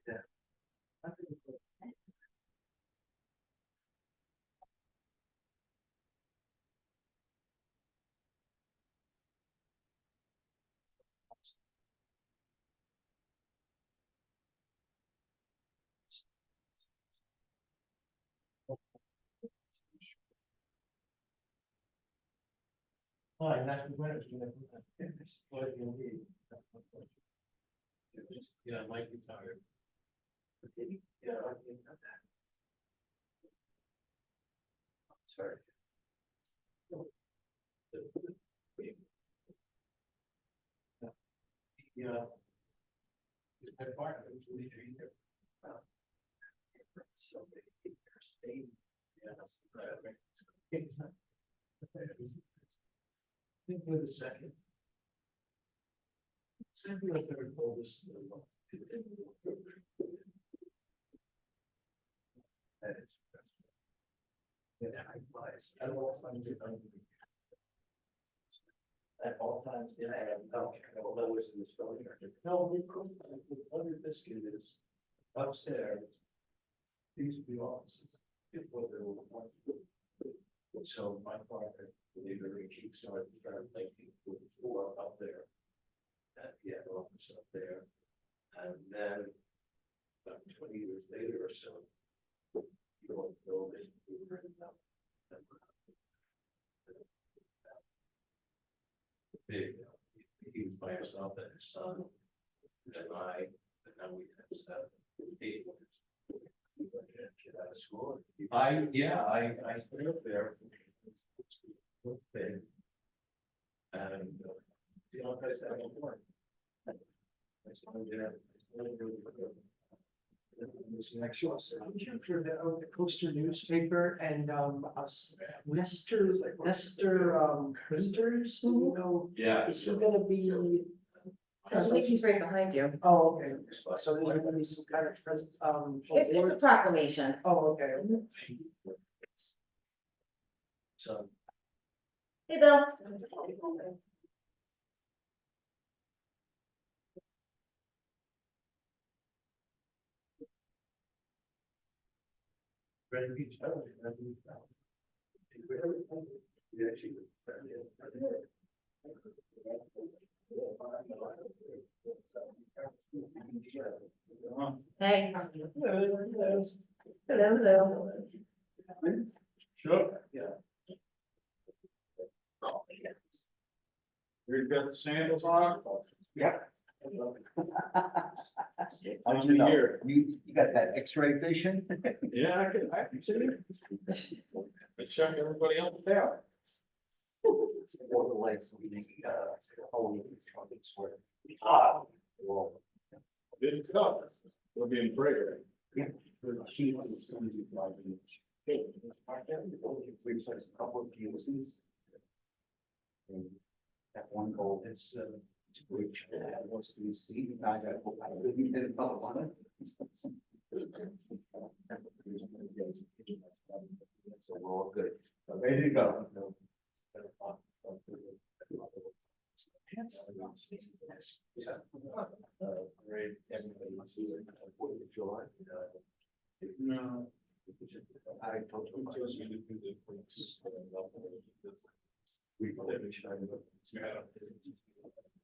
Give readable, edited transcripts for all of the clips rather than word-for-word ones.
Hi, that's the question. Yeah, I might be tired. Yeah, I think that. Sorry. Yeah. My partner was really treating her. So they stayed. Yeah, that's. Think for the second. Simply like they were told us. That is. Yeah, I advise. I don't know what's going to do. At all times, yeah, I have no lowest in this building. No, we couldn't. The other biscuit is upstairs. These would be offices. It was so my partner, believe it or not, keeps starting to try to make people floor up there. And he had an office up there. And then about 20 years later or so, you go to the building, we were in the big, he was by himself and his son, and now we have 7, 8 ones. Get out of school. I stayed up there. And you know, I said, this next one. For the Coaster newspaper and Nestor Printers, you know, Yeah. is he gonna be? I believe he's right behind you. Oh, okay, so there's gonna be some kind of It's a award? proclamation. Oh, okay. So. Hey, Bill. Red Beach, Red Beach. Yeah, actually. Hey. Hello. Sure. Yeah. You've got the sandals on? Yep. How You know, you got that X-ray vision? Yeah, I can see it. I check everybody else out. All the lights, we think, holy, swear. Well, Didn't go. We'll be in prayer. yeah. For the chief of the school, 5 minutes. We placed a couple of POCs. And that one goal is, to reach, was to see, I really didn't want it. So we're all good, ready to go. Great, everybody must see it. 4th of July. No. I told you. Who tells you to do the things? We probably should have. Yeah.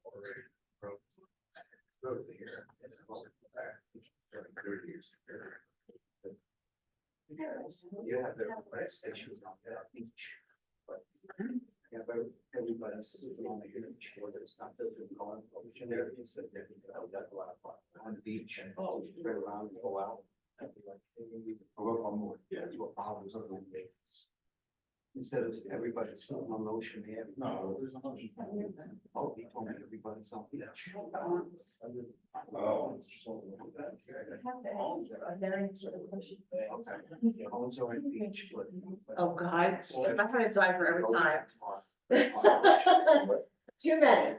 Already broke. Go here. It's all back. 30 years. You have the stations on that beach. But yeah, but everybody's sitting on the beach, or there's not the going ocean there, instead of that's a lot of fun on the beach and right around, go out. I'd be like, work on more, yeah, do hours of the day. Instead of everybody sitting on the ocean there. No, there's a hundred. Oh, he told me everybody's on the beach. Oh. Also on the beach, but. Oh, God. My friend's died for every time. Too many.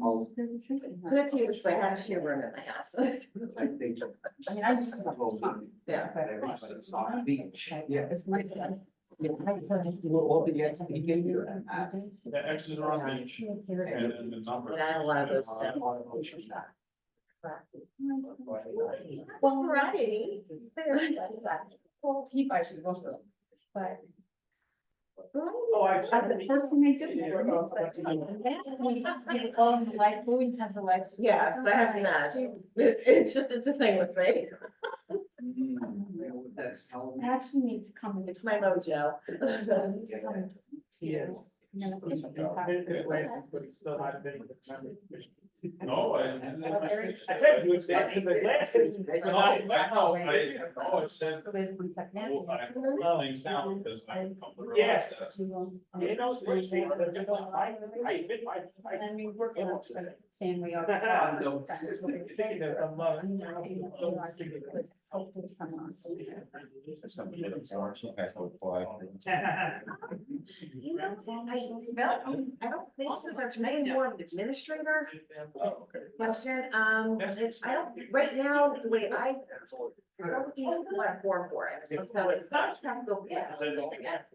Oh, Put it to you this way, I have a shoe room in my house. I think. I mean, I just. Yeah. Everybody's on the beach, yeah. All the X he gave you. The X's are on the beach. And then the number. And I have a lot of those stuff. Well, variety. Well, he buys you most of them, but. Oh, I. The first thing I do. We have the life. Yes, I have that. It's a thing with me. That's how. I actually need to come. It's my mojo. Yes. No, I. I said you would back to the glasses. Oh, it said. Rolling down because I. Yes. You know, we're seeing the- And we work on saying we are. Speaking of love. Somebody she passed away. You know, I don't think so. That's maybe more of an administrator question. I don't, right now, the way I don't even want form for it. So it's not technical.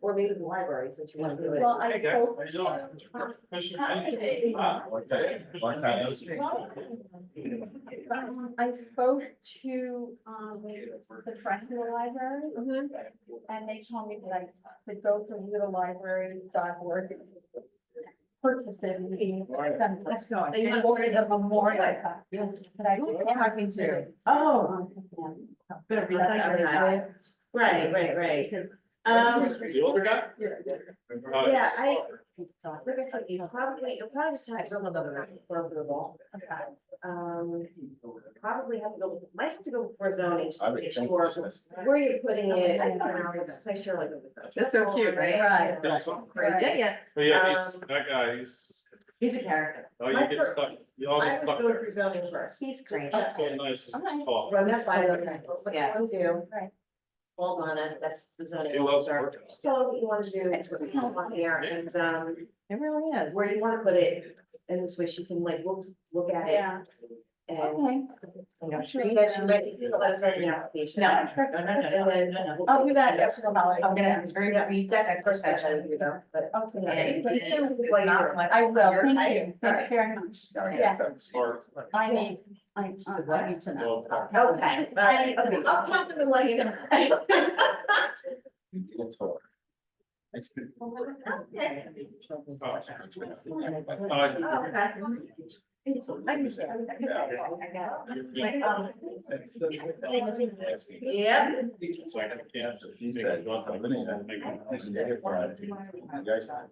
Or maybe the library since you want to do it. Well, I spoke. I spoke to, the press in the library, Mhm. and they told me that I could go to littlibrary.org. Purchase it and let's go. They go to the memorial. But I don't have anything to. Oh. Right. The older guy? Yeah, like I said, you'll probably just have some of them for approval. Probably have to go, might have to go for zoning, just I to would make think sure business. where you're putting it, and just make sure like. That's so cute, right? Right. Yeah, something Crazy, yeah. But yeah, he's, that guy, He's a character. oh, you get stuck, you all I get would stuck go there. through zoning first. He's great. So nice. talk. Run that by them. What you Yeah. want to do. Right. Hold on, that's the zoning He loves officer. working. So what you want to do is put it on here and, It really is. where you want to put it, and this way she can like look at it Yeah, and. okay. You know, she might let us write an application. No. And then. I'll do that. I'm gonna have a very Yeah, brief. that's the first session, you know, but. Okay. You can do what you're- I will, thank Right? you, thank you very much. Yeah, Smart. I need to know. Well, Okay, I'll come them and let you know. Okay. I can say, I got it. Yep. It's like, I can't. She said,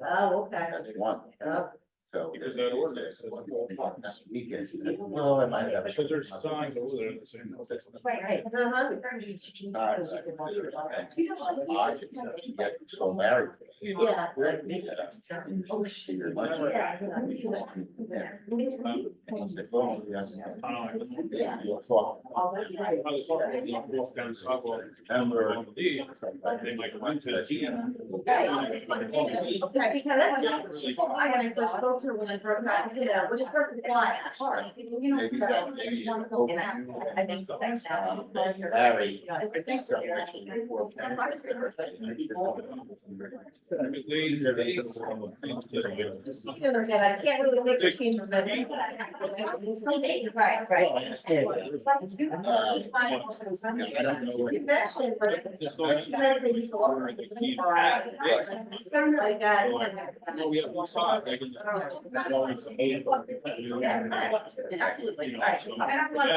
Oh, okay. That's one. Oh. So. Because that ordinance. Weekend, she said, well, I might have. Because there's signs over there at the same. Right, Uh-huh. She got so married. Yeah. Oh, shit. Yeah. And he said, well, yes. Yeah. You'll talk. I was walking down the sidewalk. Remember. They might run to the GM. Okay, because that's not, when I first spoke to her, when I first got, you know, which is perfectly fine. Maybe that, maybe. I didn't say that. Larry. See it again, I can't really make the changes. But. Right, Well, I understand that. I don't know what. You mentioned, but. Yes, Like that. Oh, we have one side, like, it's- Yeah, nice. Absolutely, right. And I'm like.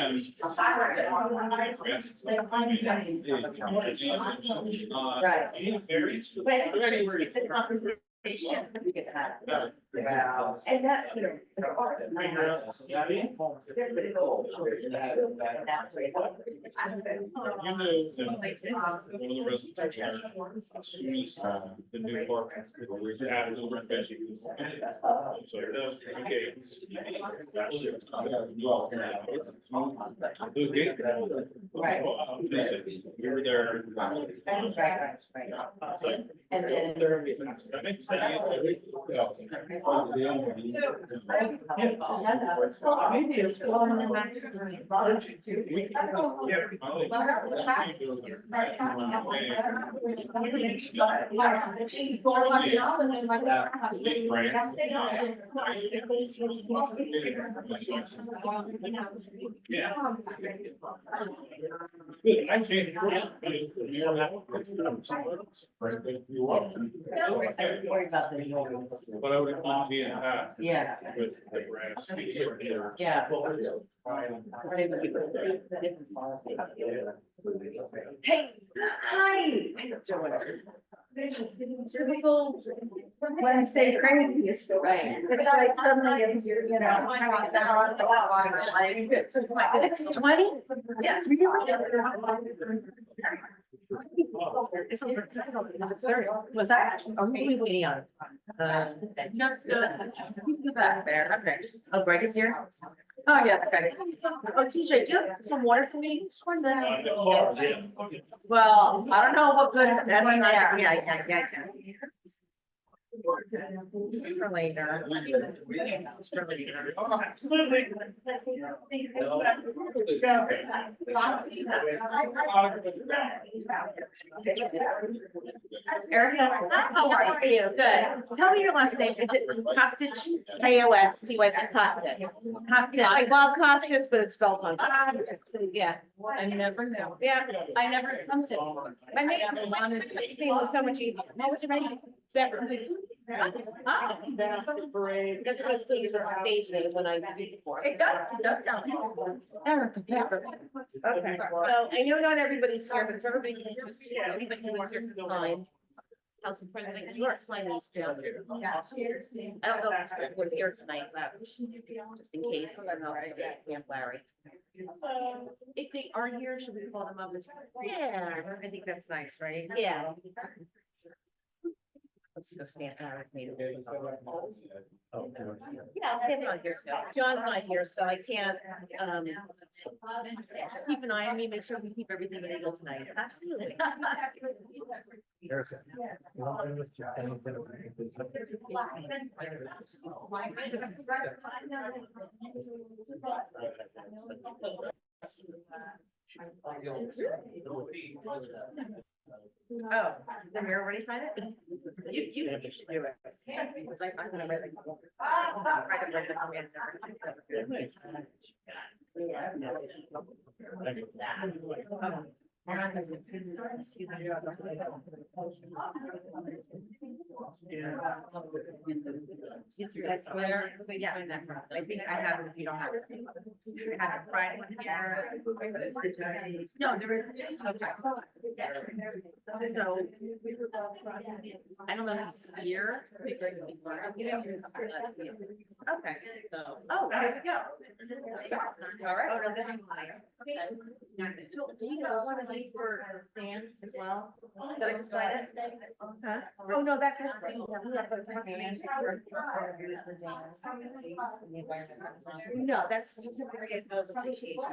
Right. It's a conversation we can have. And that, you know, it's art. The new park, we're adding over especially. So it does, okay. Right. We were there. Right. And then. That makes sense. Good, I changed. You up. Worry about the noise. But I would have been in half. Yeah. With the grass. Yeah. Hey, hi. Typical Wednesday crazy. Right. It's like suddenly it's, you know. 6:20? Yeah. Was that? Are we waiting on? Just, back there, okay. Oh, Greg is here? Oh, yeah, okay. Oh, TJ, do you have some water for me? Well, I don't know what good. Yeah. This is for later. This is for later. Erica, how are you? Good. Tell me your last name. Is it Costich? KOSTY, Costich. Costich. I love Costich, but it's spelled wrong. Yeah. I never know. Yeah, I never attempted. my name was so much easier. What was your name? Beverly. Oh. That's what I still use on stage name when I do before. It does sound. Erica Pepper. Okay, so I know not everybody's here, but if everybody can just, Everybody who was here can sign. Council President, you are signing these down. I don't know if we're here tonight, but just in case. Stamp Larry. If they are here, should we call them up? yeah, I think that's nice, right? Yeah. Let's go stand Larry's meeting. Yeah, I'll stand on here. John's not here, so I can't, just keep an eye on me, make sure we keep everything legal tonight. Absolutely. Oh, the mayor already signed it? You should do it. Because I'm gonna write like. I can write the comments down. I swear, yeah, I think I have, it if you don't have it. I have a pride one here. No, there is. Okay. So. I don't know if it's here. Okay, so, oh, there you go. All right. Oh, no, then I'm higher. Okay. Do you know one of these for Stan as well? Did I just sign it? Huh? Oh, no, that kind no, that's certificate of appreciation.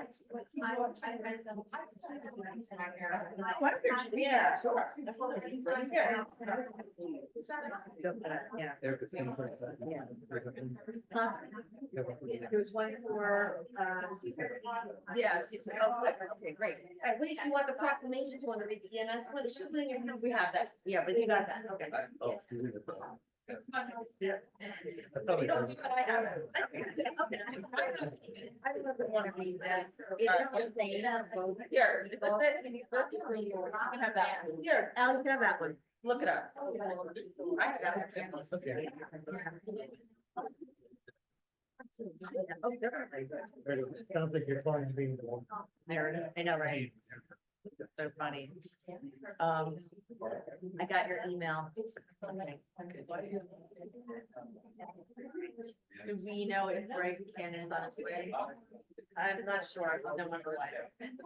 Yeah, sure. Yeah. Huh? There's one for, Yes, it's, oh, good. Okay, great. all right, what do you want the proclamation, you want to read the EMS one, it should be in your hands. We have that. Yeah, but You got that, okay. I don't want to read that. Here, you have that. Here, Al, you can have that one. Look at us. I have that one. Okay. Oh, definitely. Sounds like you're trying to be the one. There, I know, right? So funny. I got your email. Do we know if Greg Cannon's on his way? I'm not sure. No wonder why. Because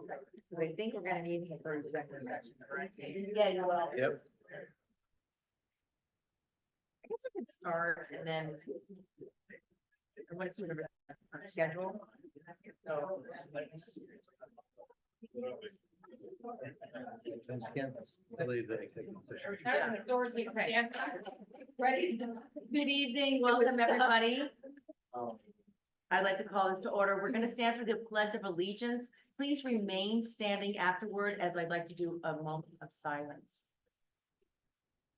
I think we're gonna need him for executive session, right? Yeah, you will. Yep. I guess we could start and then. I want to sort of schedule. So. Ready? Good evening, welcome everybody. I'd like to call this to order. We're gonna stand for the Pledge of Allegiance. Please remain standing afterward as I'd like to do a moment of silence.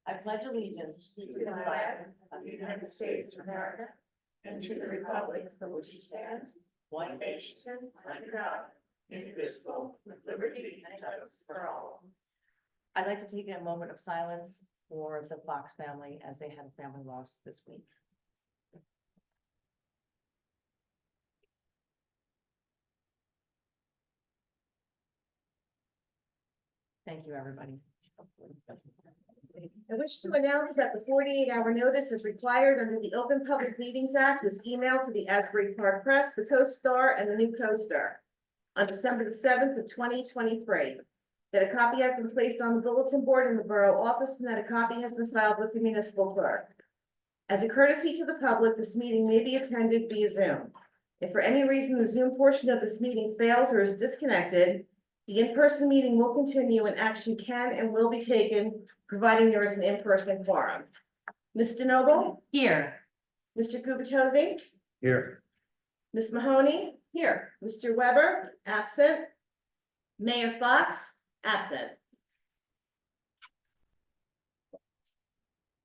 I pledge allegiance to the flag of the United States of America and to the republic for which it stands, one nation, under God, indivisible, with liberty and justice for all. I'd like to take a moment of silence for the Fox family as they had a family loss this week. Thank you, everybody. I wish to announce that the 48-hour notice is required under the Open Public Meetings Act was emailed to the Asbury Park Press, the Co-Star, and the New Co-Star on December the 7th of 2023. That a copy has been placed on the bulletin board in the borough office and that a copy has been filed with the municipal clerk. As a courtesy to the public, this meeting may be attended via Zoom. If for any reason the Zoom portion of this meeting fails or is disconnected, the in-person meeting will continue and action can and will be taken, providing there is an in-person quorum. Ms. DeNoble, Here. Mr. Gubatose, Here. Ms. Mahoney, Here. Mr. Weber, absent. Mayor Fox, absent.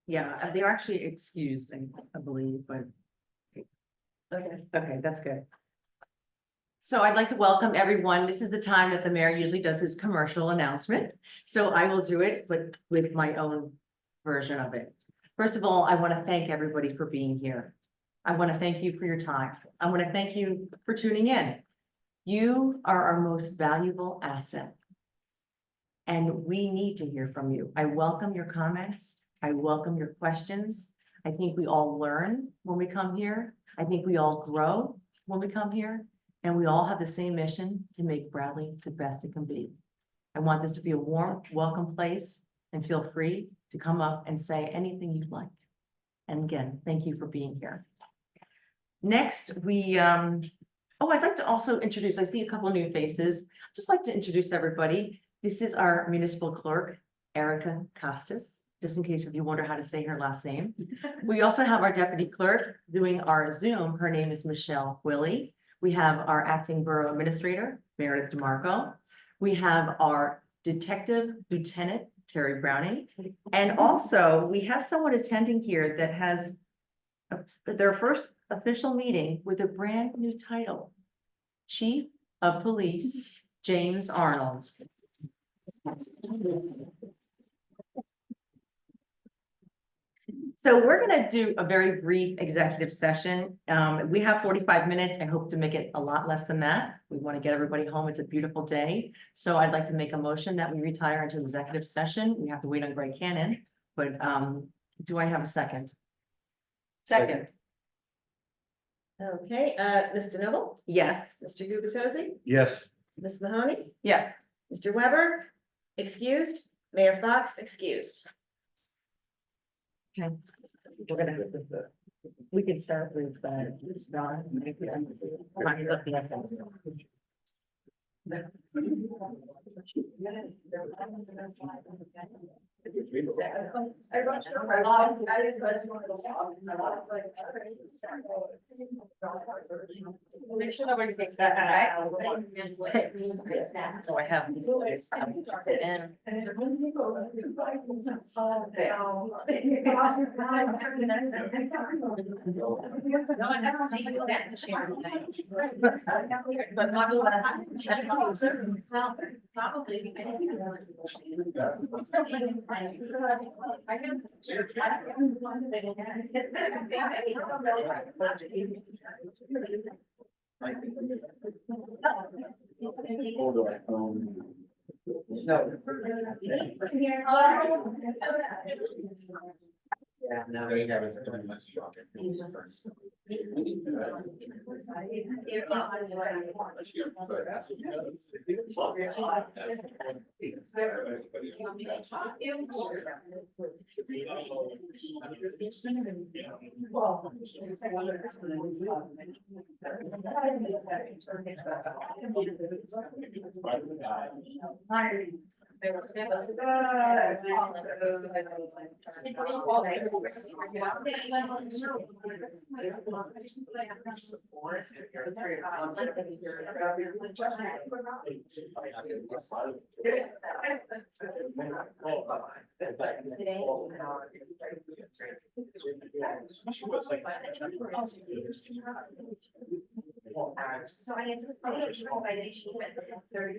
Yeah, they're actually excused, I believe, but. Okay, that's good. So I'd like to welcome everyone. This is the time that the mayor usually does his commercial announcement. So I will do it, but with my own version of it. First of all, I want to thank everybody for being here. I want to thank you for your time. I want to thank you for tuning in. You are our most valuable asset. And we need to hear from you. I welcome your comments. I welcome your questions. I think we all learn when we come here. I think we all grow when we come here. And we all have the same mission to make Bradley the best it can be. I want this to be a warm, welcome place, and feel free to come up and say anything you'd like. And again, thank you for being here. Next, I'd like to also introduce, I see a couple of new faces. I'd just like to introduce everybody. This is our municipal clerk, Erica Costas, just in case if you wonder how to say her last name. We also have our deputy clerk doing our Zoom. Her name is Michelle Willie. We have our acting borough administrator, Meredith DeMarco. We have our detective lieutenant, Terry Browning. And also we have someone attending here that has their first official meeting with a brand new title, Chief of Police, James Arnold. So we're gonna do a very brief executive session. We have 45 minutes. I hope to make it a lot less than that. We want to get everybody home. It's a beautiful day. So I'd like to make a motion that we retire into executive session. We have to wait on Greg Cannon, but do I have a second? Second. Okay, Ms. DeNoble, Yes. Mr. Gubatose, Yes. Ms. Mahoney, Yes. Mr. Weber, excused. Mayor Fox, excused. Okay. We're gonna, we can start with, Don. Make sure nobody takes that. So I have these. But not Hold on. No. Yeah, no. They have it pretty much. So I anticipated validation with 30.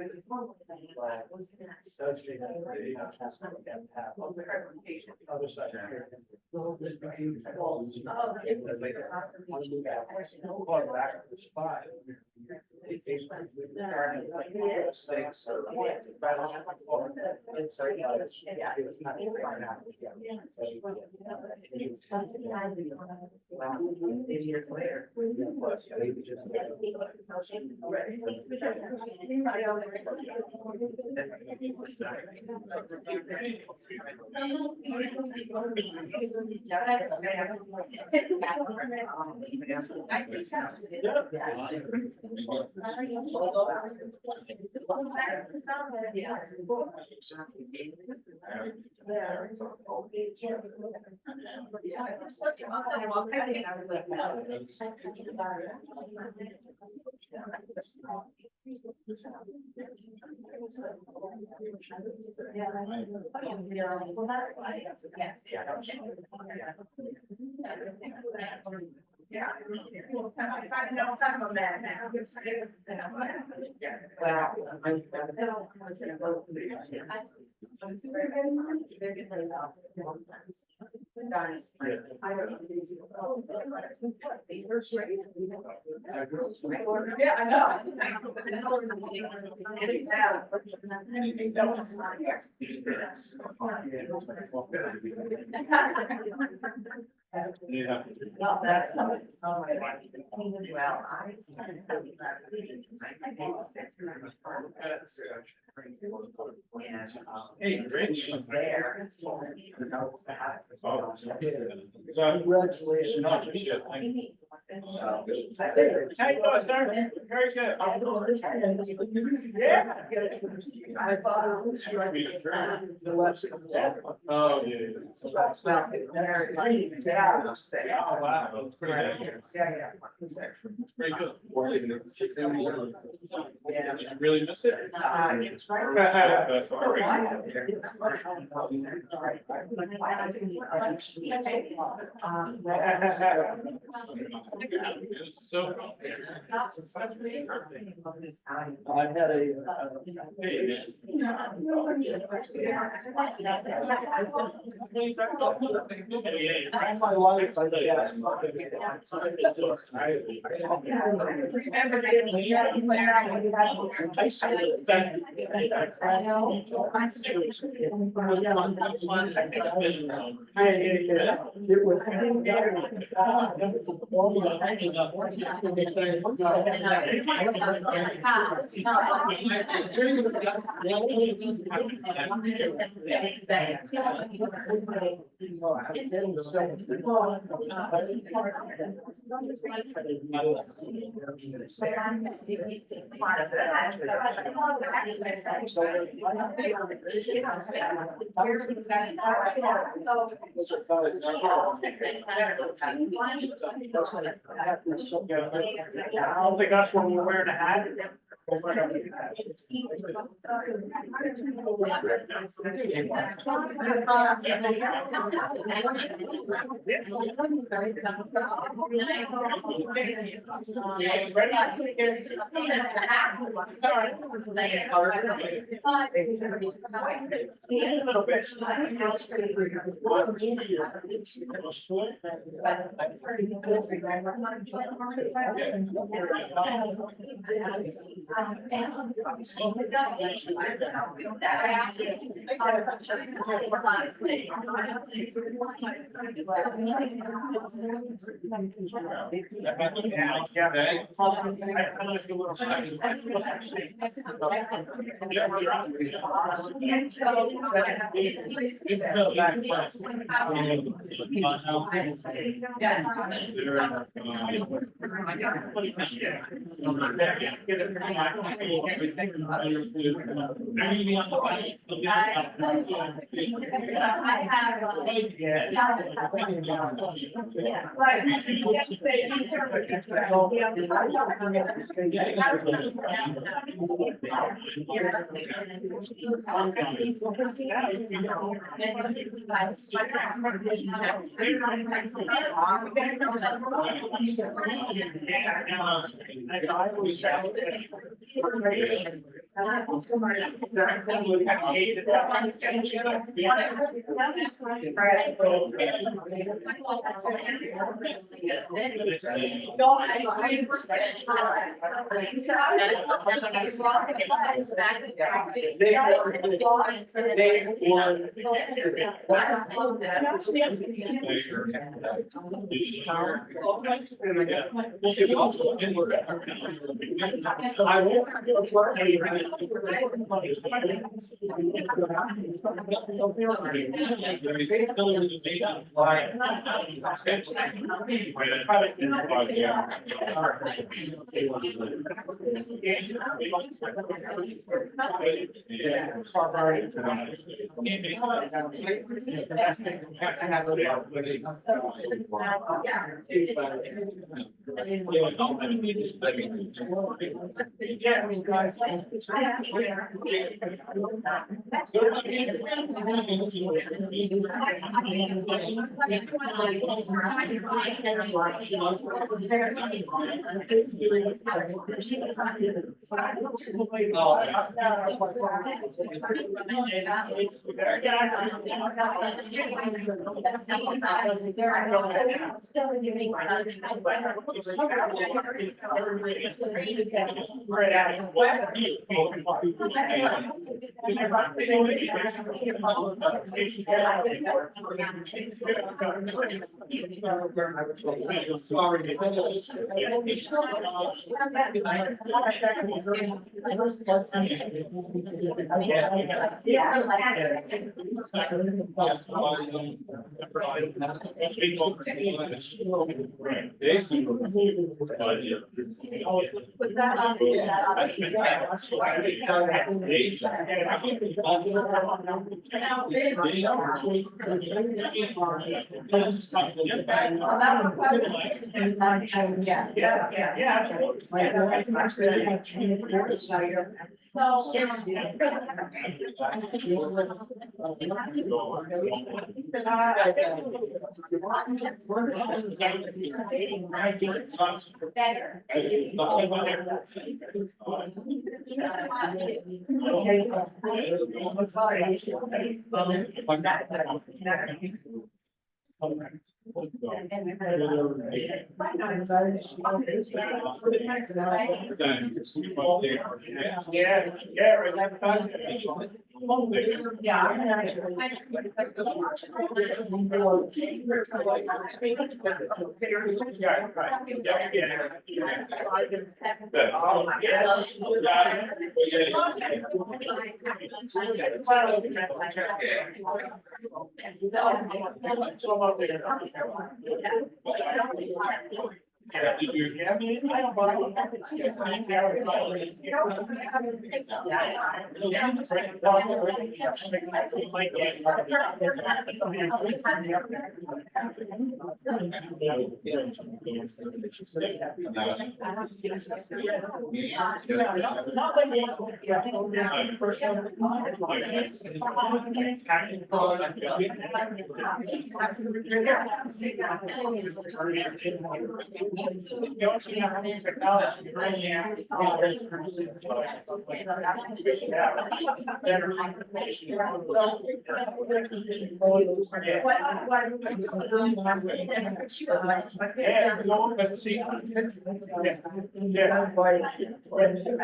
Other side. Years later. Yeah. Yeah, I know. Yeah. Well, that's. Well, I. Hey, Rich. There. Congratulations. Not just yet. Hey, sir. Very good. Yeah. I thought. Oh, yeah. Oh, wow. That's pretty good. Yeah. Pretty good. Did you really miss it? That's all So. I had a. My life, I guess. I don't think that's when we're wearing a hat.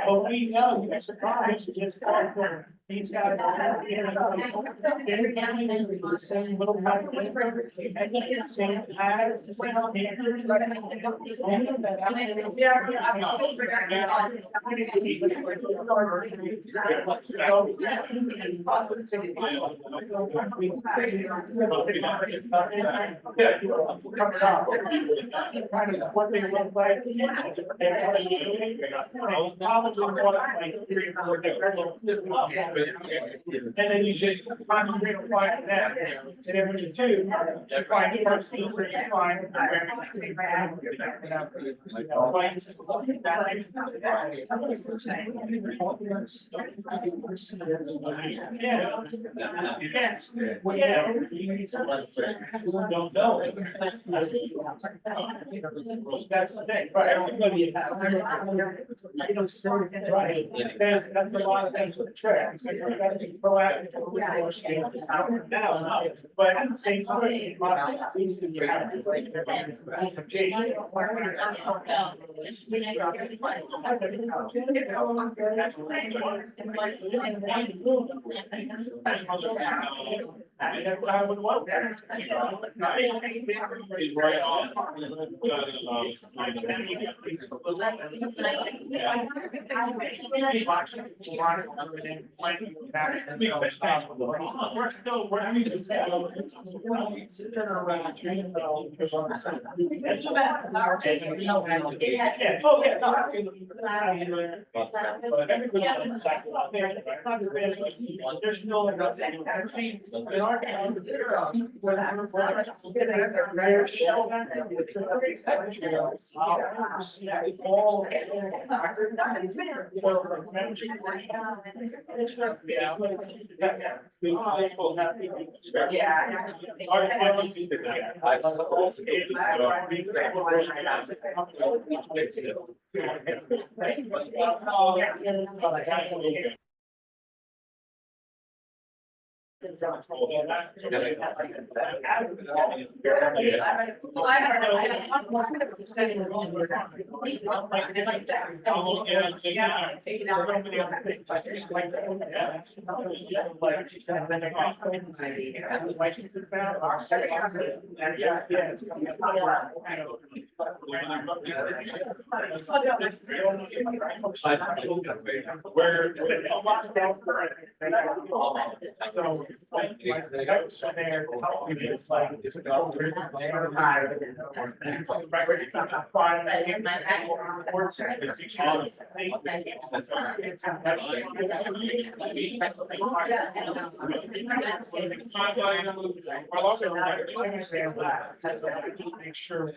Oh, we know, you're surprised, you just. He's got. Same little. Same has. What they look like. And then you just concentrate on finding that, and then when you do, you find the first thing where you find. Don't know. That's the thing, right? Right, that's a lot of things with the track. So you gotta be proactive. Now, but at the same time, it seems to be. I would love that. We're still, we're having to tell. Yeah, oh, yeah, no, but everybody on the side, there's no. In our town, rare shell. It's all. Where it's a lot down. So, so there, it's like, it's a make sure.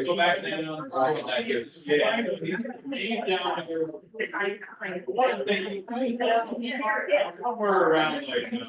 Go back down. Somewhere around like.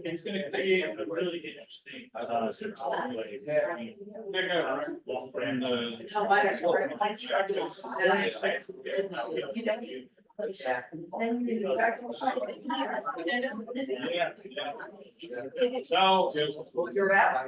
It's gonna create a really interesting. You're out.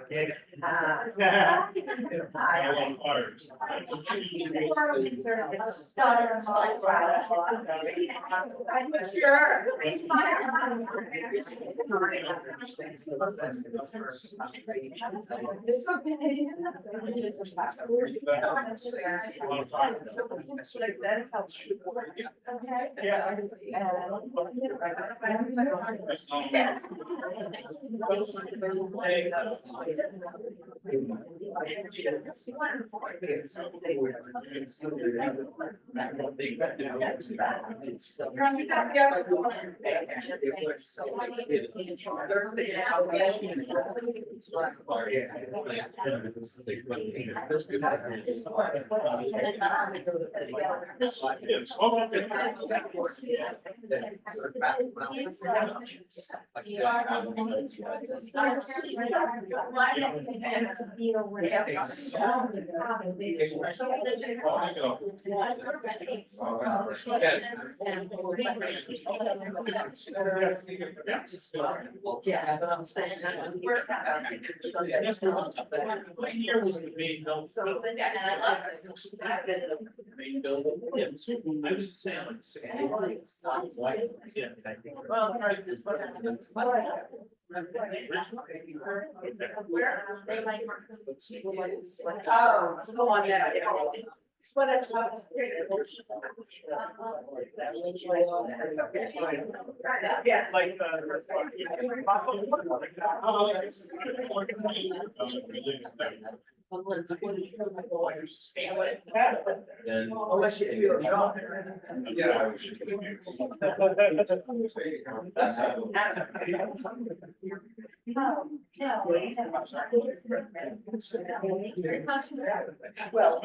Here was the main building. Main building. Yeah, I was saying like. Yeah. Well, Oh, go on, yeah. Well, that's. Yeah, like, Then. Unless you do it all. Yeah. That's how. Well.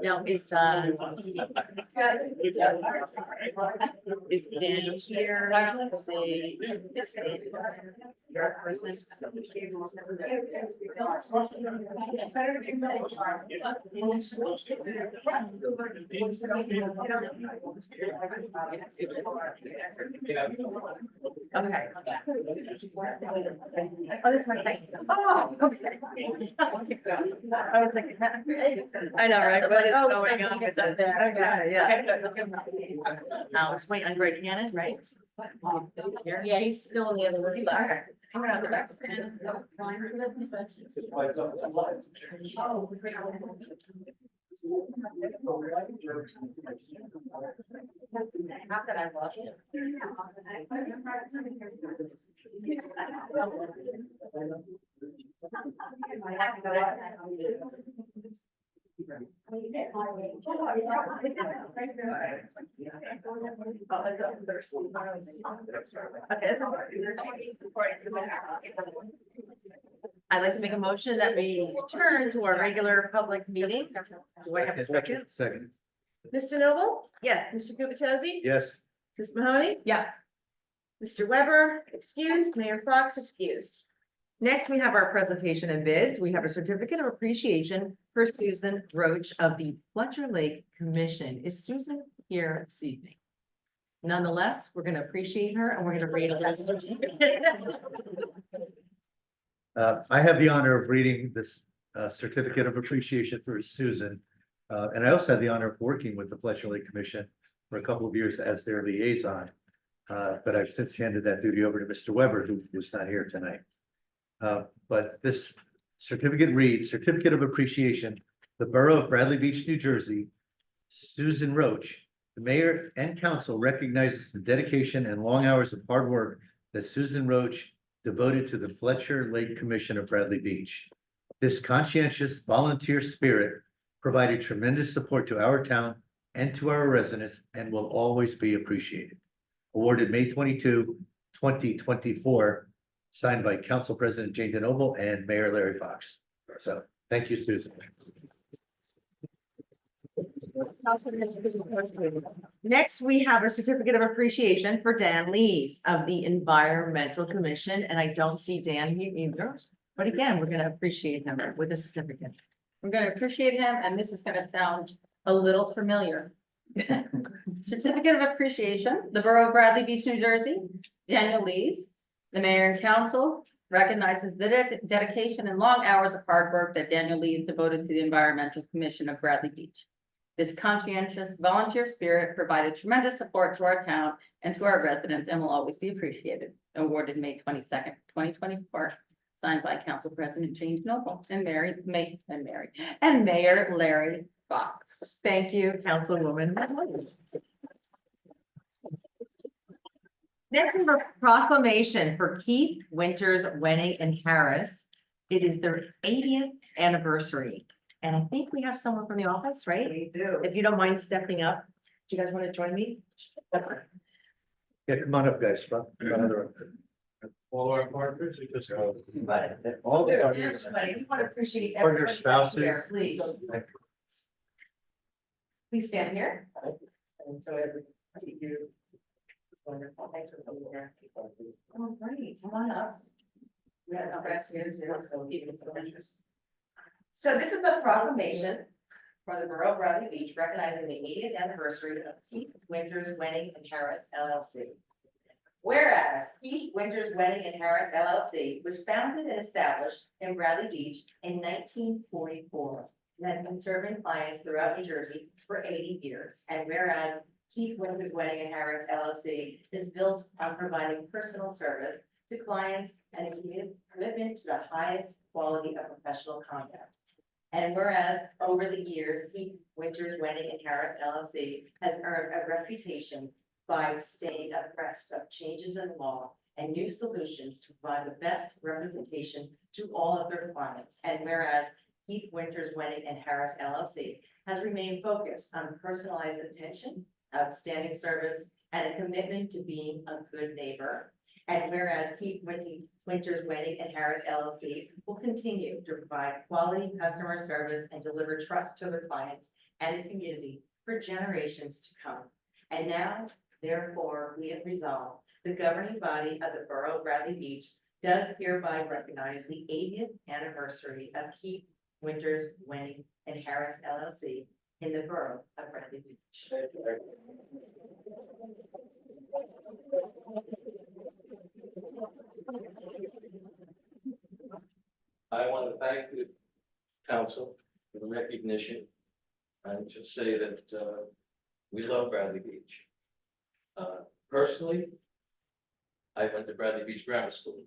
No, it's, is Dan here? Your person? Okay. Oh, that's my face. Oh, okay. I was like, I know, right? What is going on with that? Okay, yeah. Now, let's wait on Greg Cannon, right? Yeah, he's still in the other room. Okay. I'm gonna go back. Not that I love it. I'd like to make a motion that we return to our regular public meeting. Do I have a second? Second, Mr. Noble? Yes. Mr. Gubatose? yes. Ms. Mahoney? Yes. Mr. Weber, excused. Mayor Fox, excused. Next, we have our presentation and bids. We have a certificate of appreciation for Susan Roach of the Fletcher Lake Commission. Is Susan here this evening? Nonetheless, we're gonna appreciate her and we're gonna read her certificate. I have the honor of reading this certificate of appreciation for Susan. And I also had the honor of working with the Fletcher Lake Commission for a couple of years as their liaison. But I've since handed that duty over to Mr. Weber, who's not here tonight. But this certificate reads, Certificate of Appreciation, the Borough of Bradley Beach, New Jersey, Susan Roach. The mayor and council recognizes the dedication and long hours of hard work that Susan Roach devoted to the Fletcher Lake Commission of Bradley Beach. This conscientious volunteer spirit provided tremendous support to our town and to our residents and will always be appreciated. Awarded May 22, 2024, signed by Council President Jane DeNoble and Mayor Larry Fox. So thank you, Susan. Next, we have a certificate of appreciation for Dan Lees of the Environmental Commission, and I don't see Dan here either. But again, we're gonna appreciate him with a certificate. We're gonna appreciate him, and this is gonna sound a little familiar. Certificate of Appreciation, the Borough of Bradley Beach, New Jersey, Daniel Lees. The mayor and council recognizes the dedication and long hours of hard work that Daniel Lees devoted to the Environmental Commission of Bradley Beach. This conscientious volunteer spirit provided tremendous support to our town and to our residents and will always be appreciated. Awarded May 22nd, 2024, signed by Council President Jane DeNoble and Mayor Larry Fox. Thank you, Councilwoman. Next, we have a proclamation for Keith Winters, Wenning, and Harris. It is their 80th anniversary. And I think we have someone from the office, right? We do. If you don't mind stepping up, do you guys want to join me? Yeah, come on up, guys. All our partners, we just. All the partners. Everybody, we want to appreciate Partner everybody spouses. here, please. Please stand here. And so everyone see you. Wonderful, thanks for coming here. Oh, great, come on up. We have a press news, so people with interest. So this is the proclamation for the Borough of Bradley Beach recognizing the 80th anniversary of Keith Winters, Wenning, and Harris LLC. Whereas Keith Winters, Wenning, and Harris LLC was founded and established in Bradley Beach in 1944 and has been serving clients throughout New Jersey for 80 years. And whereas Keith Winters, Wenning, and Harris LLC is built on providing personal service to clients and a commitment to the highest quality of professional conduct. And whereas over the years, Keith Winters, Wenning, and Harris LLC has earned a reputation by staying abreast of changes in law and new solutions to provide the best representation to all of their clients. And whereas Keith Winters Wedding and Harris LLC has remained focused on personalized attention, outstanding service, and a commitment to being a good neighbor. And whereas Keith Winters Wedding and Harris LLC will continue to provide quality customer service and deliver trust to their clients and the community for generations to come. And now, therefore, we have resolved, the governing body of the Borough of Bradley Beach does hereby recognize the 80th anniversary of Keith Winters Wedding and Harris LLC in the Borough of Bradley Beach. I want to thank the council for the recognition. And just say that, we love Bradley Beach. Personally, I went to Bradley Beach Grammar School,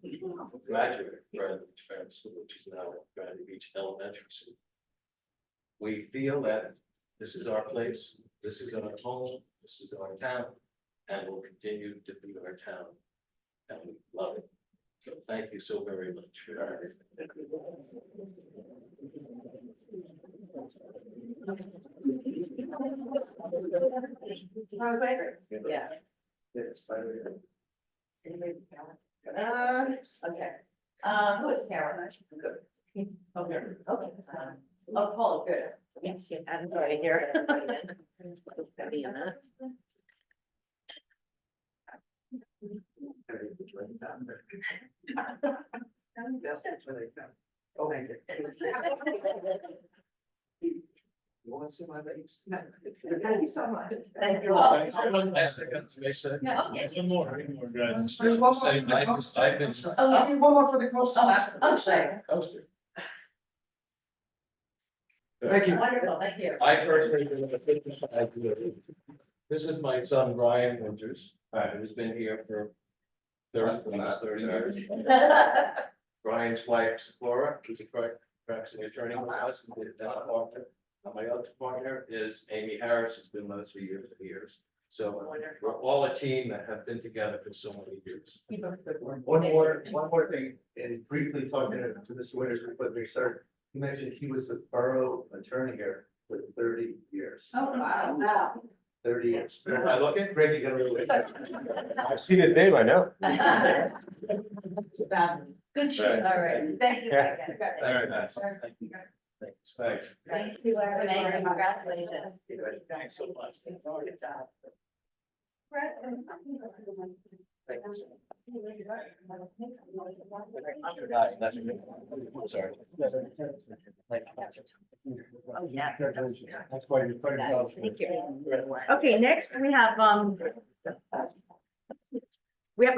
graduated from Bradley Beach Grammar School, which is now Bradley Beach Elementary School. We feel that this is our place, this is our home, this is our town, and will continue to be our town. And we love it. So thank you so very much for that. Yeah. Yes, I agree. Okay. Who is Karen? Okay, okay. Oh, Paul, good. Yes, I'm going to hear it. Oh, thank you. You want to see my legs? Thank you so much. Thank you all. One last thing to say. Yeah, okay. One more, guys. Say, I've been, Oh, I'll do one more for the coast. Oh, sure. coaster. Thank you. Wonderful, thank you. I personally been a 55 years. This is my son, Brian Winters, who's been here for 30 years. Brian's wife, Sephora, who's a practicing attorney with us, and did that partner. And my other partner is Amy Harris, who's been with us for years and years. So we're all a team that have been together for so many years. Keep up the good work. One more thing, and briefly talking to Mr. Winters before we start, you mentioned he was the borough attorney here for 30 years. Oh, wow. 30 years. Am I looking? Greg, you got a little. I've seen his name, I know. Good shit, all right, thank you. Yeah. Very nice. Thank you. Thanks. Thank you, everybody, congratulations. Thanks so much. Good job. Sorry. Oh, yeah. That's why you're Thank you. Okay, next we have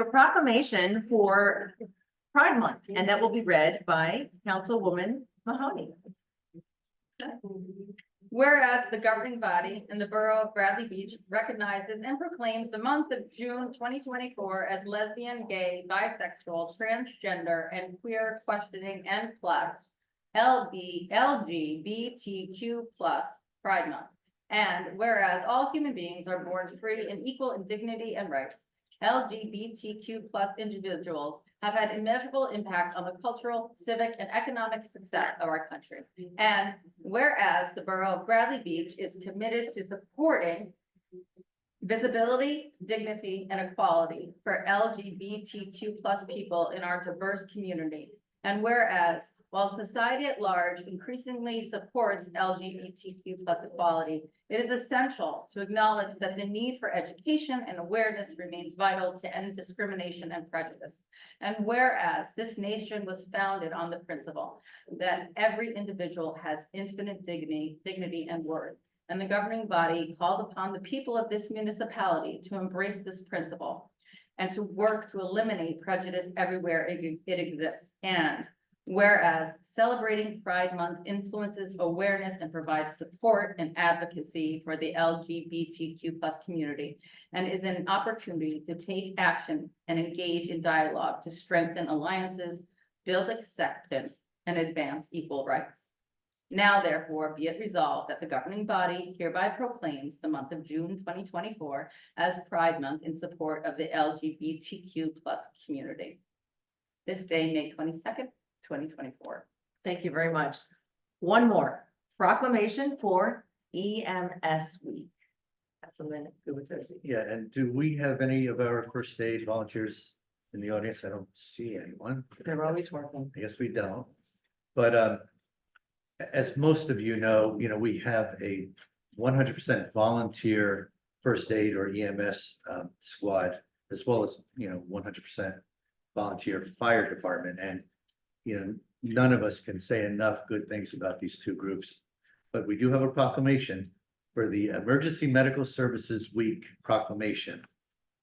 a proclamation for Pride Month, and that will be read by Councilwoman Mahoney. Whereas the governing body in the Borough of Bradley Beach recognizes and proclaims the month of June 2024 as lesbian, gay, bisexual, transgender, and queer questioning and plus LGBTQ plus Pride Month. And whereas all human beings are born free and equal in dignity and rights, LGBTQ plus individuals have had immeasurable impact on the cultural, civic, and economic success of our country. And whereas the Borough of Bradley Beach is committed to supporting visibility, dignity, and equality for LGBTQ plus people in our diverse community. And whereas while society at large increasingly supports LGBTQ plus equality, it is essential to acknowledge that the need for education and awareness remains vital to end discrimination and prejudice. And whereas this nation was founded on the principle that every individual has infinite dignity and worth, and the governing body calls upon the people of this municipality to embrace this principle and to work to eliminate prejudice everywhere it exists. And whereas celebrating Pride Month influences awareness and provides support and advocacy for the LGBTQ plus community and is an opportunity to take action and engage in dialogue to strengthen alliances, build acceptance, and advance equal rights. Now therefore be it resolved that the governing body hereby proclaims the month of June 2024 as Pride Month in support of the LGBTQ+ community. This day, May 22nd, 2024. Thank you very much. One more proclamation for EMS week. That's a minute. Yeah, and do we have any of our first aid volunteers in the audience? I don't see anyone. They're always working. I guess we don't. But as most of you know, we have a 100% volunteer first aid or EMS squad, as well as 100% volunteer fire department. And none of us can say enough good things about these two groups. But we do have a proclamation for the Emergency Medical Services Week proclamation.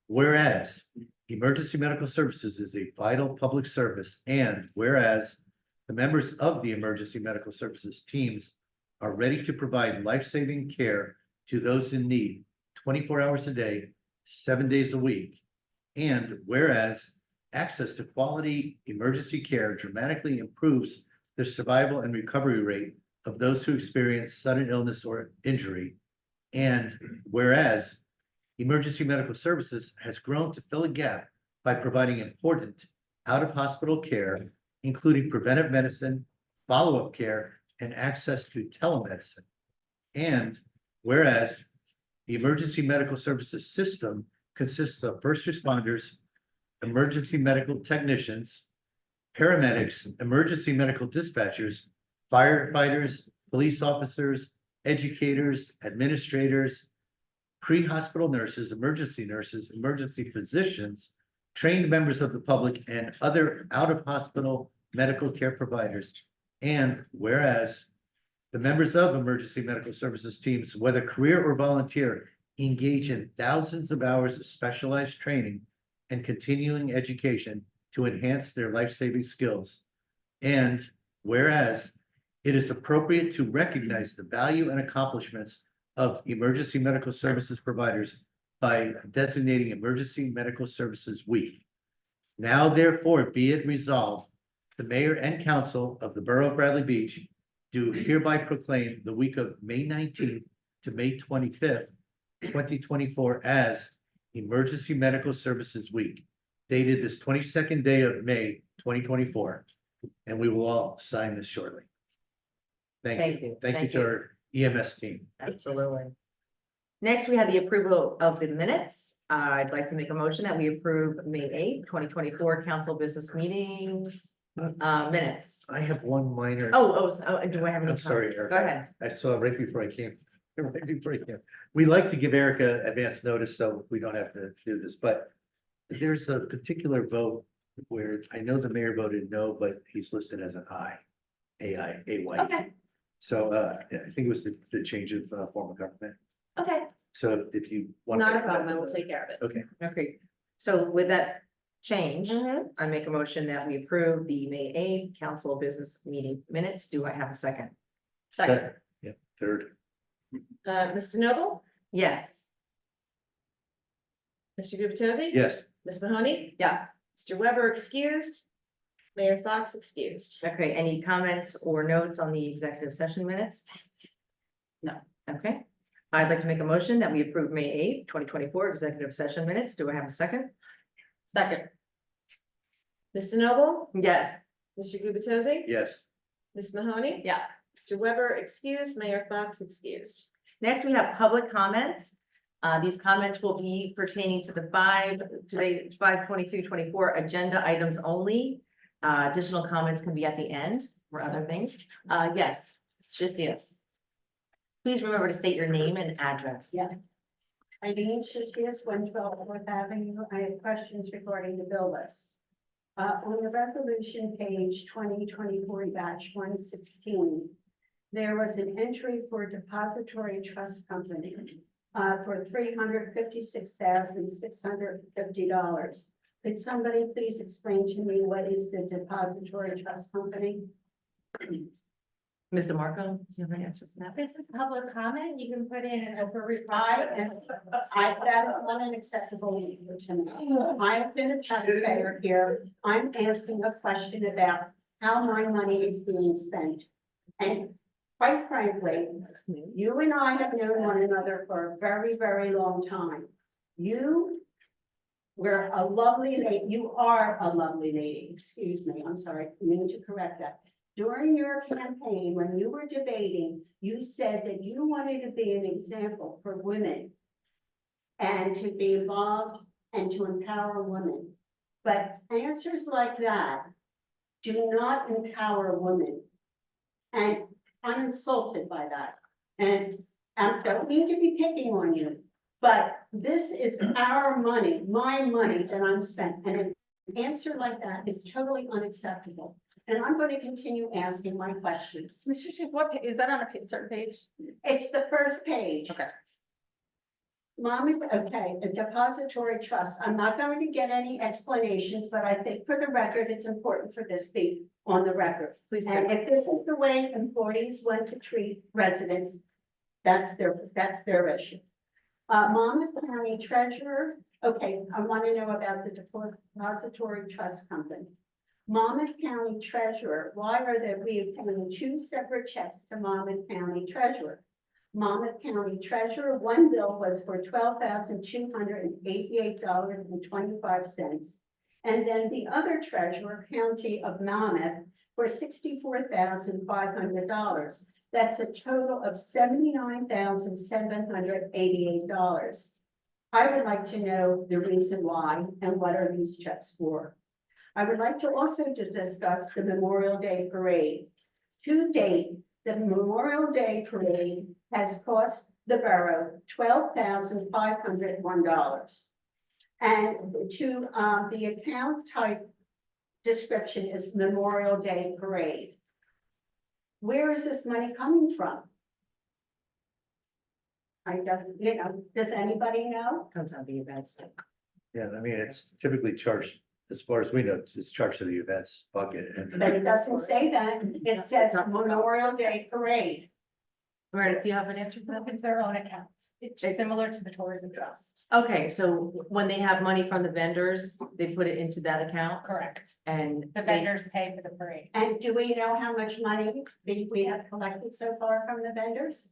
Whereas emergency medical services is a vital public service, and whereas the members of the emergency medical services teams are ready to provide life-saving care to those in need 24 hours a day, 7 days a week. And whereas access to quality emergency care dramatically improves the survival and recovery rate of those who experience sudden illness or injury. And whereas emergency medical services has grown to fill a gap by providing important out-of-hospital care, including preventive medicine, follow-up care, and access to telemedicine. And whereas the emergency medical services system consists of first responders, emergency medical technicians, paramedics, emergency medical dispatchers, firefighters, police officers, educators, administrators, pre-hospital nurses, emergency physicians, trained members of the public, and other out-of-hospital medical care providers. And whereas the members of emergency medical services teams, whether career or volunteer, engage in thousands of hours of specialized training and continuing education to enhance their life-saving skills. And whereas it is appropriate to recognize the value and accomplishments of emergency medical services providers by designating Emergency Medical Services Week. Now therefore be it resolved, the mayor and council of the Borough of Bradley Beach do hereby proclaim the week of May 19th to May 25th, 2024 as Emergency Medical Services Week, dated this 22nd day of May, 2024. And we will all sign this shortly. Thank you. Thank you to our EMS team. Absolutely. Next, we have the approval of the minutes. I'd like to make a motion that we approve May 8th, 2024 council business meetings minutes. I have one minor. Do I have any? I'm sorry, comments? Erica. Go ahead. I saw right before I came. Right before I came. We like to give Erica advance notice, so we don't have to do this, but there's a particular vote where I know the mayor voted no, but he's listed as an I, A-I. Okay, So yeah, I think it was the change of form of government. okay, So if you want. Not a problem, I will take care of it. Okay, okay. So with that change, Mhm. I make a motion that we approve the May 8th council business meeting minutes. Do I have a second? second, yeah, third, Mr. Noble, Yes. Mr. Gubatose? yes, Ms. Mahoney? Yes. Mr. Weber excused. Mayor Fox excused. Okay, any comments or notes on the executive session minutes? No. Okay, I'd like to make a motion that we approve May 8th, 2024 executive session minutes. Do I have a second? Second. Mr. Noble, Yes. Mr. Gubatose? yes, Ms. Mahoney? Yes. Mr. Weber excused, Mayor Fox excused. Next, we have public comments. These comments will be pertaining to the 5/22/24 agenda items only. Additional comments can be at the end for other things. Yes, it's just yes. Please remember to state your name and address. Yes. Eileen Shishis, 112 Fourth Avenue. I have questions regarding the bill list. On the resolution page 2024-116, there was an entry for depository trust company for $356,650. Could somebody please explain to me what is the depository trust company? Ms. DeMarco, do you have an answer for that? This is public comment. You can put in an open reply. That is not an acceptable language to me. I've been a taxpayer here. I'm asking a question about how my money is being spent. And quite frankly, you and I have known one another for a very, very long time. You were a lovely lady, you are a lovely lady, excuse me, I'm sorry, I mean to correct that. During your campaign, when you were debating, you said that you wanted to be an example for women and to be involved and to empower women. But answers like that do not empower women. And I'm insulted by that. And I don't mean to be picking on you, but this is our money, my money that I'm spent. And an answer like that is totally unacceptable. And I'm going to continue asking my questions. Mr. Chief, what, is that on a certain page? It's the first page. Okay. Mommy, okay, a depository trust. I'm not going to get any explanations, but I think for the record, it's important for this be on the record. Please do. And if this is the way employees want to treat residents, that's their issue. Monmouth County Treasurer, okay, I want to know about the depository trust company. Monmouth County Treasurer, why are we paying two separate checks to Monmouth County Treasurer? Monmouth County Treasurer, one bill was for $12,288.25. And then the other treasurer, County of Monmouth, for $64,500. That's a total of $79,788. I would like to know the reason why and what are these checks for. I would like to also discuss the Memorial Day Parade. To date, the Memorial Day Parade has cost the borough $12,501. And to the account type description is Memorial Day Parade. Where is this money coming from? I don't, does anybody know? Comes out the events. Yeah, I mean, it's typically charged, as far as we know, it's charged to the events bucket and. But it doesn't say that. It says Memorial Day Parade. Meredith, do you have an answer for that? It's their own accounts. It's similar to the tourism trust. Okay, so when they have money from the vendors, they put it into that account Correct. and The vendors pay for the parade. And do we know how much money we have collected so far from the vendors?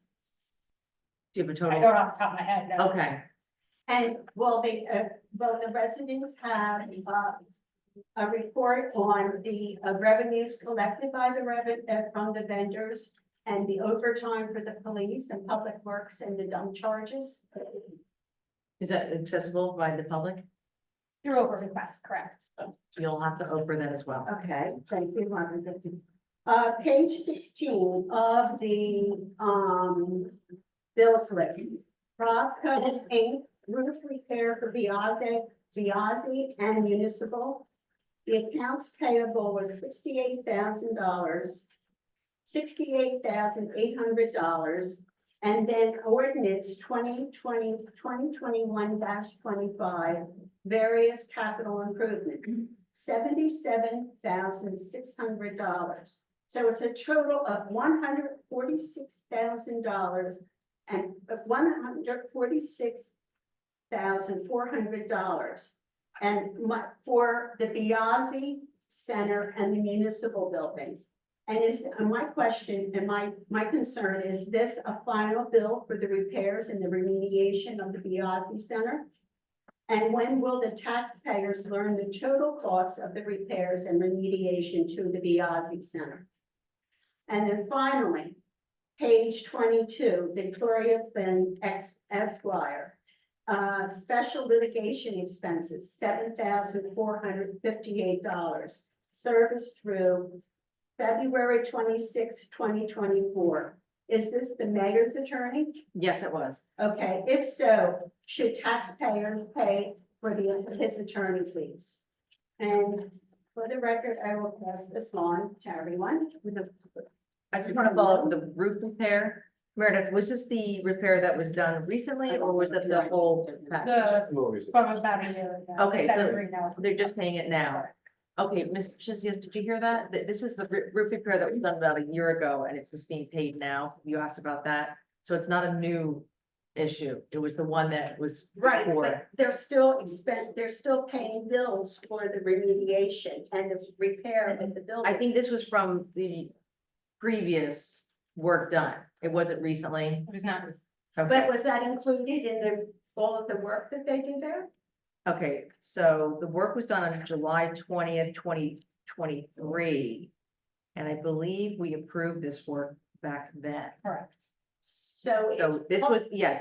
do you have a I total? don't off the top of my head, no. Okay, And will the residents have a report on the revenues collected by from the vendors and the overtime for the police and public works and the dump charges? is that accessible by the public? Through over request, correct. You'll have to open that as well. Okay, thank you, Robin. Page 16 of the bills list. Propco Inc., roof repair for Biazi and municipal. The accounts payable was $68,000, $68,800. And then ordinance 2021-25, various capital improvement, $77,600. So it's a total of $146,000 and $146,400. And for the Biazi Center and the municipal building. And my question and my concern, is this a final bill for the repairs and the remediation of the Biazi Center? And when will the taxpayers learn the total costs of the repairs and remediation to the Biazi Center? And then finally, page 22, Victoria Finn Esquire. Special litigation expenses, $7,458. Service through February 26, 2024. Is this the mayor's attorney? Yes, it was. Okay, if so, should taxpayers pay for his attorney fees? And for the record, I will pass this on to everyone. I just want to follow up with the roof repair. Meredith, was this the repair that was done recently or was it the whole? package? From about a year ago. Okay, so February now. they're just paying it now. Okay, Ms. Chisius, did you hear that? This is the roof repair that was done about a year ago and it's just being paid now. You asked about that. So it's not a new issue. It was the one that was. Right, before. but they're still paying bills for the remediation and the repair of the building. I think this was from the previous work done. It wasn't recently. It was not. But Okay, was that included in all of the work that they do there? okay, so the work was done on July 20th, 2023. And I believe we approved this work back then. Correct. So So it's. this was, yeah,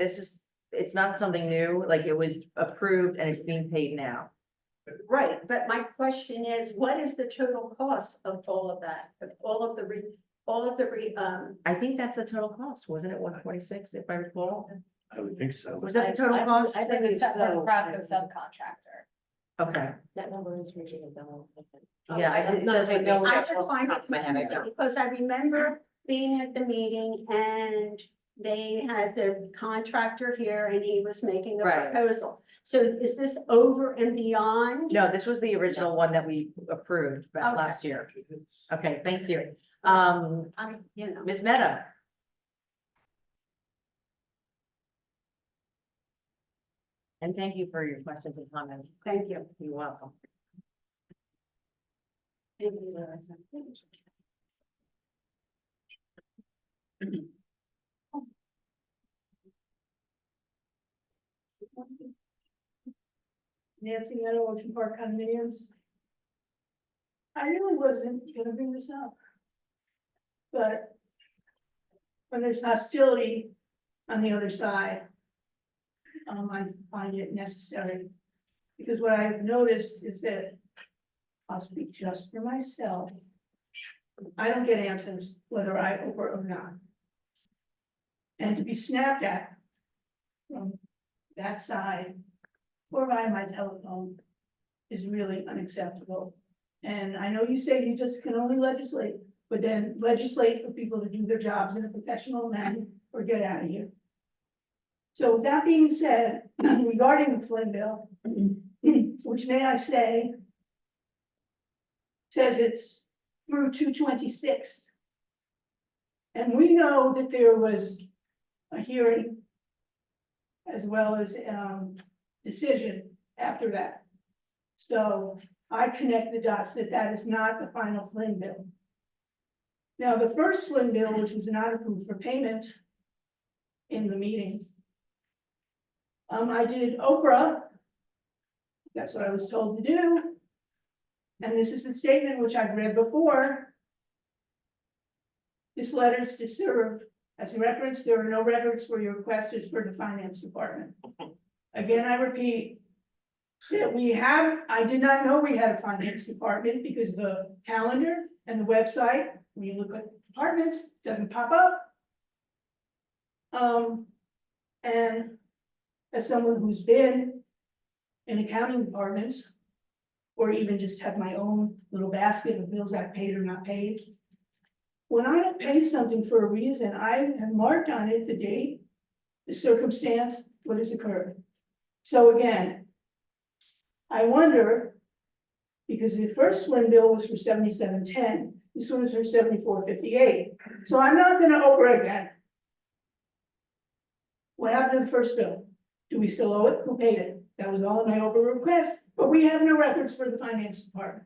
it's not something new, like it was approved and it's being paid now. Right, but my question is, what is the total cost of all of that, of all of the I think that's the total cost, wasn't it 146 if I recall? I would think so. Was that the total cost? I think it's separate Pradco subcontractor. Okay, That number is regional development. yeah, it does make I sense. just find it confusing, because I remember being at the meeting and they had the contractor here and he was making a Right. proposal. So is this over and beyond? No, this was the original one that we approved back Okay. last year. Okay, thank you. You know. Ms. Meta. And thank you for your questions and comments. Thank you. You're welcome. Nancy Meadow, Ocean Park condominiums. I really wasn't gonna bring this up. But when there's hostility on the other side, I find it necessary. Because what I've noticed is that, I'll speak just for myself. I don't get answers whether I over or not. And to be snapped at from that side or by my telephone is really unacceptable. And I know you say you just can only legislate, but then legislate for people to do their jobs in a professional manner or get out of here. So with that being said, regarding the Flynn bill, which may I say, says it's through 2/26. And we know that there was a hearing as well as decision after that. So I connect the dots that that is not the final Flynn bill. Now, the first Flynn bill, which was not approved for payment in the meetings, I did Oprah. That's what I was told to do. And this is the statement which I've read before. This letter is to serve as a reference. There are no records for your request as per the finance department. Again, I repeat that I did not know we had a finance department because the calendar and the website, when you look at departments, doesn't pop up. And as someone who's been in accounting departments, or even just have my own little basket of bills I've paid or not paid. When I don't pay something for a reason, I have marked on it the date, the circumstance, what has occurred. So again, I wonder, because the first Flynn bill was for 7710, this one was for 7458. So I'm not gonna Oprah again. What happened to the first bill? Do we still owe it? Who paid it? That was all in my Oprah request, but we have no records for the finance department.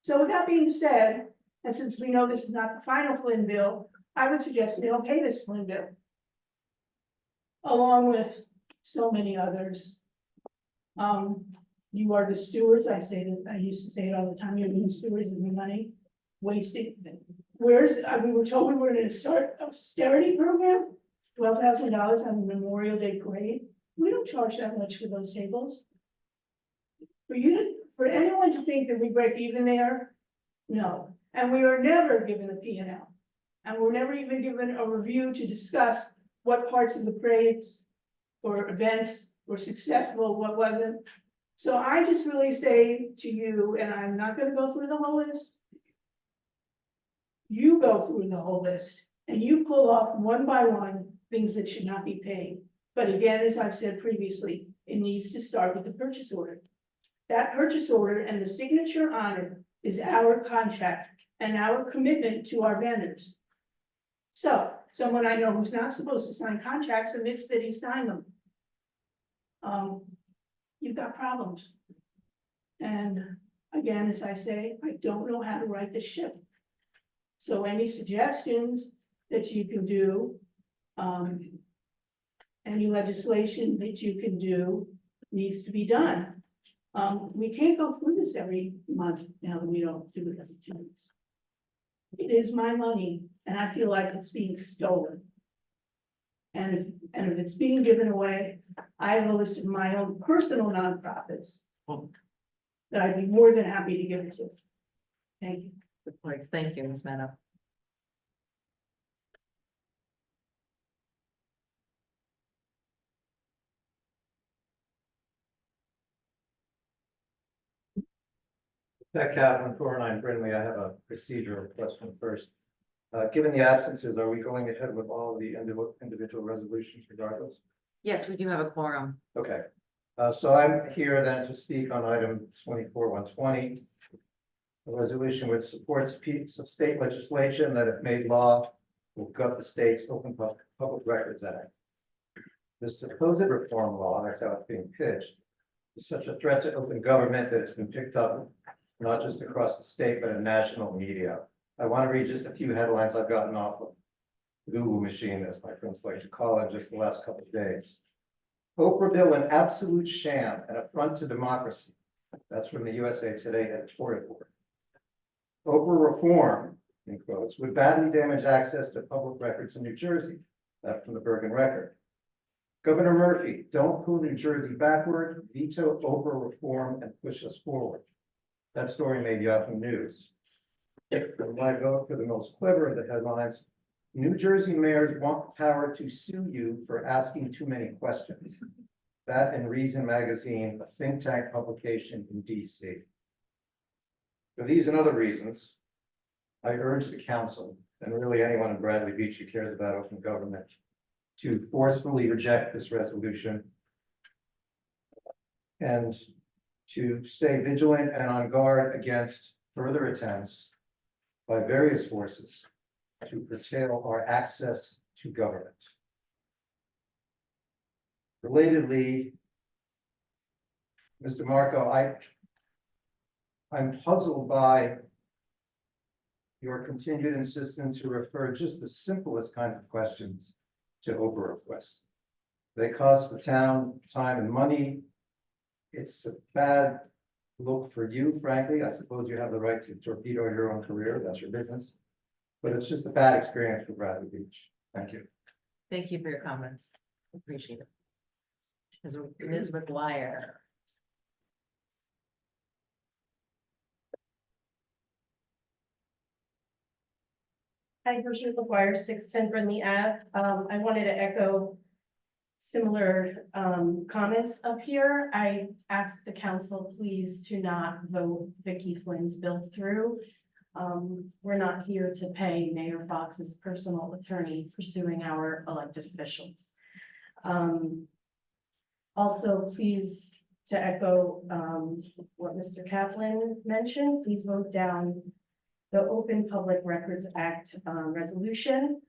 So with that being said, and since we know this is not the final Flynn bill, I would suggest they don't pay this Flynn bill. Along with so many others. You are the stewards, I used to say it all the time, you're the stewards of your money, wasting. We were told we were gonna start austerity program, $12,000 on the Memorial Day parade. We don't charge that much for those tables. For anyone to think that we break even there, no. And we are never given a P&L. And we're never even given a review to discuss what parts of the parades or events were successful, what wasn't. So I just really say to you, and I'm not gonna go through the whole list. You go through the whole list and you pull off one by one things that should not be paid. But again, as I've said previously, it needs to start with the purchase order. That purchase order and the signature on it is our contract and our commitment to our vendors. So someone I know who's not supposed to sign contracts admits that he signed them. You've got problems. And again, as I say, I don't know how to right the ship. So any suggestions that you can do. Any legislation that you can do needs to be done. We can't go through this every month now that we don't do it as a team. It is my money and I feel like it's being stolen. And if it's being given away, I have a list of my own personal nonprofits that I'd be more than happy to give it to. Thank you. Good points. Thank you, Ms. Mena. Pat Kaplan, 409 Brindley, I have a procedural question first. Given the absences, are we going ahead with all the individual resolutions regardless? Yes, we do have a quorum. Okay, so I'm here then to speak on item 24-120. A resolution which supports pieces of state legislation that if made law will gut the state's Open Public Records Act. This supposed reform law, that's how it's being pitched, is such a threat to open government that it's been picked up not just across the state, but in national media. I want to read just a few headlines I've gotten off of the Google machine, as my friends like to call it, just the last couple of days. Oprah bill, an absolute sham, an affront to democracy. That's from the USA Today editorial board. Oprah reform, in quotes, would badly damage access to public records in New Jersey. That's from the Bergen Record. Governor Murphy, don't pull New Jersey backward, veto Oprah reform and push us forward. That story made Yahoo News. When I go for the most clever of the headlines, New Jersey mayors want the power to sue you for asking too many questions. That in Reason Magazine, a think tank publication in DC. For these and other reasons, I urge the council, and really anyone in Bradley Beach who cares about open government, to forcefully reject this resolution and to stay vigilant and on guard against further attempts by various forces to curtail our access to government. Relatedly, Mr. Marco, I'm puzzled by your continued insistence to refer just the simplest kinds of questions to Oprah requests. They cost the town time and money. It's a bad look for you, frankly. I suppose you have the right to torpedo your own career. That's your business. But it's just a bad experience for Bradley Beach. Thank you. Thank you for your comments. Appreciate it. Ms. McGuire. Hi, Virginia McGuire, 610 Brindley Ave. I wanted to echo similar comments up here. I asked the council please to not vote Vicky Flynn's bill through. We're not here to pay Mayor Fox's personal attorney pursuing our elected officials. Also, please, to echo what Mr. Kaplan mentioned, please vote down the Open Public Records Act resolution.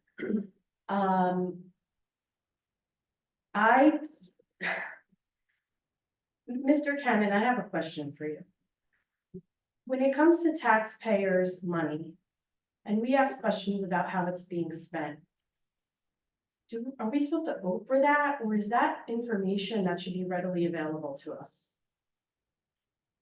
Mr. Cannon, I have a question for you. When it comes to taxpayers' money, and we ask questions about how it's being spent, are we supposed to vote for that, or is that information that should be readily available to us?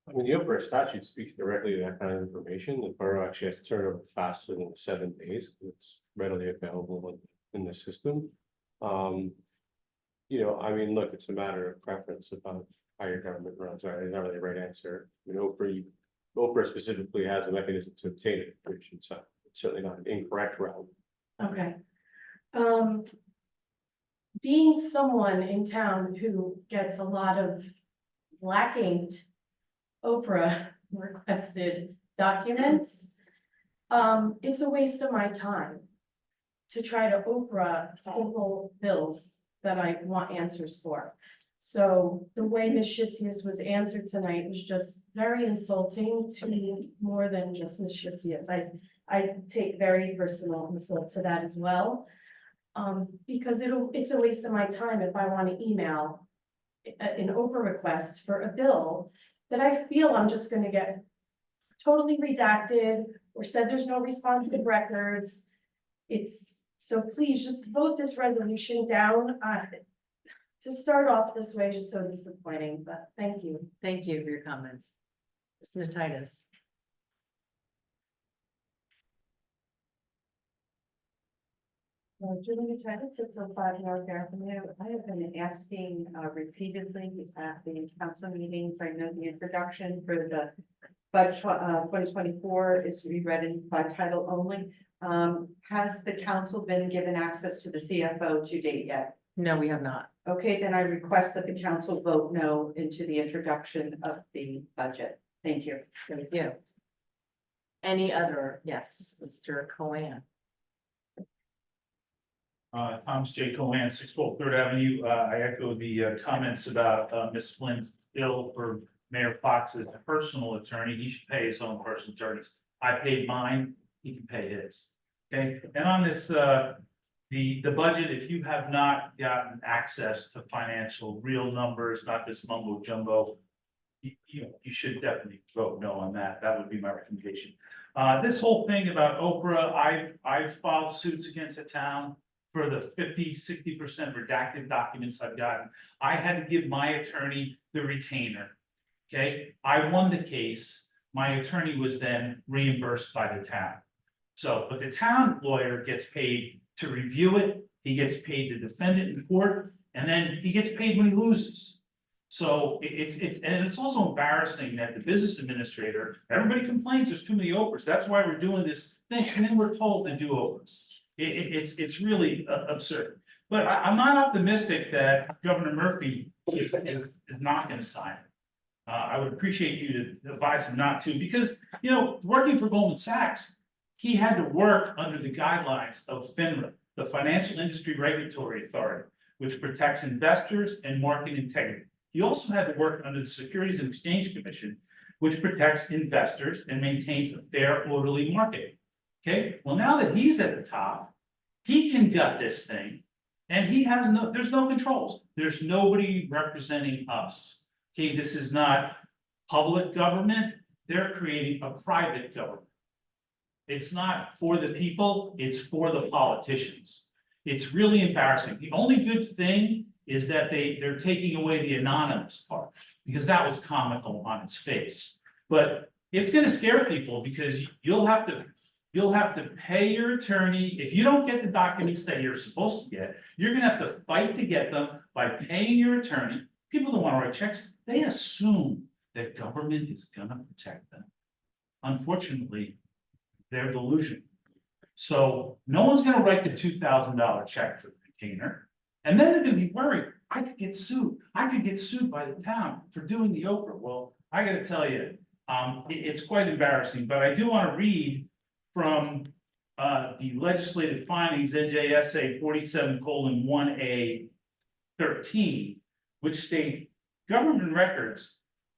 I mean, the Oprah statute speaks directly to that kind of information. The borough actually has to turn it over faster than 7 days. It's readily available in the system. You know, I mean, look, it's a matter of preference about how your government runs, right? It's not really the right answer. You know, Oprah specifically has a mechanism to obtain information, so it's certainly not an incorrect route. Okay. Being someone in town who gets a lot of black inked Oprah requested documents, it's a waste of my time to try to Oprah simple bills that I want answers for. So the way Ms. Shisius was answered tonight was just very insulting to me, more than just Ms. Shisius. I take very personal insult to that as well. Because it's a waste of my time if I want to email an Oprah request for a bill that I feel I'm just going to get totally redacted or said there's no responsive records. It's So please just vote this resolution down. To start off this way is just so disappointing, but thank you. Thank you for your comments. Mr. Titus. Julie Titus, 605 North Avenue. I have been asking repeatedly at the council meetings. I know the introduction for the budget 2024 is to be read in by title only. Has the council been given access to the CFO to date yet? No, we have not. Okay, then I request that the council vote no into the introduction of the budget. Thank you. Thank you. Any other? Yes, Mr. Cohen. Thomas J. Cohan, 612 Third Avenue. I echo the comments about Ms. Flynn's bill for Mayor Fox's personal attorney. He should pay his own personal attorneys. I paid mine, he can pay his. Okay, and on this, the budget, if you have not gotten access to financial real numbers, not this mumbo jumbo, you should definitely vote no on that. That would be my recommendation. This whole thing about Oprah, I've filed suits against the town for the 50-60% redacted documents I've gotten. I had to give my attorney the retainer. Okay, I won the case. My attorney was then reimbursed by the town. So, but the town lawyer gets paid to review it. He gets paid to defend it in court, and then he gets paid when he loses. So it's also embarrassing that the business administrator, everybody complains there's too many Oprahs. That's why we're doing this thing, and then we're told to do Oprahs. It's really absurd. But I'm not optimistic that Governor Murphy is not gonna sign it. I would appreciate you to advise him not to, because, you know, working for Goldman Sachs, he had to work under the guidelines of FINRA, the Financial Industry Regulatory Authority, which protects investors and market integrity. He also had to work under the Securities and Exchange Commission, which protects investors and maintains a fair, orderly market. Okay, well, now that he's at the top, he can gut this thing, and there's no controls. There's nobody representing us. Okay, this is not public government. They're creating a private government. It's not for the people, it's for the politicians. It's really embarrassing. The only good thing is that they're taking away the anonymous part, because that was comical on its face. But it's gonna scare people, because you'll have to pay your attorney. If you don't get the documents that you're supposed to get, you're gonna have to fight to get them by paying your attorney. People don't wanna write checks. They assume that government is gonna protect them. Unfortunately, they're delusional. So no one's gonna write the $2,000 check for the container. And then they're gonna be worried, I could get sued. I could get sued by the town for doing the Oprah. Well, I gotta tell you, it's quite embarrassing, but I do wanna read from the legislative findings, NJSA 47:1A13, which state government records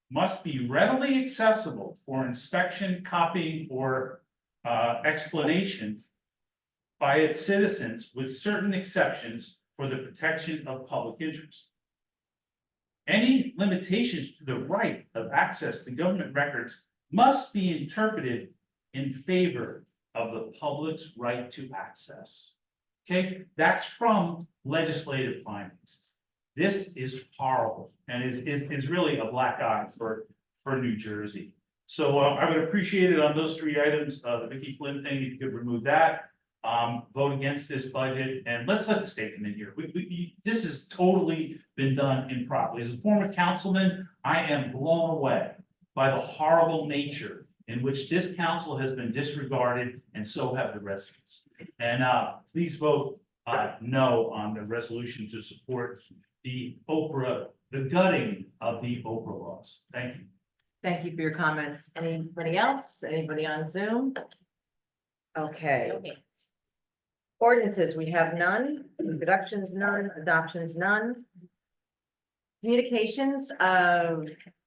must be readily accessible for inspection, copying, or explanation by its citizens, with certain exceptions for the protection of public interest. Any limitations to the right of access to government records must be interpreted in favor of the public's right to access. Okay, that's from legislative findings. This is horrible, and is really a black eye for New Jersey. So I would appreciate it on those three items, the Vicky Flynn thing, if you could remove that. Vote against this budget, and let's let the state come in here. This has totally been done improperly. As a former councilman, I am blown away by the horrible nature in which this council has been disregarded, and so have the residents. And please vote no on the resolution to support the gutting of the Oprah laws. Thank you. Thank you for your comments. Anybody else? Anybody on Zoom? Okay. Ordinances, we have none. Introductions, none. Adoptions, none. Communications,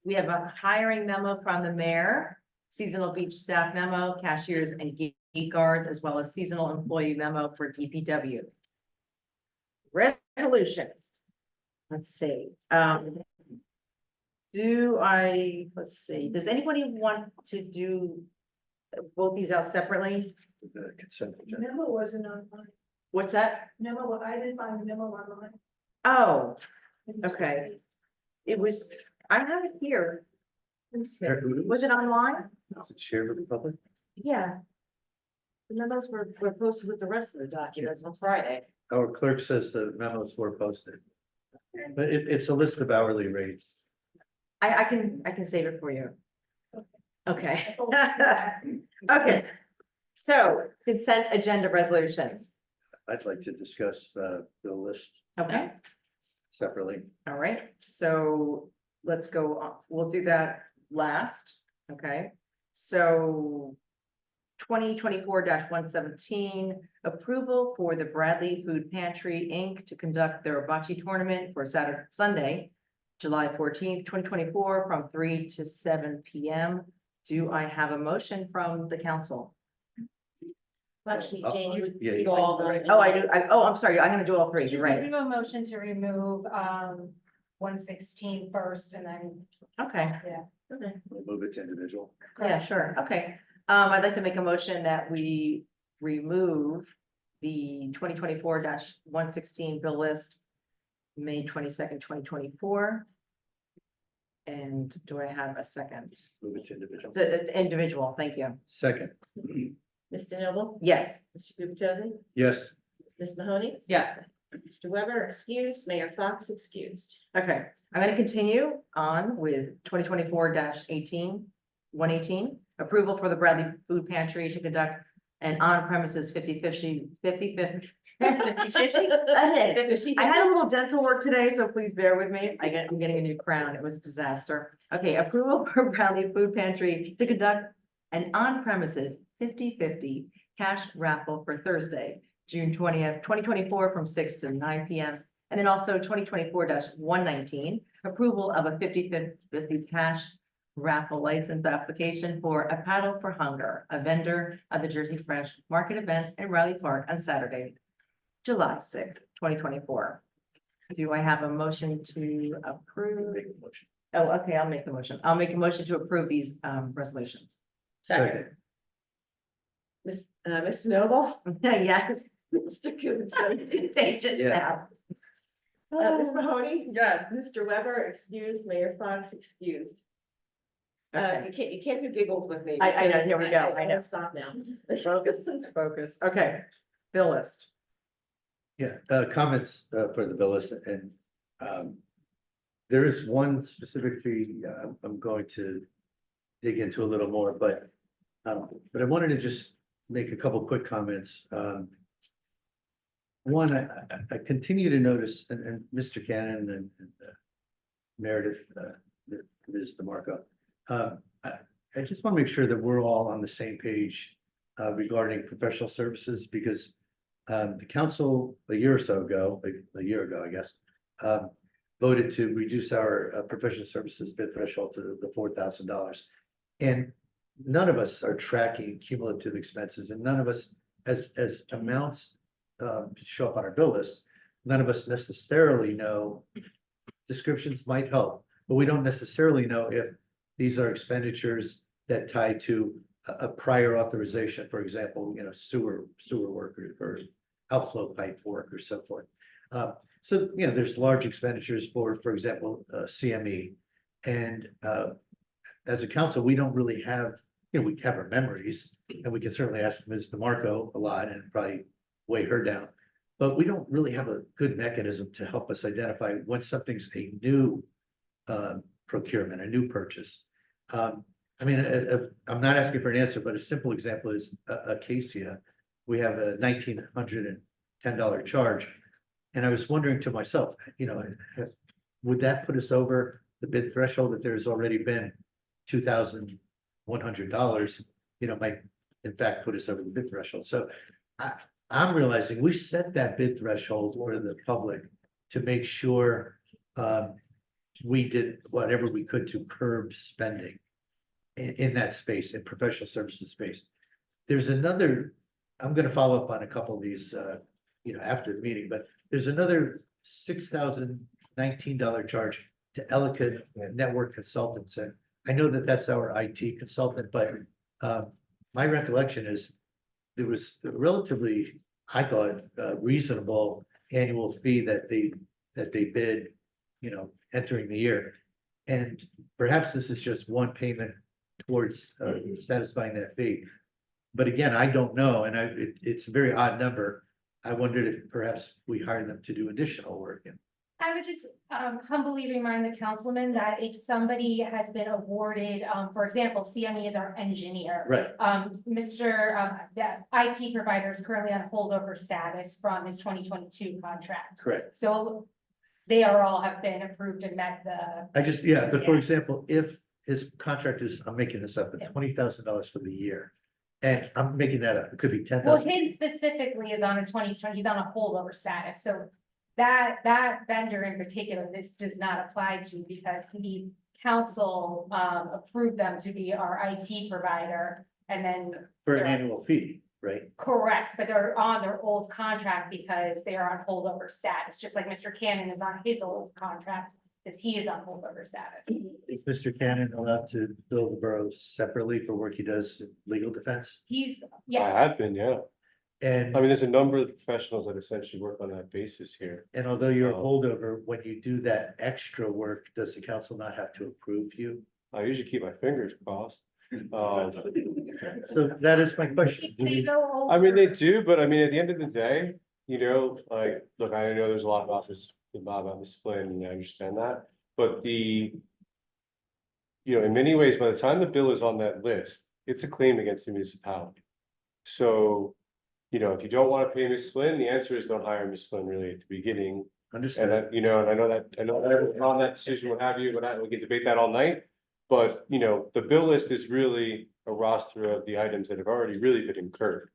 we have a hiring memo from the mayor, seasonal beach staff memo, cashiers and gate guards, as well as seasonal employee memo for DPW. Resolutions. Let's see. Let's see, does anybody want to do both these out separately? The consent agenda. Memo wasn't on mine. What's that? Memo, I didn't find the memo online. Oh, okay. It was, I have it here. Let me see. Was it online? Is it shared with the public? Yeah. The memos were posted with the rest of the documents on Friday. Our clerk says the memos were posted. But it's a list of hourly rates. I can save it for you. Okay. Okay. So consent agenda resolutions. I'd like to discuss the list Okay, separately. all right. So let's go, we'll do that last. Okay, so 2024-117, approval for the Bradley Food Pantry, Inc. to conduct their bocce tournament for Sunday, July 14th, 2024, from 3 to 7 p.m. Do I have a motion from the council? Actually, Jane, you Yeah, read all the. Oh, I do, I'm sorry, I'm gonna do all three, you're right. Do a motion to remove 116 first and then, Okay. yeah. Okay. We'll move it to individual. Yeah, sure, okay. I'd like to make a motion that we remove the 2024-116 bill list, May 22nd, 2024. And do I have a second? Move it to individual. Individual, thank you. Second, Mr. Noble, Yes. Mr. Gubatose, yes. Ms. Mahoney, Yes. Mr. Weber excused, Mayor Fox excused. Okay, I'm gonna continue on with 118, approval for the Bradley Food Pantry to conduct an on-premises 50-50. I had a little dental work today, so please bear with me. I'm getting a new crown. It was a disaster. Okay, approval for Bradley Food Pantry to conduct an on-premises 50-50 cash raffle for Thursday, June 20th, 2024, from 6 to 9 p.m. And then also 2024-119, approval of a 50-50 cash raffle license application for A Paddle for Hunger, a vendor of the Jersey Fresh Market event in Riley Park on Saturday, July 6th, 2024. Do I have a motion to approve? Make the motion. Oh, okay, I'll make the motion. I'll make a motion to approve these resolutions. Second, Mr. Noble, Yes, Mr. Gubatose, they just Yeah. now. Ms. Mahoney, Yes. Mr. Weber excused, Mayor Fox excused. Okay. You can't do giggles with me. I know, because here we go, I know. can't Stop now. Focus. Okay, bill list. yeah, comments for the bill list and there is one specific fee I'm going to dig into a little more, but I wanted to just make a couple quick comments. One, I continue to notice, and Mr. Cannon and Meredith, Ms. DeMarco. I just want to make sure that we're all on the same page regarding professional services, because the council a year or so ago, a year ago, I guess, voted to reduce our professional services bid threshold to the $4,000. And none of us are tracking cumulative expenses, and none of us, as amounts show up on our bill list, none of us necessarily know. Descriptions might help, but we don't necessarily know if these are expenditures that tie to a prior authorization, for example, sewer workers or outflow pipe work or so forth. So, there's large expenditures for example, CME. And as a council, we don't really have, we have our memories, and we can certainly ask Ms. DeMarco a lot and probably weigh her down. But we don't really have a good mechanism to help us identify when something's a new procurement, a new purchase. I'm not asking for an answer, but a simple example is Acacia. We have a $1,910 charge. And I was wondering to myself, would that put us over the bid threshold if there's already been $2,100, might in fact put us over the bid threshold. So I'm realizing we set that bid threshold for the public to make sure we did whatever we could to curb spending in that space, in professional services space. There's another, I'm going to follow up on a couple of these, after the meeting, but there's another $6,019 charge to Ellicott Network Consultants. And I know that that's our IT consultant, but my recollection is there was a relatively I thought, reasonable annual fee that they bid, entering the year. And perhaps this is just one payment towards satisfying that fee. But again, I don't know, and it's a very odd number. I wondered if perhaps we hire them to do additional work. I would just humbly remind the councilman that if somebody has been awarded, for example, CME is our engineer. Right, The IT provider is currently on holdover status from his 2022 contract. correct. So they all have been approved and met the. But for example, if his contract is, I'm making this up, at $20,000 for the year. And I'm making that up, it could be Well, 10,000. his specifically is on a 2020, he's on a holdover status, so that vendor in particular, this does not apply to because the council approved them to be our IT provider and then. For an they're- annual fee, right? Correct, but they're on their old contract because they are on holdover status, just like Mr. Cannon is on his old contract, because he is on holdover status. Is Mr. Cannon allowed to bill the borough separately for work he does in legal defense? He's, I yes. have been, yeah. And, I mean, there's a number of professionals that essentially work on that basis here. and although you're a Oh. holdover, when you do that extra work, does the council not have to approve you? I usually keep my fingers crossed. So that is my question. Do They we- go I mean, they over- do, but I mean, at the end of the day, look, I know there's a lot about this, about this plan, and I understand that, but in many ways, by the time the bill is on that list, it's a claim against the municipality. So, if you don't want to pay Ms. Flynn, the answer is don't hire Ms. Flynn really at the beginning. And Understood. and I know that everyone's on that decision, what have you, but we can debate that all night. But, the bill list is really a roster of the items that have already really been incurred.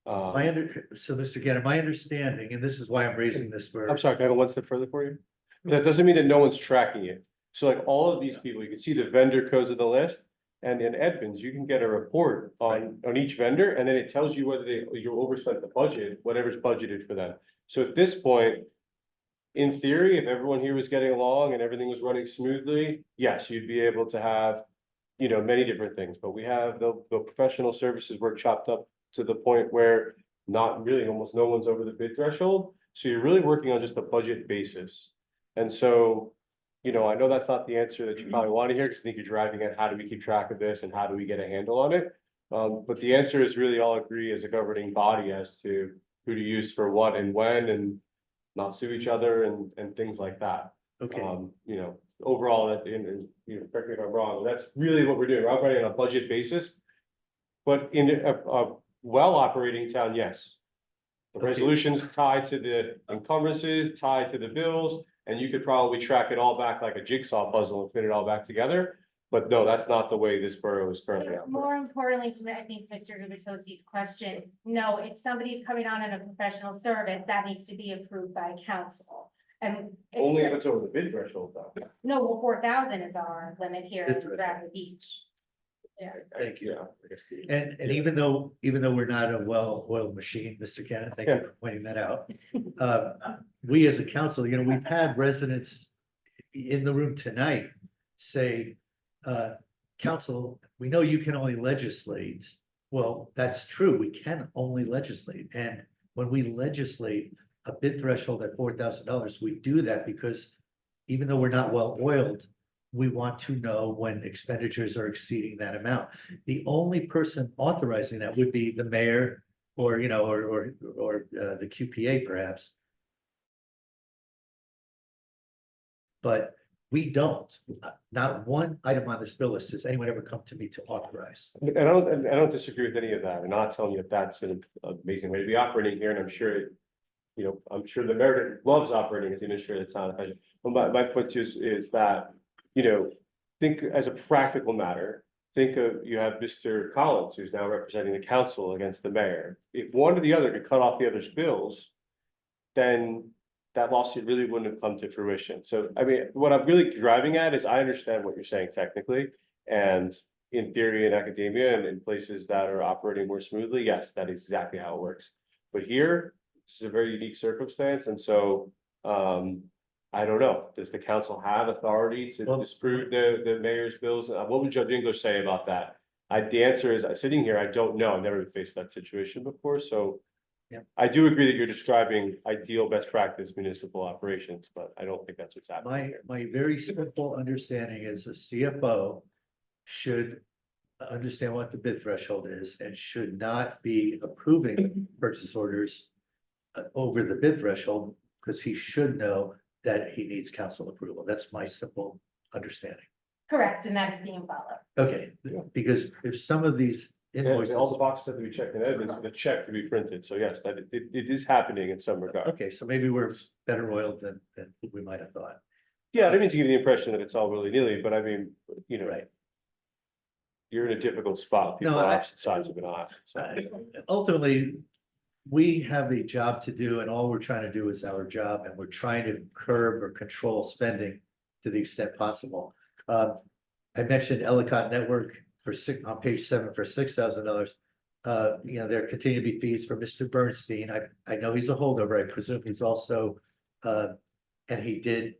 So Mr. Gannon, my understanding, and this is why I'm raising this for. I'm sorry, can I go one step further for you? That doesn't mean that no one's tracking it. So like all of these people, you can see the vendor codes of the list. And in Edmonds, you can get a report on each vendor, and then it tells you whether you overspent the budget, whatever's budgeted for them. So at this point, in theory, if everyone here was getting along and everything was running smoothly, yes, you'd be able to have, many different things, but we have the professional services work chopped up to the point where not really, almost no one's over the bid threshold. So you're really working on just a budget basis. And so, I know that's not the answer that you probably want to hear, because I think you're driving at how do we keep track of this and how do we get a handle on it? But the answer is really all agree as a governing body as to who to use for what and when, and not sue each other and things like that. Okay, Overall, correct me if I'm wrong, that's really what we're doing. We're operating on a budget basis. But in a well-operating town, yes. The Okay. resolutions tied to the encumbrances, tied to the bills, and you could probably track it all back like a jigsaw puzzle and fit it all back together. But no, that's not the way this borough is currently operating. More importantly to me, I think Mr. Gubatosi's question, no, if somebody's coming on in a professional service, that needs to be approved by council. And. Only if it's over the bid threshold though. No, well, 4,000 is our limit here Bid in threshold. Bradley Beach. thank you. Yeah, I guess the- And even though we're not a well-oiled machine, Mr. Cannon, thank you Yeah. for pointing that out. We as a council, we've had residents in the room tonight say, council, we know you can only legislate. Well, that's true, we can only legislate, and when we legislate a bid threshold at $4,000, we do that because even though we're not well-oiled, we want to know when expenditures are exceeding that amount. The only person authorizing that would be the mayor or, the QPA perhaps. But we don't, not one item on this bill list has anyone ever come to me to authorize. And I don't disagree with any of that. I'm not telling you if that's an amazing way to be operating here, and I'm sure, I'm sure the mayor loves operating as the administrator of the town. But my point is that, think as a practical matter, think of, you have Mr. Collins, who's now representing the council against the mayor. If one or the other could cut off the other's bills, then that lawsuit really wouldn't have come to fruition. So, I mean, what I'm really driving at is I understand what you're saying technically, and in theory in academia and in places that are operating more smoothly, yes, that is exactly how it works. But here, this is a very unique circumstance, and so, I don't know, does the council have authority to disprove the mayor's bills? What would Judge English say about that? The answer is, sitting here, I don't know, I've never been faced with that situation before, so Yep. I do agree that you're describing ideal best practice municipal operations, but I don't think that's what's happening My, here. my very simple understanding is the CFO should understand what the bid threshold is and should not be approving purchase orders over the bid threshold, because he should know that he needs council approval. That's my simple understanding. Correct, and that is being followed. Okay, because if some of these Yeah, invoices. all the boxes have to be checked in Edmonds for the check to be printed, so yes, that it is happening in some regard. Okay, so maybe we're better oiled than we might have thought. Yeah, I didn't mean to give you the impression that it's all willy-nilly, but I mean, you know. Right. You're in a difficult spot, people No, on I- opposite sides of an aisle, so. Ultimately, we have a job to do, and all we're trying to do is our job, and we're trying to curb or control spending to the extent possible. I mentioned Ellicott Network on page 7 for $6,000. There continue to be fees for Mr. Bernstein. I know he's a holdover. I presume he's also, and he did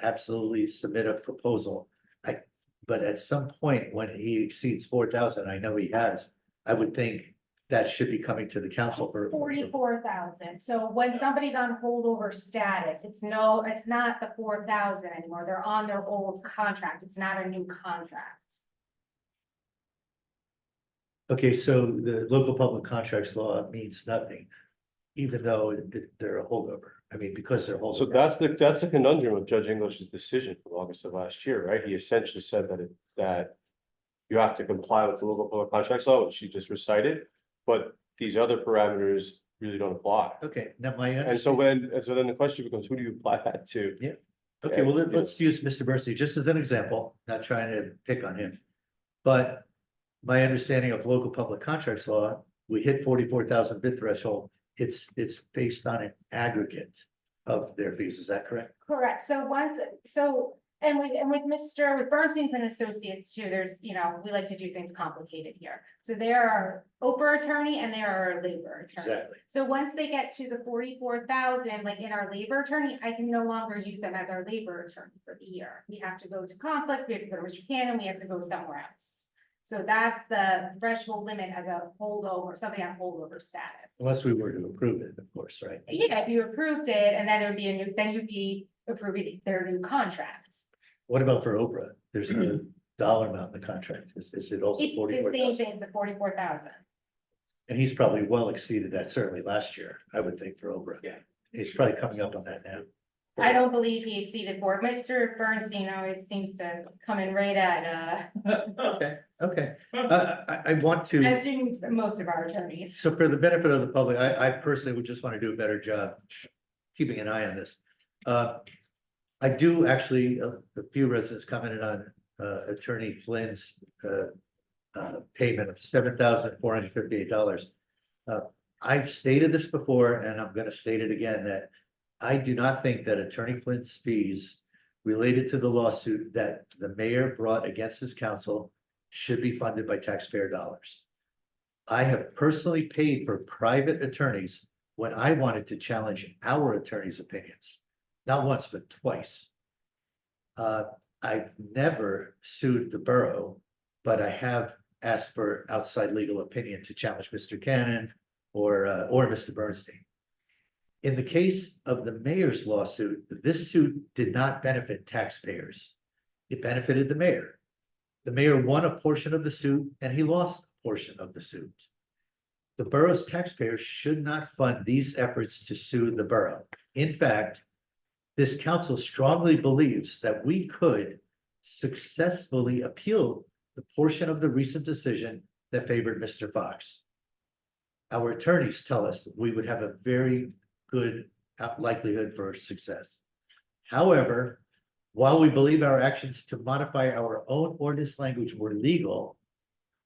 absolutely submit a proposal. But at some point, when he exceeds 4,000, I know he has, I would think that should be coming to the council for. 44,000, so when somebody's on holdover status, it's not the 4,000 anymore, they're on their old contract, it's not a new contract. Okay, so the local public contracts law means nothing, even though they're a holdover. I mean, because they're holdover. So that's the conundrum of Judge English's decision from August of last year, right? He essentially said that you have to comply with the local public contracts law, which she just recited, but these other parameters really don't apply. Okay, now my. And so then the question becomes, who do you apply that to? Yeah. Okay, well, let's use Mr. Bernstein just as an example, not trying to pick on him. But my understanding of local public contracts law, we hit 44,000 bid threshold. It's based on an aggregate of their fees. Is that correct? Correct, with Bernstein's and Associates too, there's, we like to do things complicated here. So there are Oprah attorney and there are labor attorney. Exactly. So once they get to the 44,000, like in our labor attorney, I can no longer use them as our labor attorney for the year. We have to go to conflict, we have to go to Mr. Cannon, we have to go somewhere else. So that's the threshold limit as a holdover, somebody on holdover status. Unless we were to approve it, of course, right? Yeah, if you approved it, and then it would be then you'd be approving their new contracts. What about for Oprah? There's no dollar amount in the contract. Is it also It's the 44,000? same thing as the 44,000. And he's probably well exceeded that certainly last year, I would think, for Oprah. Yeah. He's probably coming up on that now. I don't believe he exceeded four. Mr. Bernstein always seems to come in right at, Okay. I want to. as do most of our attorneys. So for the benefit of the public, I personally would just want to do a better job keeping an eye on this. I do actually, a few residents commented on Attorney Flynn's payment of $7,458. I've stated this before, and I'm gonna state it again, that I do not think that Attorney Flynn's fees related to the lawsuit that the mayor brought against his council should be funded by taxpayer dollars. I have personally paid for private attorneys when I wanted to challenge our attorney's opinions, not once, but twice. I've never sued the borough, but I have asked for outside legal opinion to challenge Mr. Cannon or Mr. Bernstein. In the case of the mayor's lawsuit, this suit did not benefit taxpayers. It benefited the mayor. The mayor won a portion of the suit and he lost a portion of the suit. The borough's taxpayers should not fund these efforts to sue the borough. In fact, this council strongly believes that we could successfully appeal the portion of the recent decision that favored Mr. Fox. Our attorneys tell us that we would have a very good likelihood for success. However, while we believe our actions to modify our own ordinance language were legal,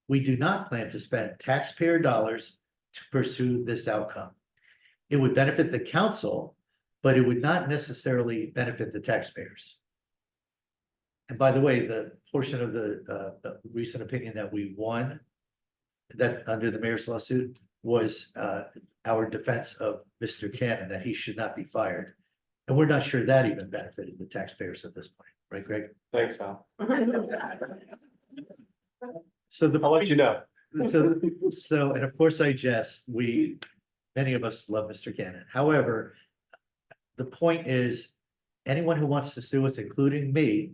we do not plan to spend taxpayer dollars to pursue this outcome. It would benefit the council, but it would not necessarily benefit the taxpayers. And by the way, the portion of the recent opinion that we won that under the mayor's lawsuit was our defense of Mr. Cannon, that he should not be fired. And we're not sure that even benefited the taxpayers at this point, right, Greg? Thanks, Al. So I'll let you know. So, and of course I jest, we Many of us love Mr. Cannon. However, the point is, anyone who wants to sue us, including me,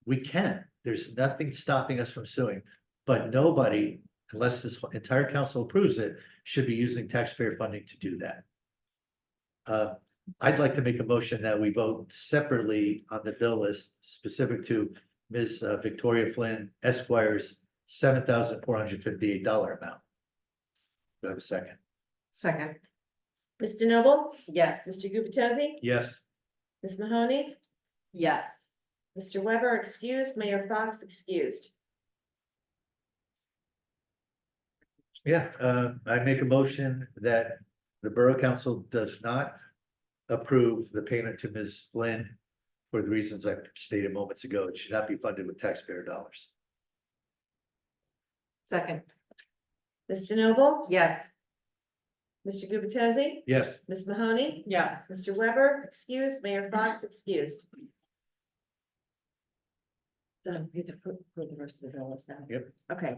we can. There's nothing stopping us from suing. But nobody, unless this entire council approves it, should be using taxpayer funding to do that. I'd like to make a motion that we vote separately on the bill list specific to Ms. Victoria Flynn Esquire's $7,458 amount. Do I have a second? Second, Mr. Noble, yes. Mr. Gubatose, Yes. Ms. Mahoney, Yes. Mr. Weber excused, Mayor Fox excused. Yeah, I make a motion that the Borough Council does not approve the payment to Ms. Flynn for the reasons I stated moments ago. It should not be funded with taxpayer dollars. Second, Mr. Noble, yes. Mr. Gubatose, Yes. Ms. Mahoney, Yes. Mr. Weber excused, Mayor Fox excused. So we have to put the rest of the bill list now. Yep. Okay.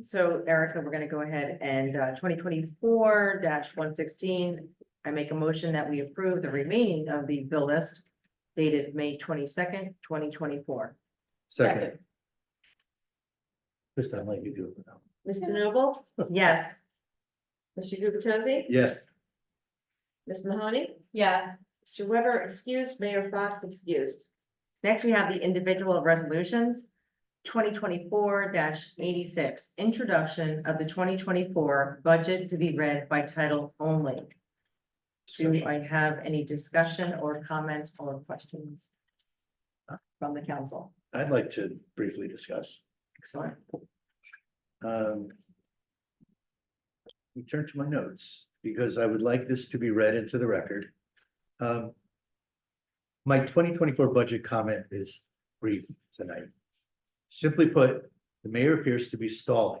So Erica, we're gonna go ahead and 2024-116. I make a motion that we approve the remaining of the bill list dated May 22nd, 2024. Second. Krista, I'll let you do it now. Mr. Noble, Yes. Mr. Gubatose, Yes. Ms. Mahoney, Yes. Mr. Weber excused, Mayor Fox excused. Next, we have the individual resolutions. 2024-86, introduction of the 2024 budget to be read by title only. Do I have any discussion or comments or questions from the council? I'd like to briefly discuss. Excellent. Return to my notes, because I would like this to be read into the record. My 2024 budget comment is brief tonight. Simply put, the mayor appears to be stalling.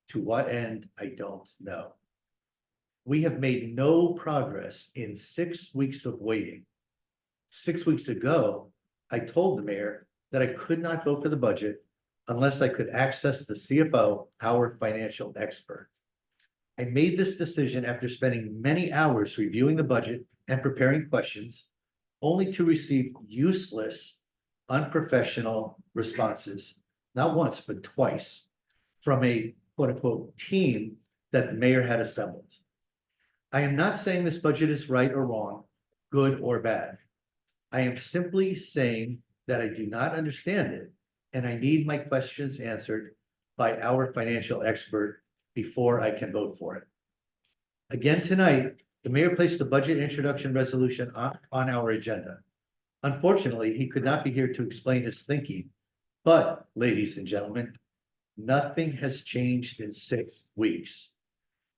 To what end, I don't know. We have made no progress in 6 weeks of waiting. 6 weeks ago, I told the mayor that I could not vote for the budget unless I could access the CFO, our financial expert. I made this decision after spending many hours reviewing the budget and preparing questions, only to receive useless, unprofessional responses, not once, but twice, from a quote-unquote team that the mayor had assembled. I am not saying this budget is right or wrong, good or bad. I am simply saying that I do not understand it, and I need my questions answered by our financial expert before I can vote for it. Again, tonight, the mayor placed the budget introduction resolution on our agenda. Unfortunately, he could not be here to explain his thinking, but ladies and gentlemen, nothing has changed in 6 weeks.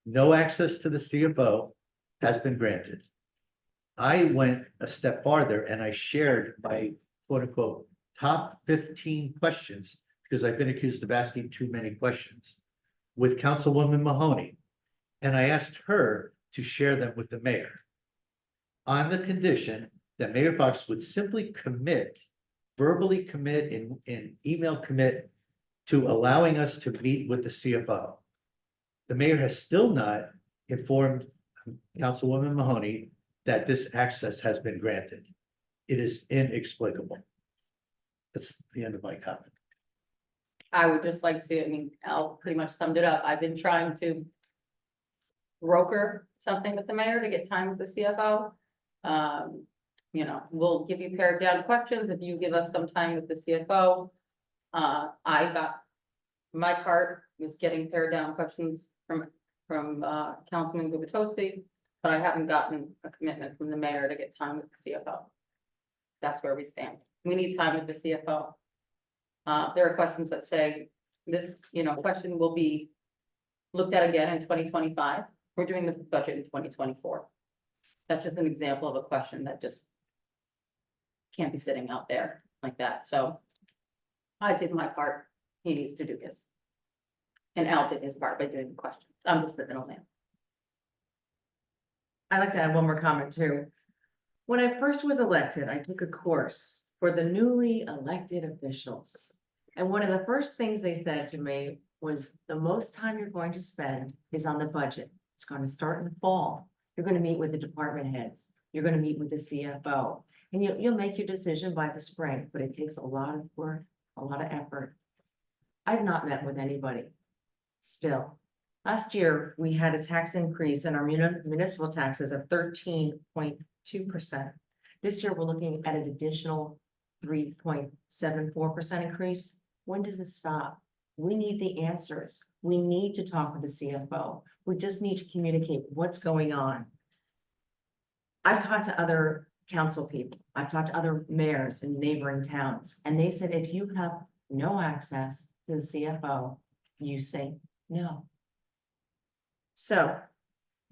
No access to the CFO has been granted. I went a step farther and I shared my quote unquote top 15 questions, because I've been accused of asking too many questions, with Councilwoman Mahoney. And I asked her to share them with the mayor, on the condition that Mayor Fox would simply commit, verbally commit, in email commit to allowing us to meet with the CFO. The mayor has still not informed Councilwoman Mahoney that this access has been granted. It is inexplicable. That's the end of my comment. I would just like to, I mean, Al pretty much summed it up. I've been trying to broker something with the mayor to get time with the CFO. You know, we'll give you pared down questions if you give us some time with the CFO. I got, my part was getting pared down questions from Councilman Gubatose, but I haven't gotten a commitment from the mayor to get time with the CFO. That's where we stand. We need time with the CFO. There are questions that say this, you know, question will be looked at again in 2025. We're doing the budget in 2024. That's just an example of a question that just can't be sitting out there like that. So I did my part. He needs to do his. And Al did his part by doing the questions. I'm just the middleman. I'd like to add one more comment too. When I first was elected, I took a course for the newly elected officials. And one of the first things they said to me was, the most time you're going to spend is on the budget. It's gonna start in the fall. You're gonna meet with the department heads. You're gonna meet with the CFO. And you'll make your decision by the spring, but it takes a lot of work, a lot of effort. I've not met with anybody. Still, last year, we had a tax increase in our municipal taxes of 13.2%. This year, we're looking at an additional 3.74% increase. When does it stop? We need the answers. We need to talk with the CFO. We just need to communicate what's going on. I've talked to other council people. I've talked to other mayors in neighboring towns, and they said if you have no access to the CFO, you say no. So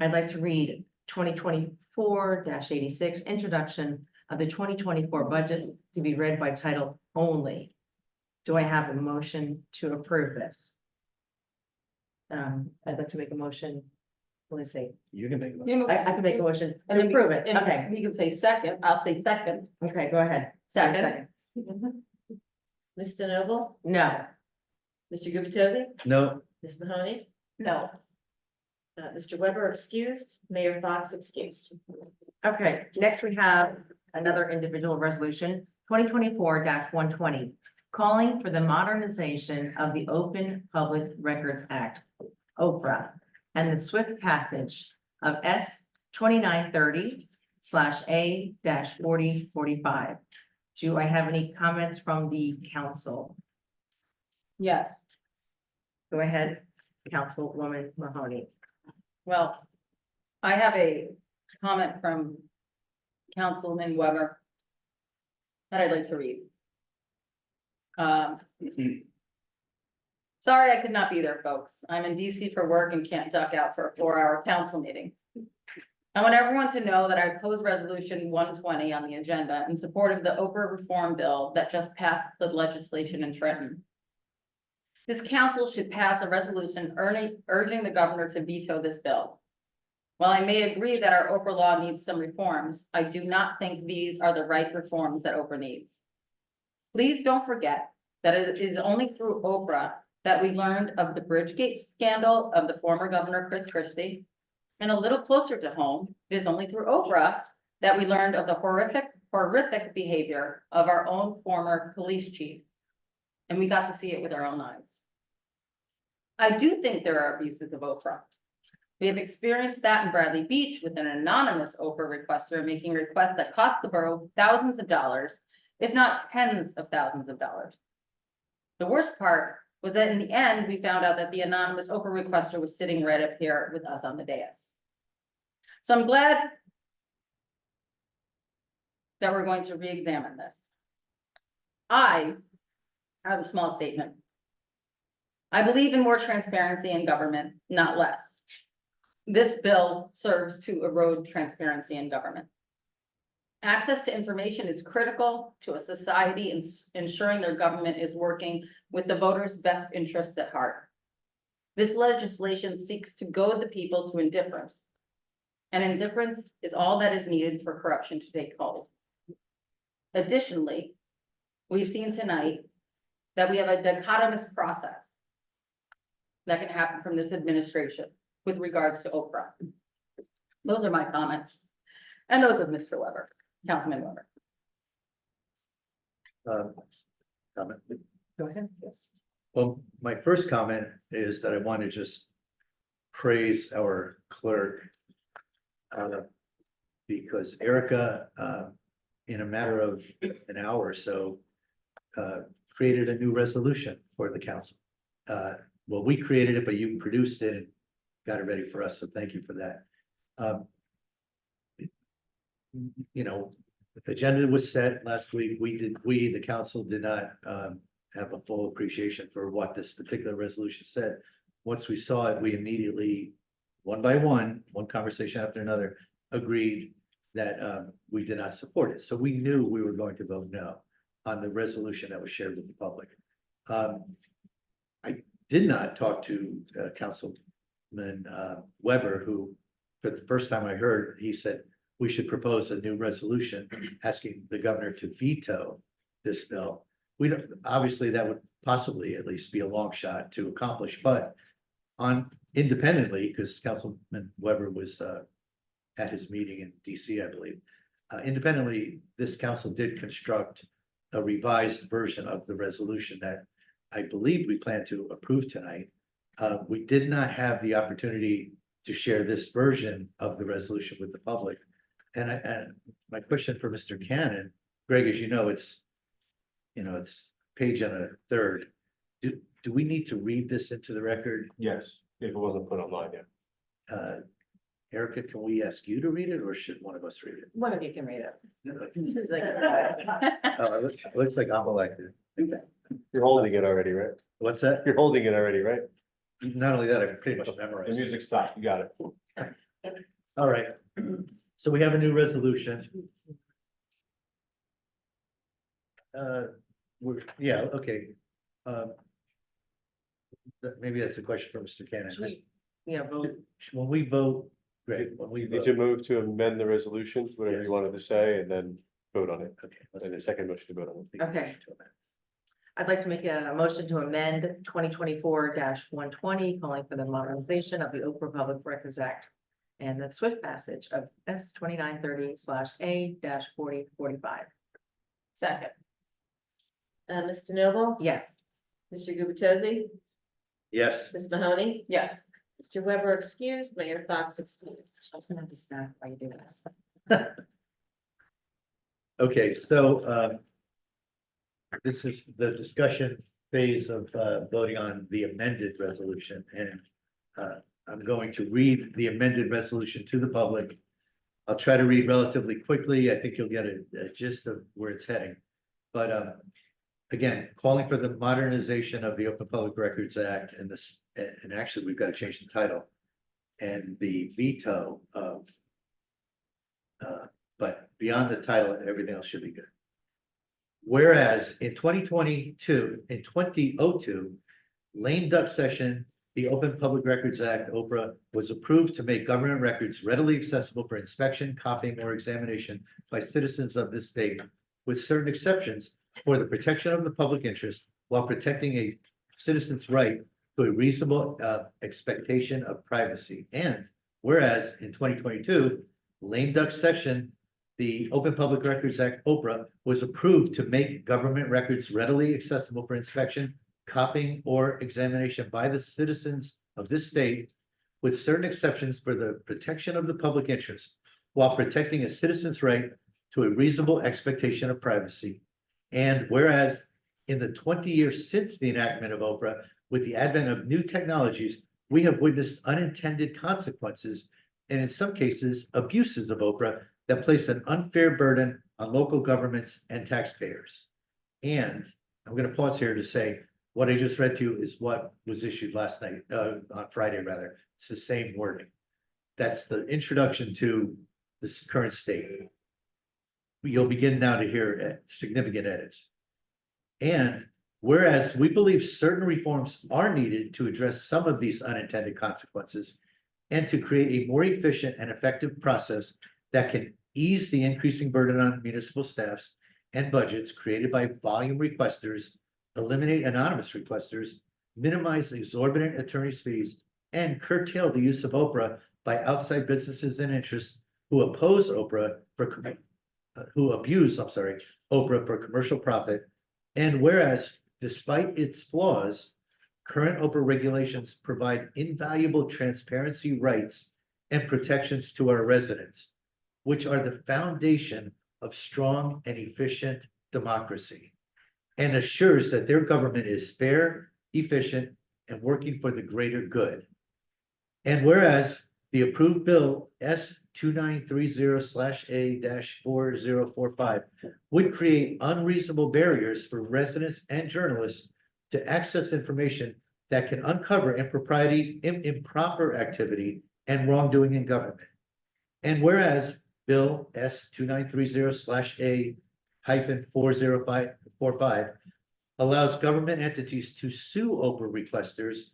I'd like to read 2024-86, introduction of the 2024 budget to be read by title only. Do I have a motion to approve this? I'd like to make a motion. Let's see. You can make it. I can make a motion And to then approve it. and Okay, You can say second, I'll say second. okay, go ahead. Second. Mr. Noble, No. Mr. Gubatose, No, Ms. Mahoney, No. Mr. Weber excused, Mayor Fox excused. Okay, next we have another individual resolution, 2024-120, calling for the modernization of the Open Public Records Act, OPRA, and the swift passage of S 2930/A-4045. Do I have any comments from the council? Yes. Go ahead, Councilwoman Mahoney. Well, I have a comment from Councilman Weber that I'd like to read. Sorry I could not be there, folks. I'm in DC for work and can't duck out for a 4-hour council meeting. I want everyone to know that I oppose resolution 120 on the agenda in support of the Oprah reform bill that just passed the legislation in Trenton. This council should pass a resolution urging the governor to veto this bill. While I may agree that our Oprah law needs some reforms, I do not think these are the right reforms that Oprah needs. Please don't forget that it is only through Oprah that we learned of the Bridgegate scandal of the former governor Chris Christie. And a little closer to home, it is only through Oprah that we learned of the horrific behavior of our own former police chief. And we got to see it with our own eyes. I do think there are abuses of Oprah. We have experienced that in Bradley Beach with an anonymous Oprah requester making requests that cost the borough thousands of dollars, if not tens of thousands of dollars. The worst part was that in the end, we found out that the anonymous Oprah requester was sitting right up here with us on the dais. So I'm glad that we're going to re-examine this. I have a small statement. I believe in more transparency in government, not less. This bill serves to erode transparency in government. Access to information is critical to a society in ensuring their government is working with the voters' best interests at heart. This legislation seeks to goad the people to indifference. And indifference is all that is needed for corruption to take hold. Additionally, we've seen tonight that we have a dichotomous process that can happen from this administration with regards to Oprah. Those are my comments. And those of Mr. Weber, Councilman Weber. comment. Go ahead, yes. Well, my first comment is that I want to just praise our clerk. Because Erica, in a matter of an hour or so, created a new resolution for the council. Well, we created it, but you produced it and got it ready for us, so thank you for that. You know, the agenda was set last week. The council did not have a full appreciation for what this particular resolution said. Once we saw it, we immediately, one by one conversation after another, agreed that we did not support it. So we knew we were going to vote no on the resolution that was shared with the public. I did not talk to Councilman Weber, who, for the first time I heard, he said we should propose a new resolution asking the governor to veto this bill. We don't, obviously that would possibly at least be a long shot to accomplish, but on independently, because Councilman Weber was at his meeting in DC, I believe. Independently, this council did construct a revised version of the resolution that I believe we plan to approve tonight. We did not have the opportunity to share this version of the resolution with the public. And my question for Mr. Cannon, Greg, as you know, it's page and a third. Do we need to read this into the record? Yes, if it wasn't put online yet. Erica, can we ask you to read it, or should one of us read it? One of you can read it. It looks like I'm elected. You're holding it already, right? What's that? You're holding it already, right? Not only that, I've pretty much The memorized it. music stopped, you got it. All right, so we have a new resolution. Okay. Maybe that's a question for Mr. Cannon. Yeah, vote. When we vote, Greg, when we You need to vote, move to amend the resolutions, whatever Yes. you wanted to say, and then vote on it, okay. let's and the second motion to vote on it. Okay. I'd like to make a motion to amend 2024-120, calling for the modernization of the Oprah Public Records Act and the swift passage of S 2930/A-4045. Second. Ms. DeNoble? Yes. Mr. Gubatose? Yes, Ms. Mahoney? Yes. Mr. Weber excused, Mayor Fox excused. I was gonna have to snap while you do this. okay, so this is the discussion phase of voting on the amended resolution, and I'm going to read the amended resolution to the public. I'll try to read relatively quickly. I think you'll get a gist of where it's heading. But again, calling for the modernization of the Open Public Records Act and this, and actually, we've got to change the title. And the veto of but beyond the title, everything else should be good. Whereas in 2002, lame duck session, the Open Public Records Act, OPRA, was approved to make government records readily accessible for inspection, copying, or examination by citizens of this state, with certain exceptions for the protection of the public interest while protecting a citizen's right to a reasonable expectation of privacy. And whereas in 2022, lame duck session, the Open Public Records Act, OPRA, was approved to make government records readily accessible for inspection, copying, or examination by the citizens of this state, with certain exceptions for the protection of the public interest, while protecting a citizen's right to a reasonable expectation of privacy. And whereas in the 20 years since the enactment of OPRA, with the advent of new technologies, we have witnessed unintended consequences, and in some cases, abuses of OPRA that place an unfair burden on local governments and taxpayers. And I'm going to pause here to say, what I just read to you is what was issued last night, on Friday rather. It's the same wording. That's the introduction to this current state. You'll begin now to hear significant edits. And whereas we believe certain reforms are needed to address some of these unintended consequences and to create a more efficient and effective process that can ease the increasing burden on municipal staffs and budgets created by volume requesters, eliminate anonymous requesters, minimize exorbitant attorney's fees, and curtail the use of OPRA by outside businesses and interests who abuse OPRA for commercial profit. And whereas, despite its flaws, current OPRA regulations provide invaluable transparency rights and protections to our residents, which are the foundation of strong and efficient democracy, and assures that their government is fair, efficient, and working for the greater good. And whereas the approved bill S 2930/A-4045 would create unreasonable barriers for residents and journalists to access information that can uncover improper activity and wrongdoing in government. And whereas Bill S 2930/A-4045 allows government entities to sue OPRA requesters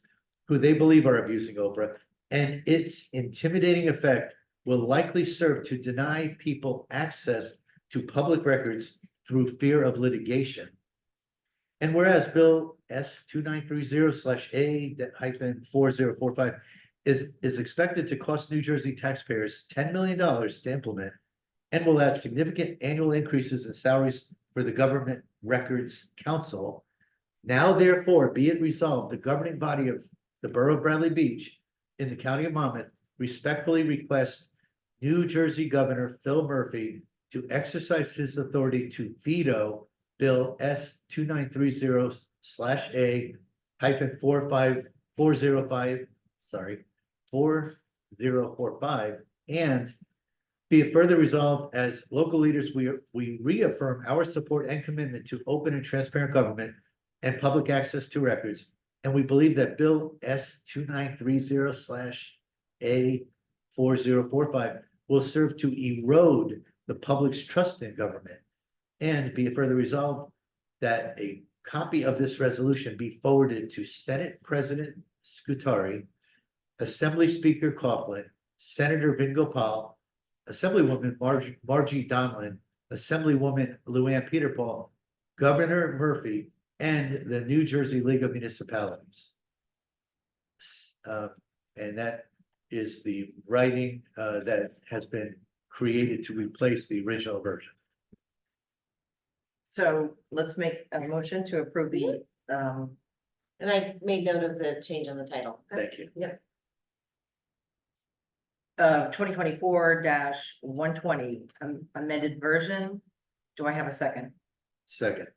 who they believe are abusing OPRA, and its intimidating effect will likely serve to deny people access to public records through fear of litigation. And whereas Bill S 2930/A-4045 is expected to cost New Jersey taxpayers $10 million to implement and will add significant annual increases in salaries for the Government Records Council. Now therefore be it resolved, the governing body of the Borough of Bradley Beach in the County of Monmouth respectfully request New Jersey Governor Phil Murphy to exercise his authority to veto Bill S 2930/A hyphen 45405, sorry, 4045, and be it further resolved as local leaders, we reaffirm our support and commitment to open and transparent government and public access to records. And we believe that Bill S 2930/A 4045 will serve to erode the public's trust in government. And be it further resolved that a copy of this resolution be forwarded to Senate President Scutari, Assembly Speaker Coughlin, Senator Vin Gopal, Assemblywoman Margie Donlin, Assemblywoman Luann Peterpaul, Governor Murphy, and the New Jersey League of Municipalities. And that is the writing that has been created to replace the original version. So let's make a motion to approve the, And I made note of the change on the title. Thank you. 2024-120 amended version. Do I have a second? Second,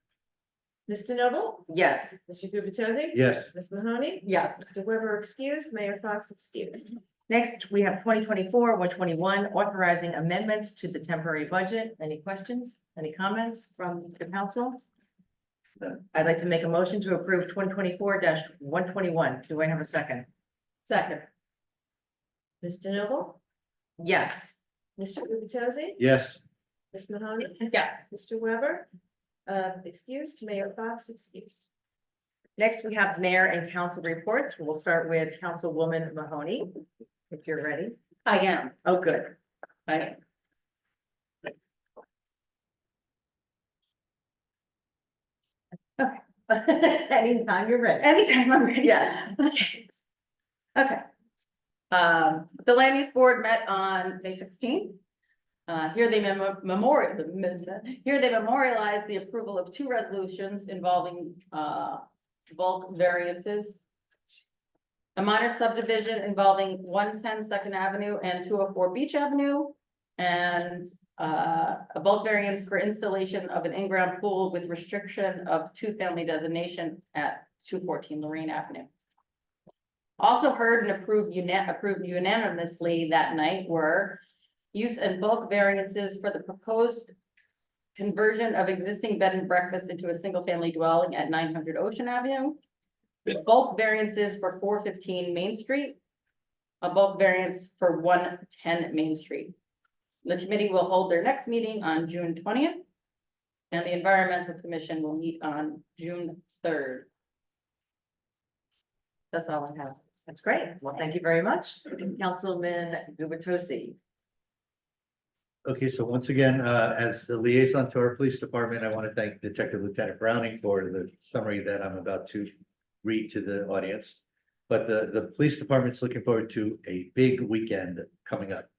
Mr. Noble? Yes. Mr. Gubatose? yes, Ms. Mahoney? Yes. Mr. Weber excused, Mayor Fox excused. Next, we have 2024-121 authorizing amendments to the temporary budget. Any questions? Any comments from the council? I'd like to make a motion to approve 2024-121. Do I have a second? Second. Mr. Noble? Yes. Mr. Gubatose? yes, Ms. Mahoney? Yes. Mr. Weber? Excused, Mayor Fox excused. Next, we have mayor and council reports. We'll start with Councilwoman Mahoney, if you're ready. I am. Oh, good. I am. Anytime you're ready. Anytime I'm ready. Yes. Okay. Okay. The land use board met on May 16th. Here they memorialized the approval of two resolutions involving, bulk variances. A minor subdivision involving 110 Second Avenue and 204 Beach Avenue. And, a bulk variance for installation of an in-ground pool with restriction of two-family designation at 214 Lorraine Avenue. Also heard and approved unanimously that night were use and bulk variances for the proposed conversion of existing bed and breakfast into a single-family dwelling at 900 Ocean Avenue. Bulk variances for 415 Main Street. A bulk variance for 110 Main Street. The committee will hold their next meeting on June 20th. And the Environmental Commission will meet on June 3rd. That's all I have. That's great. Well, thank you very much. Councilman Gubatose. okay, so once again, as the liaison to our police department, I want to thank Detective Lieutenant Browning for the summary that I'm about to read to the audience. But the police department's looking forward to a big weekend coming up.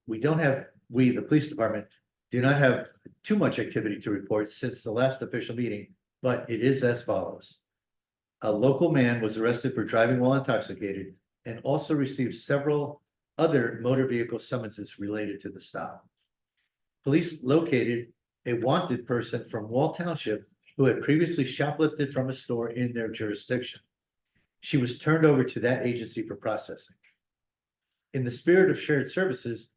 We, the police department, do not have too much activity to report since the last official meeting, but it is as follows. A local man was arrested for driving while intoxicated and also received several other motor vehicle summonses related to the stop. Police located a wanted person from Wall Township who had previously shoplifted from a store in their jurisdiction. She was turned over to that agency for processing. In the spirit of shared services,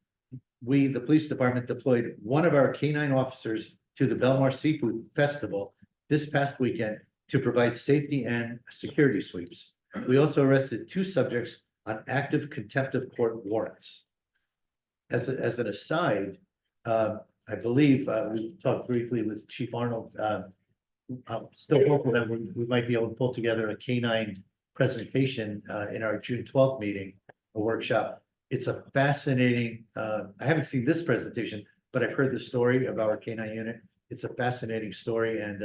we, the police department, deployed one of our K-9 officers to the Belmar Seafood Festival this past weekend to provide safety and security sweeps. We also arrested two subjects on active contempt of court warrants. As an aside, I believe we talked briefly with Chief Arnold. I'm still hopeful that we might be able to pull together a K-9 presentation in our June 12th meeting, a workshop. It's a fascinating, I haven't seen this presentation, but I've heard the story of our K-9 unit. It's a fascinating story, and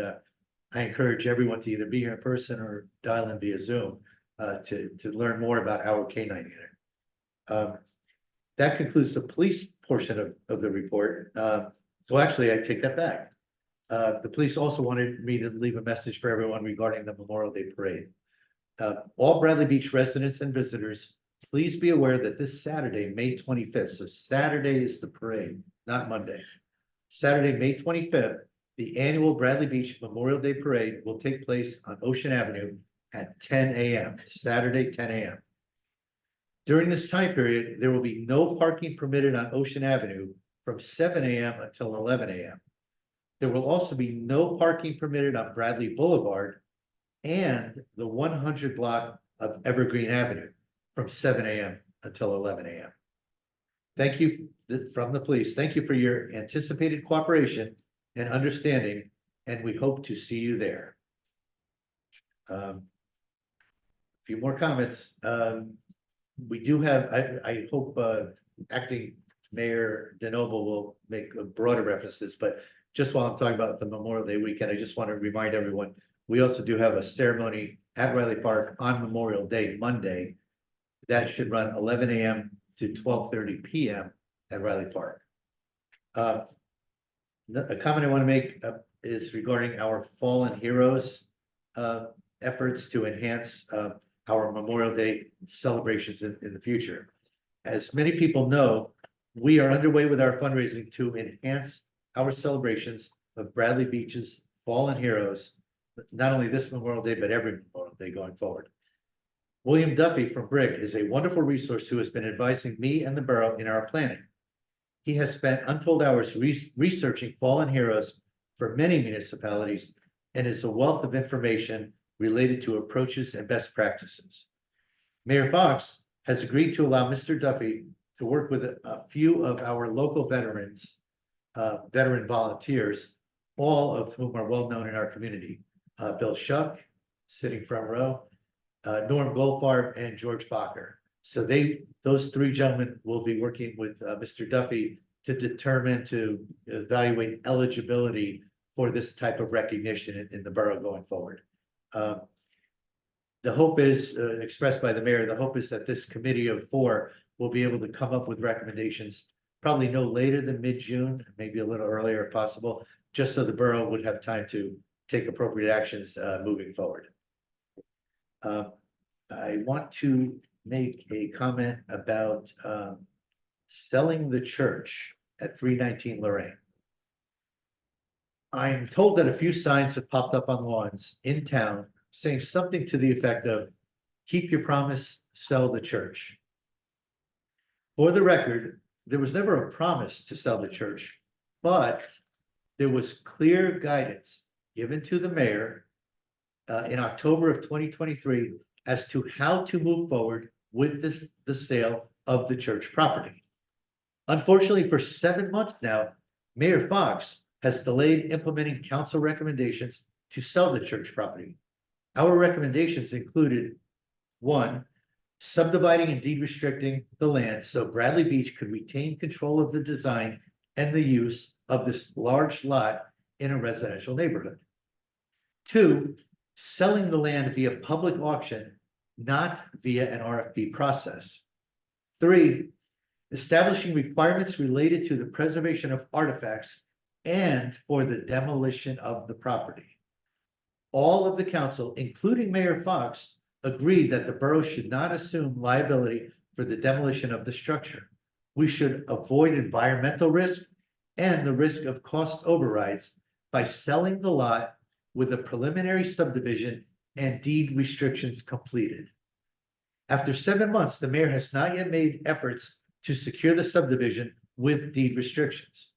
I encourage everyone to either be here in person or dial in via Zoom. to learn more about our K-9 unit. That concludes the police portion of the report. Well, actually, I take that back. The police also wanted me to leave a message for everyone regarding the Memorial Day Parade. All Bradley Beach residents and visitors, please be aware that this Saturday, May 25th, so Saturday is the parade, not Monday. Saturday, May 25th, the annual Bradley Beach Memorial Day Parade will take place on Ocean Avenue at 10 a.m., Saturday, 10 a.m. During this time period, there will be no parking permitted on Ocean Avenue from 7 a.m. until 11 a.m. There will also be no parking permitted on Bradley Boulevard and the 100 block of Evergreen Avenue from 7 a.m. until 11 a.m. Thank you from the police. Thank you for your anticipated cooperation and understanding, and we hope to see you there. A few more comments. We do have, I hope Acting Mayor DeNoble will make a broader references, but just while I'm talking about the Memorial Day weekend, I just want to remind everyone, we also do have a ceremony at Riley Park on Memorial Day, Monday. That should run 11 a.m. to 12:30 p.m. at Riley Park. A comment I want to make is regarding our fallen heroes efforts to enhance our Memorial Day celebrations in the future. As many people know, we are underway with our fundraising to enhance our celebrations of Bradley Beach's fallen heroes, not only this Memorial Day, but every Memorial Day going forward. William Duffy from Brig is a wonderful resource who has been advising me and the borough in our planning. He has spent untold hours researching fallen heroes for many municipalities and is a wealth of information related to approaches and best practices. Mayor Fox has agreed to allow Mr. Duffy to work with a few of our local veterans, veteran volunteers, all of whom are well known in our community. Bill Shuck, sitting front row, Norm Goldfarb, and George Bacher. So those three gentlemen will be working with Mr. Duffy to determine, to evaluate eligibility for this type of recognition in the borough going forward. The hope is expressed by the mayor, the hope is that this committee of 4 will be able to come up with recommendations probably no later than mid-June, maybe a little earlier if possible, just so the borough would have time to take appropriate actions moving forward. I want to make a comment about selling the church at 319 Lorraine. I'm told that a few signs have popped up on lawns in town saying something to the effect of, keep your promise, sell the church. For the record, there was never a promise to sell the church, but there was clear guidance given to the mayor in October of 2023 as to how to move forward with the sale of the church property. Unfortunately, for 7 months now, Mayor Fox has delayed implementing council recommendations to sell the church property. Our recommendations included 1, subdividing and deed restricting the land so Bradley Beach could retain control of the design and the use of this large lot in a residential neighborhood. 2, selling the land via public auction, not via an RFP process. 3, establishing requirements related to the preservation of artifacts and for the demolition of the property. All of the council, including Mayor Fox, agreed that the borough should not assume liability for the demolition of the structure. We should avoid environmental risk and the risk of cost overrides by selling the lot with a preliminary subdivision and deed restrictions completed. After 7 months, the mayor has not yet made efforts to secure the subdivision with deed restrictions.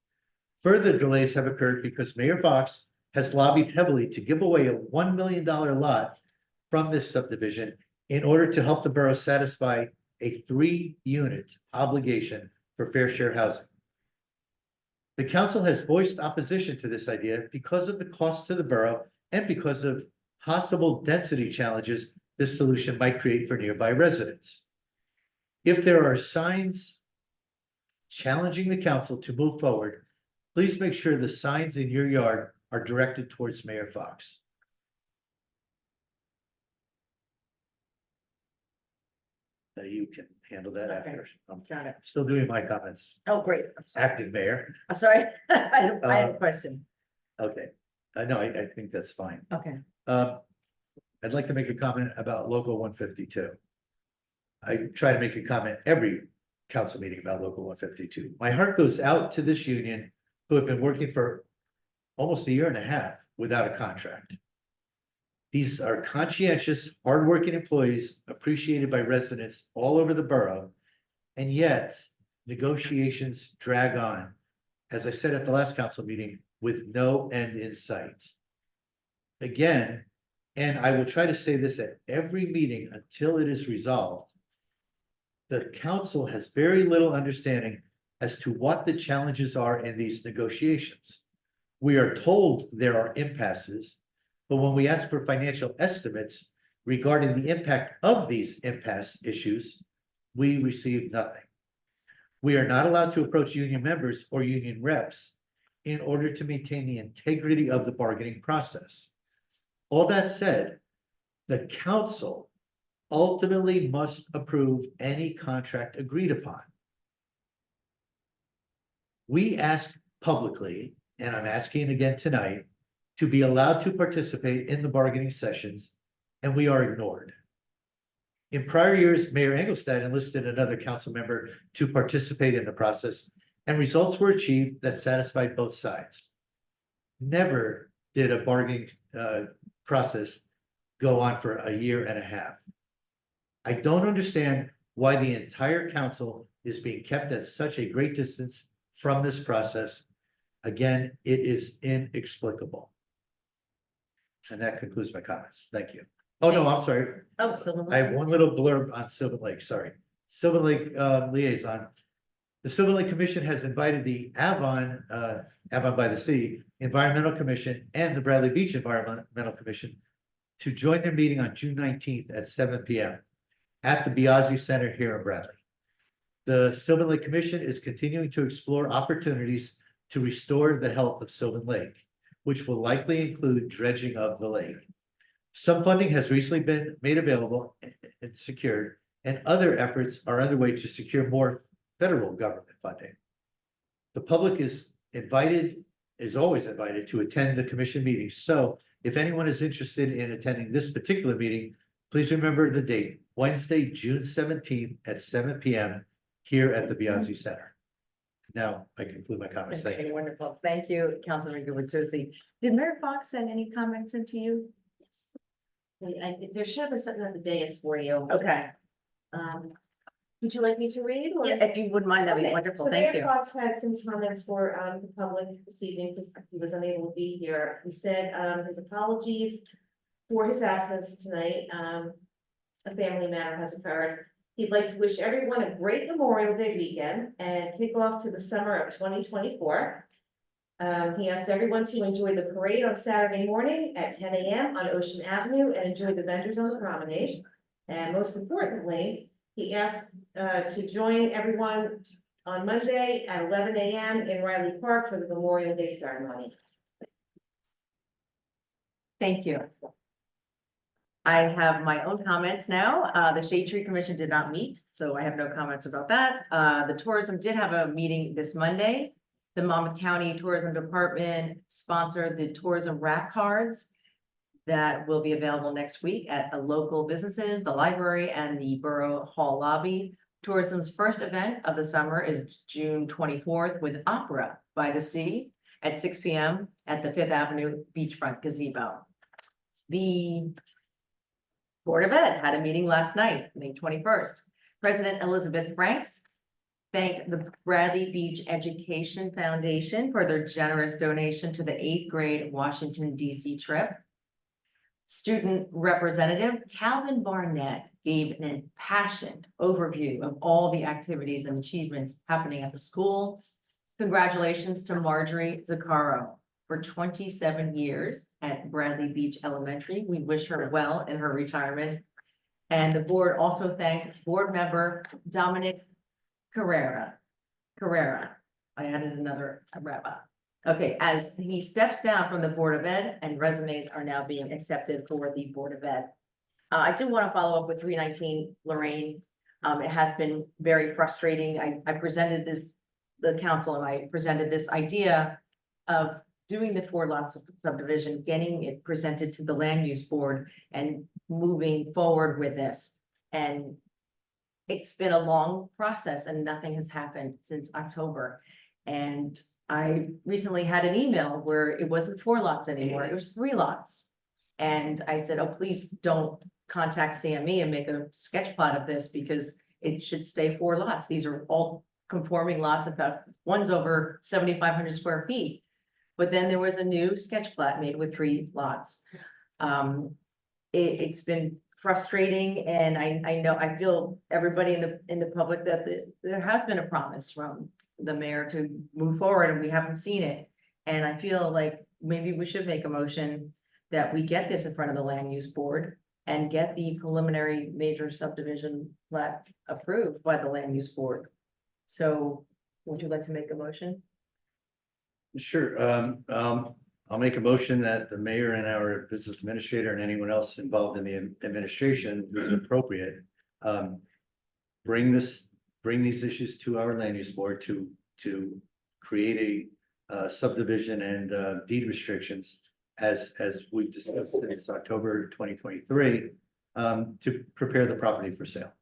Further delays have occurred because Mayor Fox has lobbied heavily to give away a $1 million lot from this subdivision in order to help the borough satisfy a 3-unit obligation for fair share housing. The council has voiced opposition to this idea because of the cost to the borough and because of possible density challenges this solution might create for nearby residents. If there are signs challenging the council to move forward, please make sure the signs in your yard are directed towards Mayor Fox. you can handle that after. I'm Got it. still doing my comments. Oh, great. I'm sorry. Acting mayor. I'm sorry. I have a question. Okay, no, I think that's fine. Okay. I'd like to make a comment about Local 152. I try to make a comment every council meeting about Local 152. My heart goes out to this union who have been working for almost a year and a half without a contract. These are conscientious, hardworking employees appreciated by residents all over the borough. And yet negotiations drag on, as I said at the last council meeting, with no end in sight. Again, and I will try to say this at every meeting until it is resolved. The council has very little understanding as to what the challenges are in these negotiations. We are told there are impasses, but when we ask for financial estimates regarding the impact of these impasse issues, we receive nothing. We are not allowed to approach union members or union reps in order to maintain the integrity of the bargaining process. All that said, the council ultimately must approve any contract agreed upon. We ask publicly, and I'm asking again tonight, to be allowed to participate in the bargaining sessions, and we are ignored. In prior years, Mayor Engelstad enlisted another council member to participate in the process, and results were achieved that satisfied both sides. Never did a bargaining process go on for a year and a half. I don't understand why the entire council is being kept at such a great distance from this process. Again, it is inexplicable. And that concludes my comments. Thank you. Oh, no, I'm sorry. Oh, so. I have one little blurb on Sylvan Lake, sorry. Sylvan Lake liaison. The Sylvan Lake Commission has invited the Avon by the Sea Environmental Commission and the Bradley Beach Environmental Commission to join their meeting on June 19th at 7 p.m. at the Biazzi Center here in Bradley. The Sylvan Lake Commission is continuing to explore opportunities to restore the health of Sylvan Lake, which will likely include dredging of the lake. Some funding has recently been made available and secured, and other efforts are underway to secure more federal government funding. The public is always invited to attend the commission meetings. So if anyone is interested in attending this particular meeting, please remember the date, Wednesday, June 17th at 7 p.m. here at the Biazzi Center. Now I conclude my comments. Thank Okay, you. wonderful. Thank you, Councilman Gubertuzzi. Did Mayor Fox send any comments into you? There should have been something on the dais for you. Okay. Would you like me to read? Or? Yeah, if you wouldn't mind, that'd be Okay, wonderful. so Thank Mayor you. Fox had some comments for the public this evening because he was unable to be here. He said his apologies for his absence tonight. A family matter has occurred. He'd like to wish everyone a great Memorial Day weekend and kick off to the summer of 2024. He asked everyone to enjoy the parade on Saturday morning at 10 a.m. on Ocean Avenue and enjoy the vendors on the promenade. And most importantly, he asked to join everyone on Monday at 11 a.m. in Riley Park for the Memorial Day ceremony. Thank you. I have my own comments now. The Shade Tree Commission did not meet, so I have no comments about that. The tourism did have a meeting this Monday. The Monmouth County Tourism Department sponsored the tourism rack cards that will be available next week at the local businesses, the library, and the Borough Hall lobby. Tourism's first event of the summer is June 24th with Opera by the Sea at 6 p.m. at the Fifth Avenue Beachfront Gazebo. The Board of Ed had a meeting last night, May 21st. President Elizabeth Franks thanked the Bradley Beach Education Foundation for their generous donation to the 8th grade Washington, D.C. trip. Student Representative Calvin Barnett gave an impassioned overview of all the activities and achievements happening at the school. Congratulations to Marjorie Zaccaro for 27 years at Bradley Beach Elementary. We wish her well in her retirement. And the board also thanked board member Dominic Carrera. I added another Carrera. Okay, as he steps down from the Board of Ed and resumes are now being accepted for the Board of Ed. I do want to follow up with 319 Lorraine. It has been very frustrating. I presented this, the council and I presented this idea of doing the 4 lots of subdivision, getting it presented to the land use board and moving forward with this. And it's been a long process and nothing has happened since October. And I recently had an email where it wasn't 4 lots anymore, it was 3 lots. And I said, oh, please don't contact CME and make a sketch plot of this because it should stay 4 lots. These are all conforming lots, about one's over 7,500 square feet. But then there was a new sketch plat made with 3 lots. It's been frustrating and I know, I feel everybody in the public that there has been a promise from the mayor to move forward and we haven't seen it. And I feel like maybe we should make a motion that we get this in front of the land use board and get the preliminary major subdivision plat approved by the land use board. So would you like to make a motion? Sure, I'll make a motion that the mayor and our business administrator and anyone else involved in the administration who's appropriate. Bring these issues to our land use board to create a subdivision and deed restrictions. As we've discussed since October 2023, to prepare the property for sale.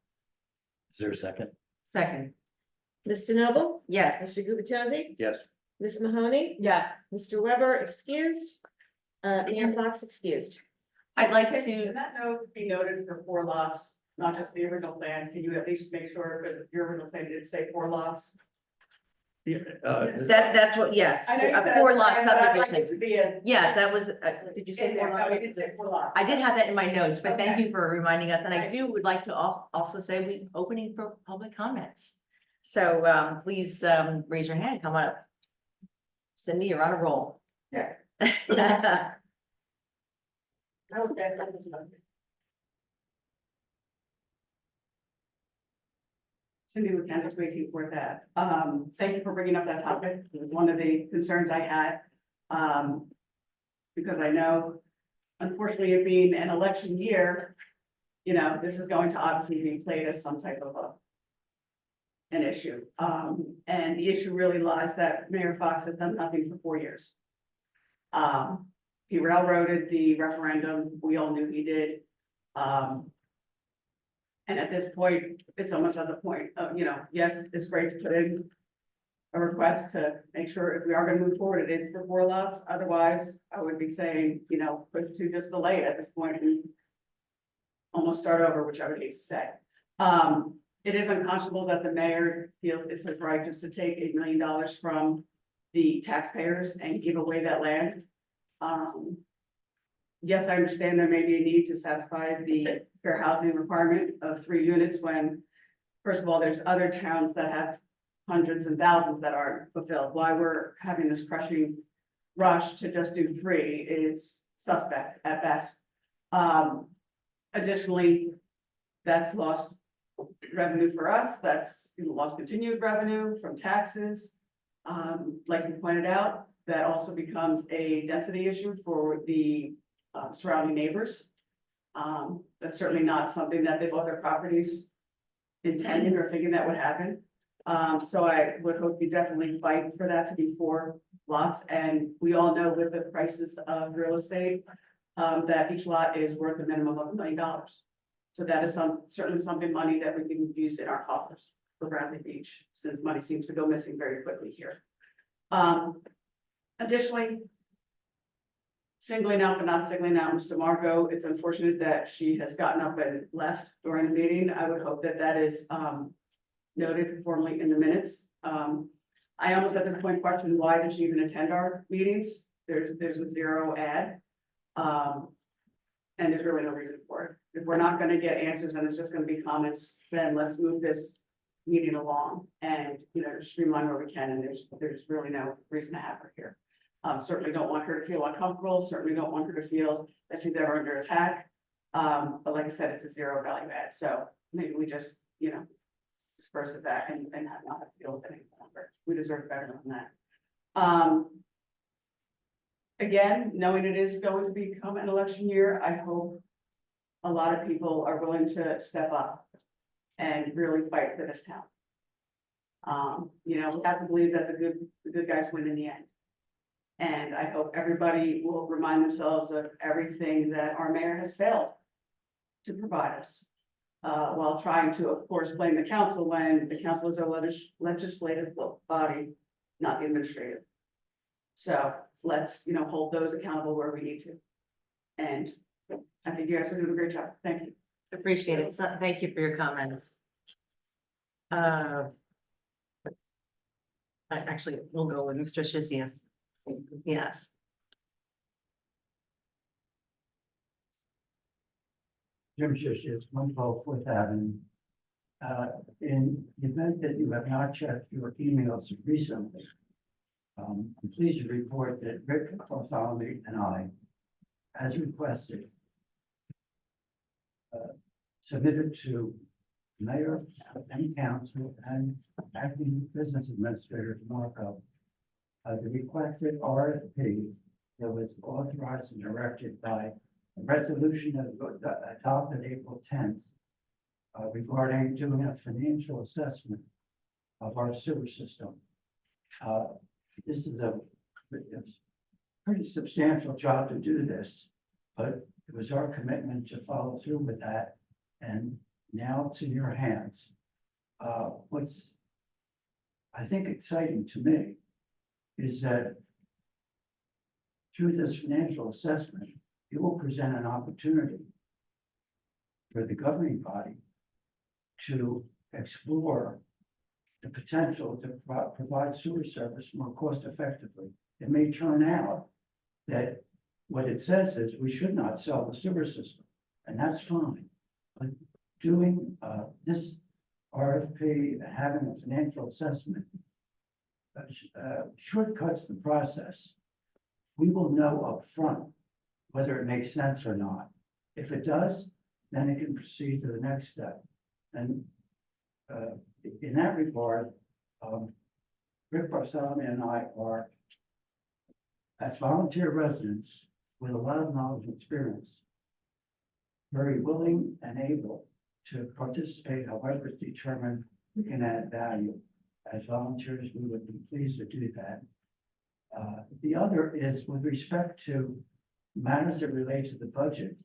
Is there a second? Second, Mr. Noble? yes. Mr. Gubatose? Yes. Ms. Mahoney? Yes. Mr. Weber excused? Mayor Fox excused. I'd like Can to, that note be noted for 4 lots, not just the original plan? Can you at least make sure, because your original plan did say 4 lots? Yeah, that's what, yes, I know you a said 4 that's lot fine, but I'd like it subdivision. to be a. Yes, that was, did you say in 4 there. lots? No, you didn't say 4 lots. I did have that in my notes, but thank Okay. you for reminding us, and I would like to also say we opening for public comments. So please raise your hand, come up. Cindy, you're on a roll. Yeah. Okay. Cindy Lucantis, 18 Fourth Ave. Thank you for bringing up that topic. It was one of the concerns I had. Because I know, unfortunately, it being an election year, you know, this is going to obviously be played as some type of an issue. And the issue really lies that Mayor Fox has done nothing for 4 years. He railroaded the referendum. We all knew he did. And at this point, it's almost at the point of, you know, yes, it's great to put in a request to make sure if we are gonna move forward, it is for 4 lots. Otherwise, I would be saying, you know, push to just delay it at this point and almost start over, which I would hate to say. It is unconscionable that the mayor feels it's his right just to take $8 million from the taxpayers and give away that land. Yes, I understand there may be a need to satisfy the fair housing requirement of 3 units when, first of all, there's other towns that have hundreds and thousands that aren't fulfilled. Why we're having this crushing rush to just do 3 is suspect at best. Additionally, that's lost revenue for us. That's lost continued revenue from taxes. Like you pointed out, that also becomes a density issue for the surrounding neighbors. That's certainly not something that they bought their properties intending or thinking that would happen. So I would hope you definitely fight for that to be 4 lots. And we all know with the prices of real estate, that each lot is worth a minimum of $1 million. So that is certainly something money that we can use in our coffers for Bradley Beach, since money seems to go missing very quickly here. Additionally, singling out but not singling out Mr. Margot, it's unfortunate that she has gotten up and left during the meeting. I would hope that that is noted formally in the minutes. I almost at this point question, why did she even attend our meetings? There's a 0 ad. And there's really no reason for it. If we're not gonna get answers and it's just gonna be comments, then let's move this meeting along and, you know, streamline where we can, and there's really no reason to have her here. Certainly don't want her to feel uncomfortable, certainly don't want her to feel that she's ever under attack. But like I said, it's a 0 value add, so maybe we just, you know, disperse it back and not have to deal with it any longer. We deserve better than that. Again, knowing it is going to become an election year, I hope a lot of people are willing to step up and really fight for this town. You know, we have to believe that the good guys win in the end. And I hope everybody will remind themselves of everything that our mayor has failed to provide us. While trying to, of course, blame the council when the council is our legislative body, not the administrative. So let's, you know, hold those accountable where we need to. And I think you guys are doing a great job. Thank you. Appreciate it. So, thank you for your comments. Actually, we'll go with Mr. Shisias. Yes. Jim Shishis, 112 Fourth Avenue. In the event that you have not checked your emails recently, I'm pleased to report that Rick Bartholomew and I, as requested, submitted to Mayor and Council and Acting Business Administrator Marco the requested RFP that was authorized and directed by a resolution that was adopted April 10th regarding doing a financial assessment of our sewer system. This is a pretty substantial job to do this, but it was our commitment to follow through with that. And now it's in your hands. What's, I think, exciting to me is that through this financial assessment, it will present an opportunity for the governing body to explore the potential to provide sewer service more cost effectively. It may turn out that what it says is we should not sell the sewer system, and that's fine. But doing this RFP, having a financial assessment shortcuts the process. We will know upfront whether it makes sense or not. If it does, then it can proceed to the next step. And in that regard, Rick Bartholomew and I are, as volunteer residents with a lot of knowledge and experience, very willing and able to participate, however it's determined we can add value. As volunteers, we would be pleased to do that. The other is with respect to matters that relate to the budget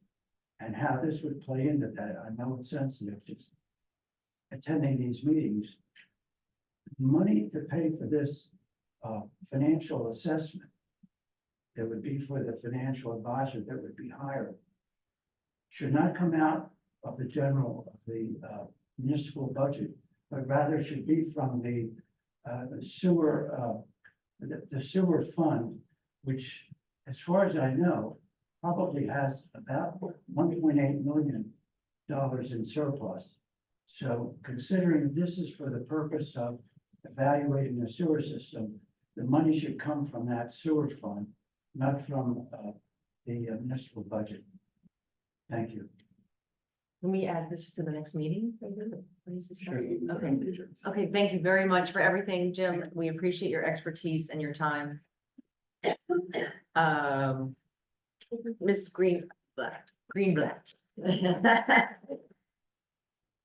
and how this would play into that. I know it's sensitive, just attending these meetings. Money to pay for this financial assessment that would be for the financial advisor that would be hired should not come out of the municipal budget, but rather should be from the sewer fund, which, as far as I know, probably has about $1.8 million in surplus. So considering this is for the purpose of evaluating the sewer system, the money should come from that sewer fund, not from the municipal budget. Thank you. Can we add this to the next meeting? Please discuss it. Sure. Okay. Okay, thank you very much for everything, Jim. We appreciate your expertise and your time. Ms. Greenblatt.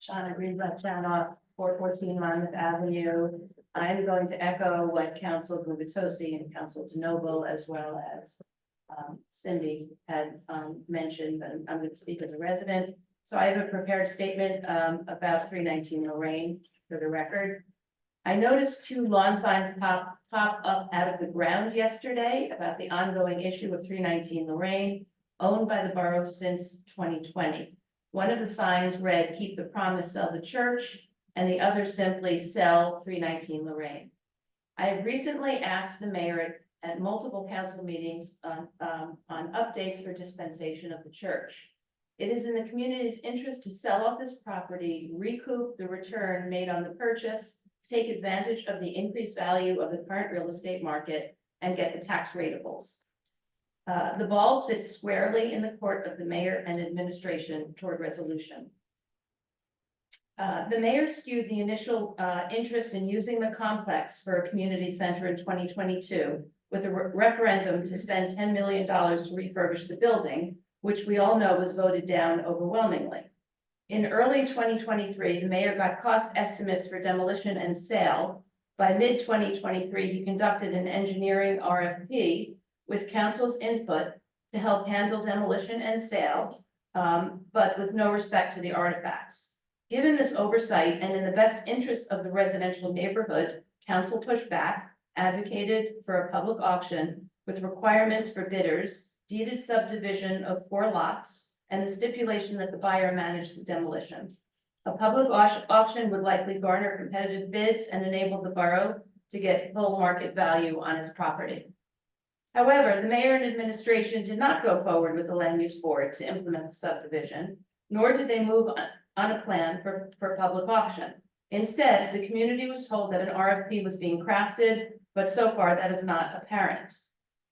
Shauna Greenblatt, Chanoff, 414 Monmouth Avenue. I'm going to echo what Council Gubitosi and Council DeNoble, as well as Cindy had mentioned, but I'm going to speak as a resident. So I have a prepared statement about 319 Lorraine for the record. I noticed 2 lawn signs pop up out of the ground yesterday about the ongoing issue of 319 Lorraine, owned by the borough since 2020. One of the signs read, "Keep the promise, sell the church," and the other simply, "Sell 319 Lorraine." I have recently asked the mayor at multiple council meetings on updates for dispensation of the church. It is in the community's interest to sell off this property, recoup the return made on the purchase, take advantage of the increased value of the current real estate market, and get the tax ratables. The ball sits squarely in the court of the mayor and administration toward resolution. The mayor skewed the initial interest in using the complex for a community center in 2022 with a referendum to spend $10 million to refurbish the building, which we all know was voted down overwhelmingly. In early 2023, the mayor got cost estimates for demolition and sale. By mid-2023, he conducted an engineering RFP with council's input to help handle demolition and sale, but with no respect to the artifacts. Given this oversight and in the best interest of the residential neighborhood, council pushed back, advocated for a public auction with requirements for bidders, deeded subdivision of 4 lots, and the stipulation that the buyer manage the demolition. A public auction would likely garner competitive bids and enable the borough to get full market value on its property. However, the mayor and administration did not go forward with the land use board to implement the subdivision, nor did they move on a plan for public auction. Instead, the community was told that an RFP was being crafted, but so far that is not apparent.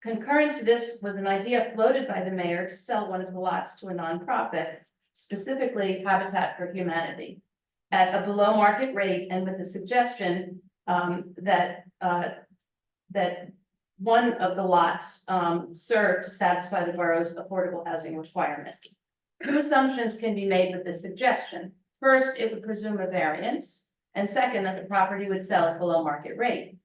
Concurrent to this was an idea floated by the mayor to sell one of the lots to a nonprofit, specifically Habitat for Humanity, at a below market rate and with a suggestion that one of the lots serve to satisfy the borough's affordable housing requirement. 2 assumptions can be made with this suggestion. First, it would presume a variance, and second, that the property would sell at below market rate.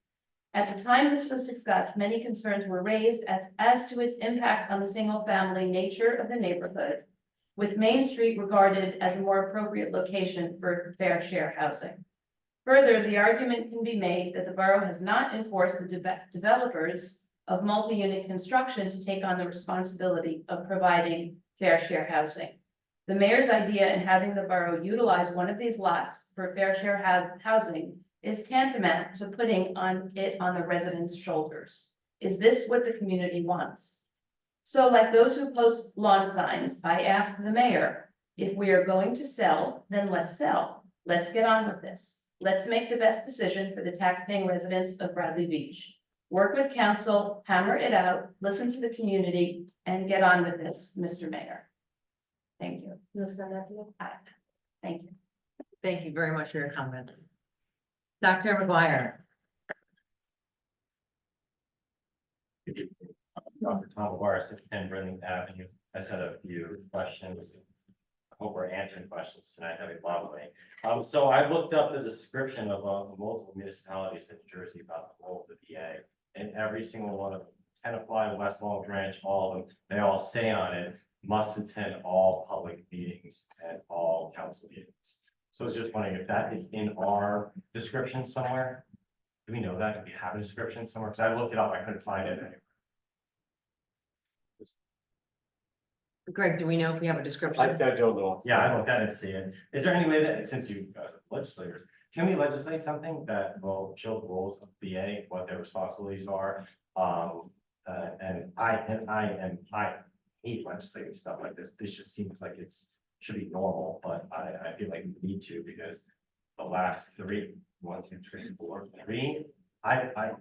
At the time this was discussed, many concerns were raised as to its impact on the single-family nature of the neighborhood, with Main Street regarded as a more appropriate location for fair share housing. Further, the argument can be made that the borough has not enforced the developers of multi-unit construction to take on the responsibility of providing fair share housing. The mayor's idea in having the borough utilize one of these lots for fair share housing is tantamount to putting it on the residents' shoulders. Is this what the community wants? So like those who post lawn signs, I ask the mayor, if we are going to sell, then let's sell. Let's get on with this. Let's make the best decision for the taxpaying residents of Bradley Beach. Work with council, hammer it out, listen to the community, and get on with this, Mr. Mayor. Thank you. Aye. Thank you. Thank you very much for your comments. Dr. McGuire. Dr. Tom McGuire, 610 Brennan Avenue. I just had a few questions. I hope we're answering questions tonight, having lovely. So I looked up the description of multiple municipalities in New Jersey about the role of the VA. And every single one of them, Tenafly, West Long Branch, all of them, they all say on it, must attend all public meetings and all council meetings. So I was just wondering if that is in our description somewhere. Do we know that? Do we have a description somewhere? Because I looked it up, I couldn't find it anywhere. Greg, do we know if we have a description? I don't know. Yeah, I looked at it and see it. Is there any way that, since you legislators, can we legislate something that will show the roles of VA, what their responsibilities are? And I hate legislating stuff like this. This just seems like should be normal, but I feel like we need to, because the last 3, 1, 2, 3, 4, 3,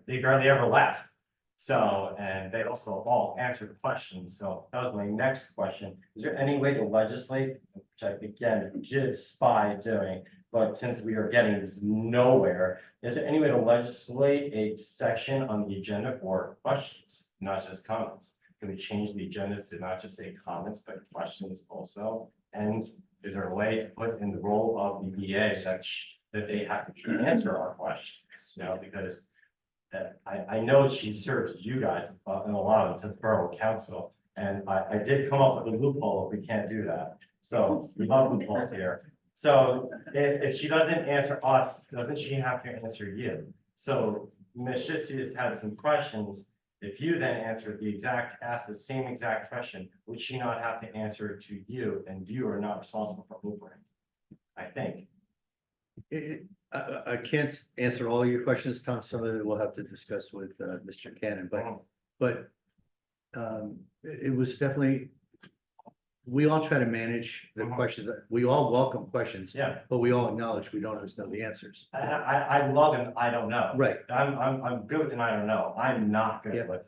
they barely ever left. So, and they also all answered questions. So that was my next question. Is there any way to legislate, which I again despise doing, but since we are getting this nowhere, is there any way to legislate a section on the agenda for questions, not just comments? Can we change the agenda to not just say comments, but questions also? And is there a way to put in the role of the VA such that they have to answer our questions, because I know she serves you guys in a lot of it, since borough council, and I did come up with a loophole if we can't do that. So we love loopholes here. So if she doesn't answer us, doesn't she have to answer you? So Ms. Shitsi has had some questions. If you then ask the same exact question, would she not have to answer it to you, and you are not responsible for hoovering? I think. I can't answer all your questions, Tom. Some of it we'll have to discuss with Mr. Cannon, but it was definitely, we all try to manage the questions. We all welcome questions, but we all acknowledge we don't always know the answers. I love and I don't know. Right. I'm good with and I don't know. I'm not good with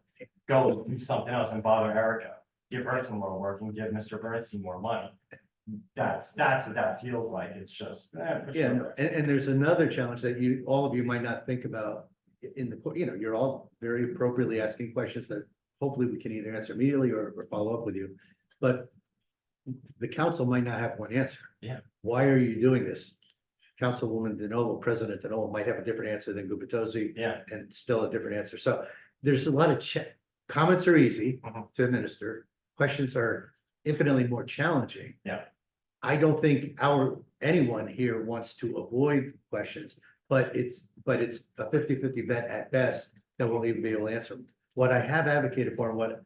go do something else and bother Erica. Give her some more work and give Mr. Bernstein more money. That's what that feels like. It's just and there's another challenge that all of you might not think about in the, you're all very appropriately asking questions that hopefully we can either answer immediately or follow up with you. But the council might not have one answer. Yeah. Why are you doing this? Councilwoman DeNovo, President DeNovo might have a different answer than Gubitosi. Yeah. And still a different answer. So there's a lot of comments are easy Mhm. to administer. Questions are infinitely more challenging. Yeah. I don't think anyone here wants to avoid questions, but it's a 50-50 bet at best that we'll even be able to answer them. What I have advocated for and what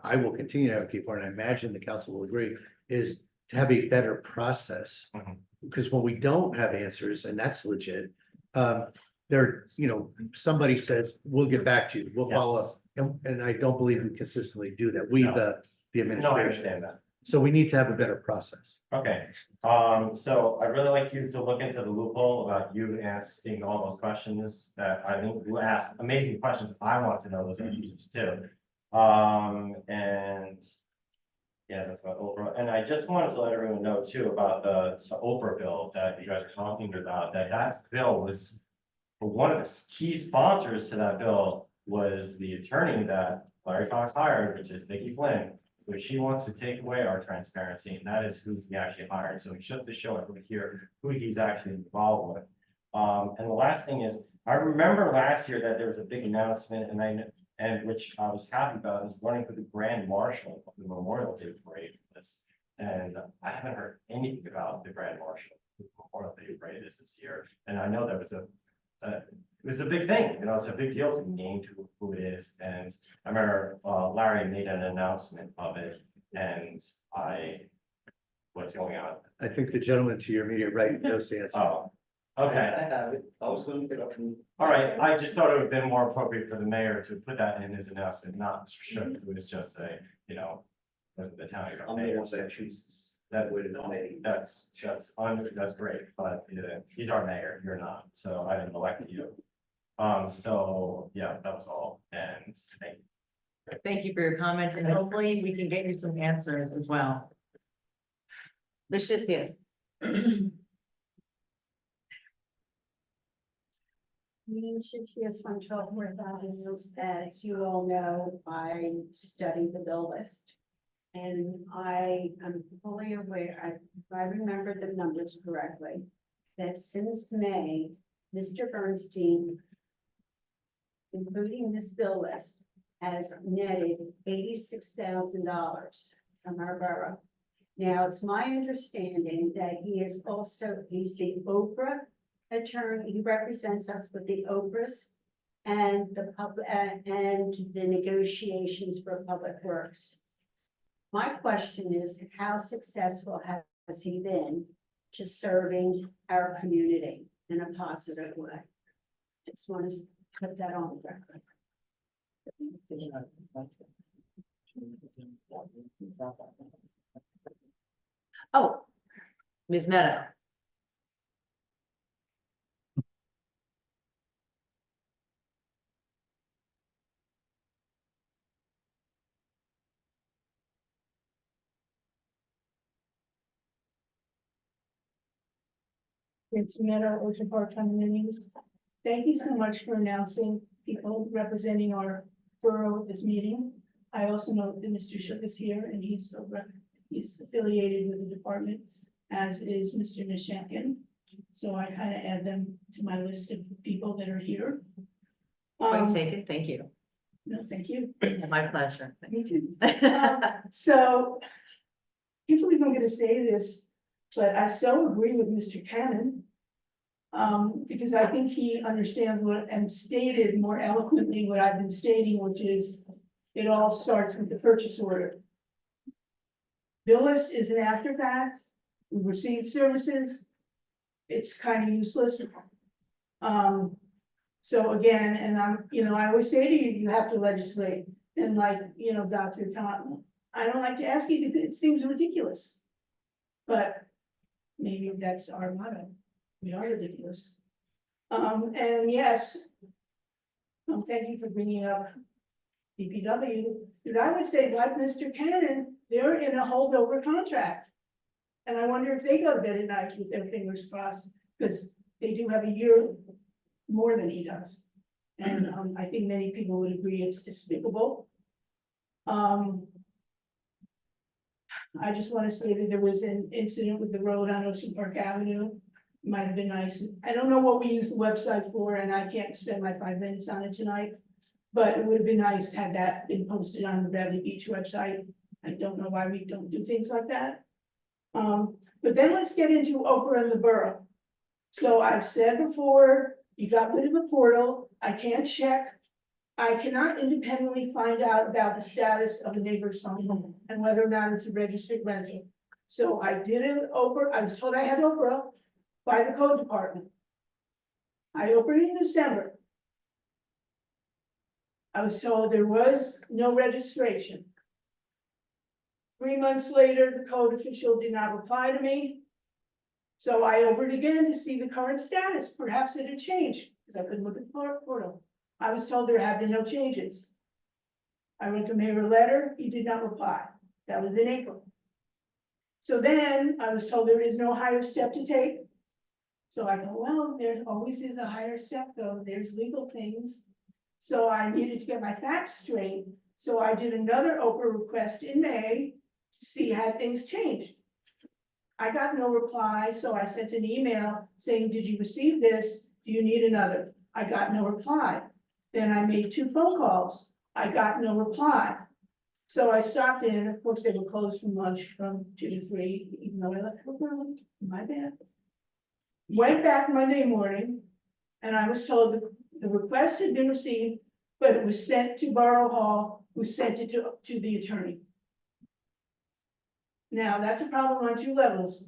I will continue to advocate for, and I imagine the council will agree, is to have a better process. Mhm. Because when we don't have answers, and that's legit, somebody says, we'll get back to you, we'll follow up. And I don't believe we consistently do that. We, No. the No, I administration. understand that. So we need to have a better process. Okay, so I'd really like you to look into the loophole about you asking all those questions that I think you asked, amazing questions. I want to know those answers too. And. Yes, that's about Oprah, and I just wanted to let everyone know too about the Oprah bill that you guys are talking about, that bill was. One of the key sponsors to that bill was the attorney that Larry Fox hired, which is Vicky Flynn. So she wants to take away our transparency, and that is who he actually hired. So we should to show everyone here who he's actually involved with. And the last thing is, I remember last year that there was a big announcement, and which I was happy about, is running for the Grand Marshal of the Memorial Day Parade. And I haven't heard anything about the Grand Marshal of the Memorial Day Parade this year. And I know that it was a big thing, it's a big deal to be named who it is. And I remember Larry made an announcement of it, and what's going on? I think the gentleman to your immediate right knows the answer. Oh, okay. I have it. I was going to get up from. All right, I just thought it would have been more appropriate for the mayor to put that in his announcement, not Mr. Shook, who is just the town. I'm the one that chooses. That would, that's great, but he's our mayor, you're not, so I didn't elect you. So, yeah, that was all, and thank you. Thank you for your comments, and hopefully we can get you some answers as well. Lucius. Me, Shakir from 12 Worth Avenue. As you all know, I studied the bill list. And I am fully aware, if I remember the numbers correctly, that since May, Mr. Bernstein, including this bill list, has netted $86,000 from our borough. Now, it's my understanding that he's the Oprah attorney. He represents us with the Oprahs and and the negotiations for Public Works. My question is, how successful has he been to serving our community in a positive way? Just want to put that on the record. Oh, Ms. Meadow. It's Meadow Ocean Park condominiums. Thank you so much for announcing people representing our borough at this meeting. I also know that Mr. Shook is here and he's affiliated with the department, as is Mr. Nishankin. So I kind of add them to my list of people that are here. Point taken, thank you. No, thank you. My pleasure. Me too. So, I can't believe I'm gonna say this, but I so agree with Mr. Cannon. Because I think he understands and stated more eloquently what I've been stating, which is it all starts with the purchase order. Bill list is an after fact. We received services. It's kind of useless. So again, and I always say to you, you have to legislate. And like, Dr. Tom, I don't like to ask you because it seems ridiculous. But maybe that's our motto. We are ridiculous. And yes. Thank you for bringing up DPW, because I would say, like Mr. Cannon, they're in a holdover contract. And I wonder if they go to bed at night with their fingers crossed, because they do have a year more than he does. And I think many people would agree it's despicable. I just want to say that there was an incident with the road on Ocean Park Avenue. Might have been nice. I don't know what we use the website for, and I can't spend my 5 minutes on it tonight. But it would have been nice had that been posted on the Bradley Beach website. I don't know why we don't do things like that. But then let's get into Oprah and the borough. So I've said before, you got rid of the portal. I can't check. I cannot independently find out about the status of a neighbor's home and whether or not it's a registered rental. So I did an Oprah, I was told I had Oprah by the code department. I opened it in December. I was told there was no registration. 3 months later, the code official did not reply to me. So I opened again to see the current status. Perhaps it had changed because I couldn't look at the portal. I was told there had been no changes. I wrote the mayor a letter. He did not reply. That was in April. So then I was told there is no higher step to take. So I go, well, there always is a higher step though. There's legal things. So I needed to get my facts straight. So I did another Oprah request in May to see had things changed. I got no reply, so I sent an email saying, did you receive this? Do you need another? I got no reply. Then I made 2 phone calls. I got no reply. So I stopped in, of course, they were closed from lunch from 2 to 3, even though I left early, my bad. Went back Monday morning, and I was told that the request had been received, but it was sent to Borough Hall, who sent it to the attorney. Now, that's a problem on 2 levels.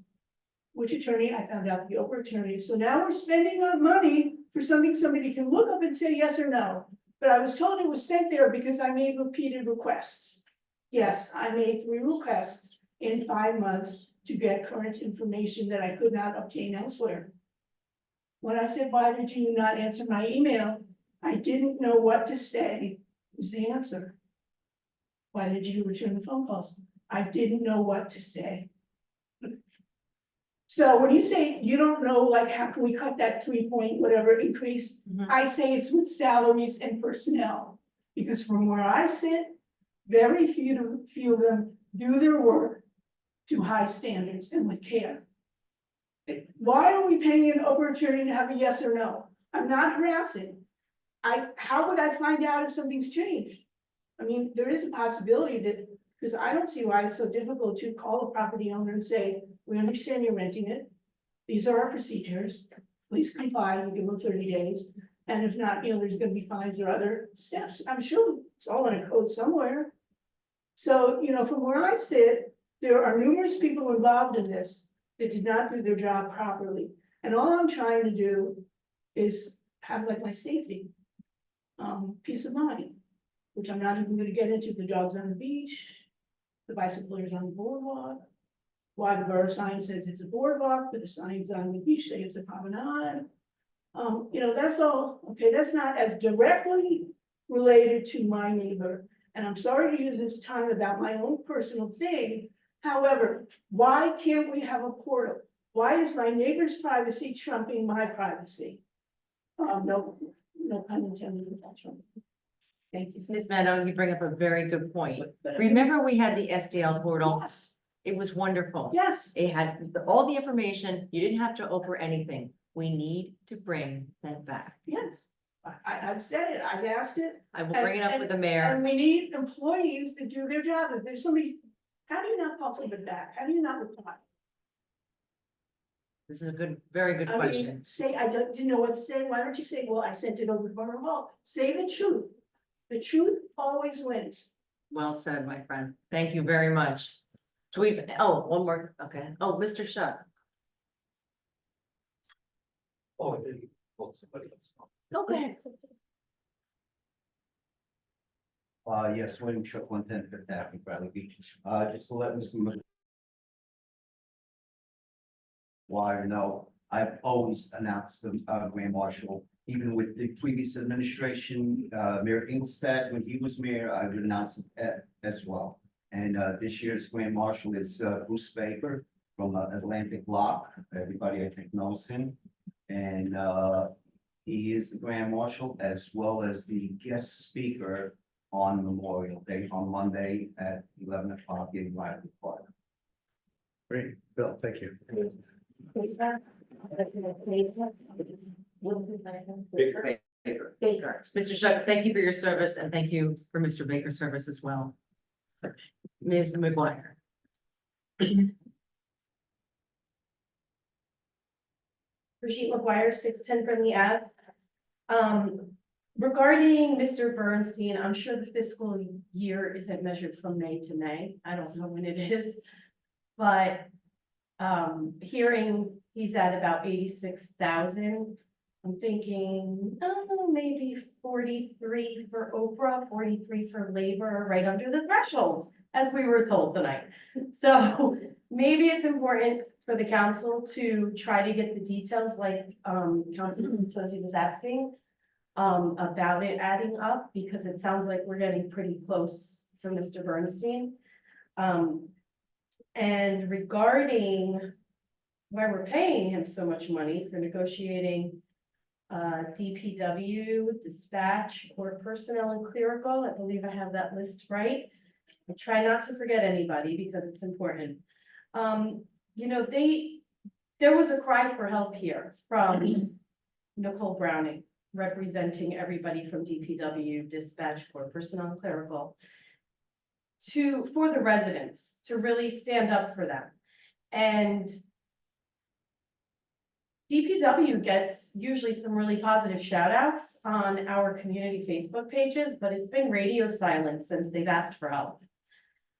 Which attorney? I found out the Oprah attorney. So now we're spending our money for something somebody can look up and say yes or no. But I was told it was sent there because I made repeated requests. Yes, I made 3 requests in 5 months to get current information that I could not obtain elsewhere. When I said, why did you not answer my email? I didn't know what to say, was the answer. Why did you return the phone calls? I didn't know what to say. So when you say you don't know, like, how can we cut that 3 point whatever increase? I say it's with salaries and personnel. Because from where I sit, very few of them do their work to high standards and with care. Why are we paying an Oprah attorney to have a yes or no? I'm not harassing. How would I find out if something's changed? I mean, there is a possibility that, because I don't see why it's so difficult to call a property owner and say, we understand you're renting it. These are our procedures. Please comply. You give them 30 days. And if not, there's gonna be fines or other steps. I'm sure it's all in a code somewhere. So, from where I sit, there are numerous people involved in this that did not do their job properly. And all I'm trying to do is have like my safety, peace of mind, which I'm not even gonna get into. The dogs on the beach, the bicyclers on the boardwalk, why the borough sign says it's a boardwalk, but the signs on the beach say it's a promenade. That's all, okay, that's not as directly related to my neighbor. And I'm sorry to use this time about my own personal thing. However, why can't we have a portal? Why is my neighbor's privacy trumping my privacy? No pun intended with that trump. Thank you. Ms. Meadow, you bring up a very good point. Remember, we had the SDL portal? Yes, It was wonderful. yes. It had all the information. You didn't have to offer anything. We need to bring that back. Yes, I've said it, I've asked it. I will bring it up with the And mayor. we need employees to do their job. If there's somebody, how do you not call somebody back? How do you not reply? This is a good, very good I mean, question. say, I didn't know what to say. Why don't you say, well, I sent it over to Borough Hall? Say the truth. The truth always wins. Well said, my friend. Thank you very much. Do we, one more, okay. Oh, Mr. Shuck. Oh, I didn't. Well, somebody else. Go ahead. Yes, William Shook, 110 Fifth Avenue, Bradley Beach. Just to let Mr. McGuire know, I've always announced the Grand Marshal, even with the previous administration, Mayor Ingolstadt, when he was mayor, I would announce it as well. And this year's Grand Marshal is Bruce Baker from Atlantic Lock. Everybody, I think, knows him. And he is the Grand Marshal as well as the guest speaker on Memorial Day on Monday at 11 o'clock in Riley Park. Great, Bill, thank you. Baker. Mr. Shuck, thank you for your service and thank you for Mr. Baker's service as well. Ms. McGuire. Brigitte McGuire, 610 Friendly Ave. Regarding Mr. Bernstein, I'm sure the fiscal year isn't measured from May to May. I don't know when it is. But hearing he's at about 86,000, I'm thinking, oh, maybe 43 for Oprah, 43 for labor, right under the threshold, as we were told tonight. So maybe it's important for the council to try to get the details like Councilman Tosi was asking about it adding up, because it sounds like we're getting pretty close for Mr. Bernstein. And regarding why we're paying him so much money for negotiating DPW, dispatch, or personnel and clerical, I believe I have that list right. I try not to forget anybody because it's important. You know, there was a cry for help here from Nicole Browning, representing everybody from DPW, dispatch, or personnel and clerical, for the residents, to really stand up for them. And DPW gets usually some really positive shout outs on our community Facebook pages, but it's been radio silence since they've asked for help.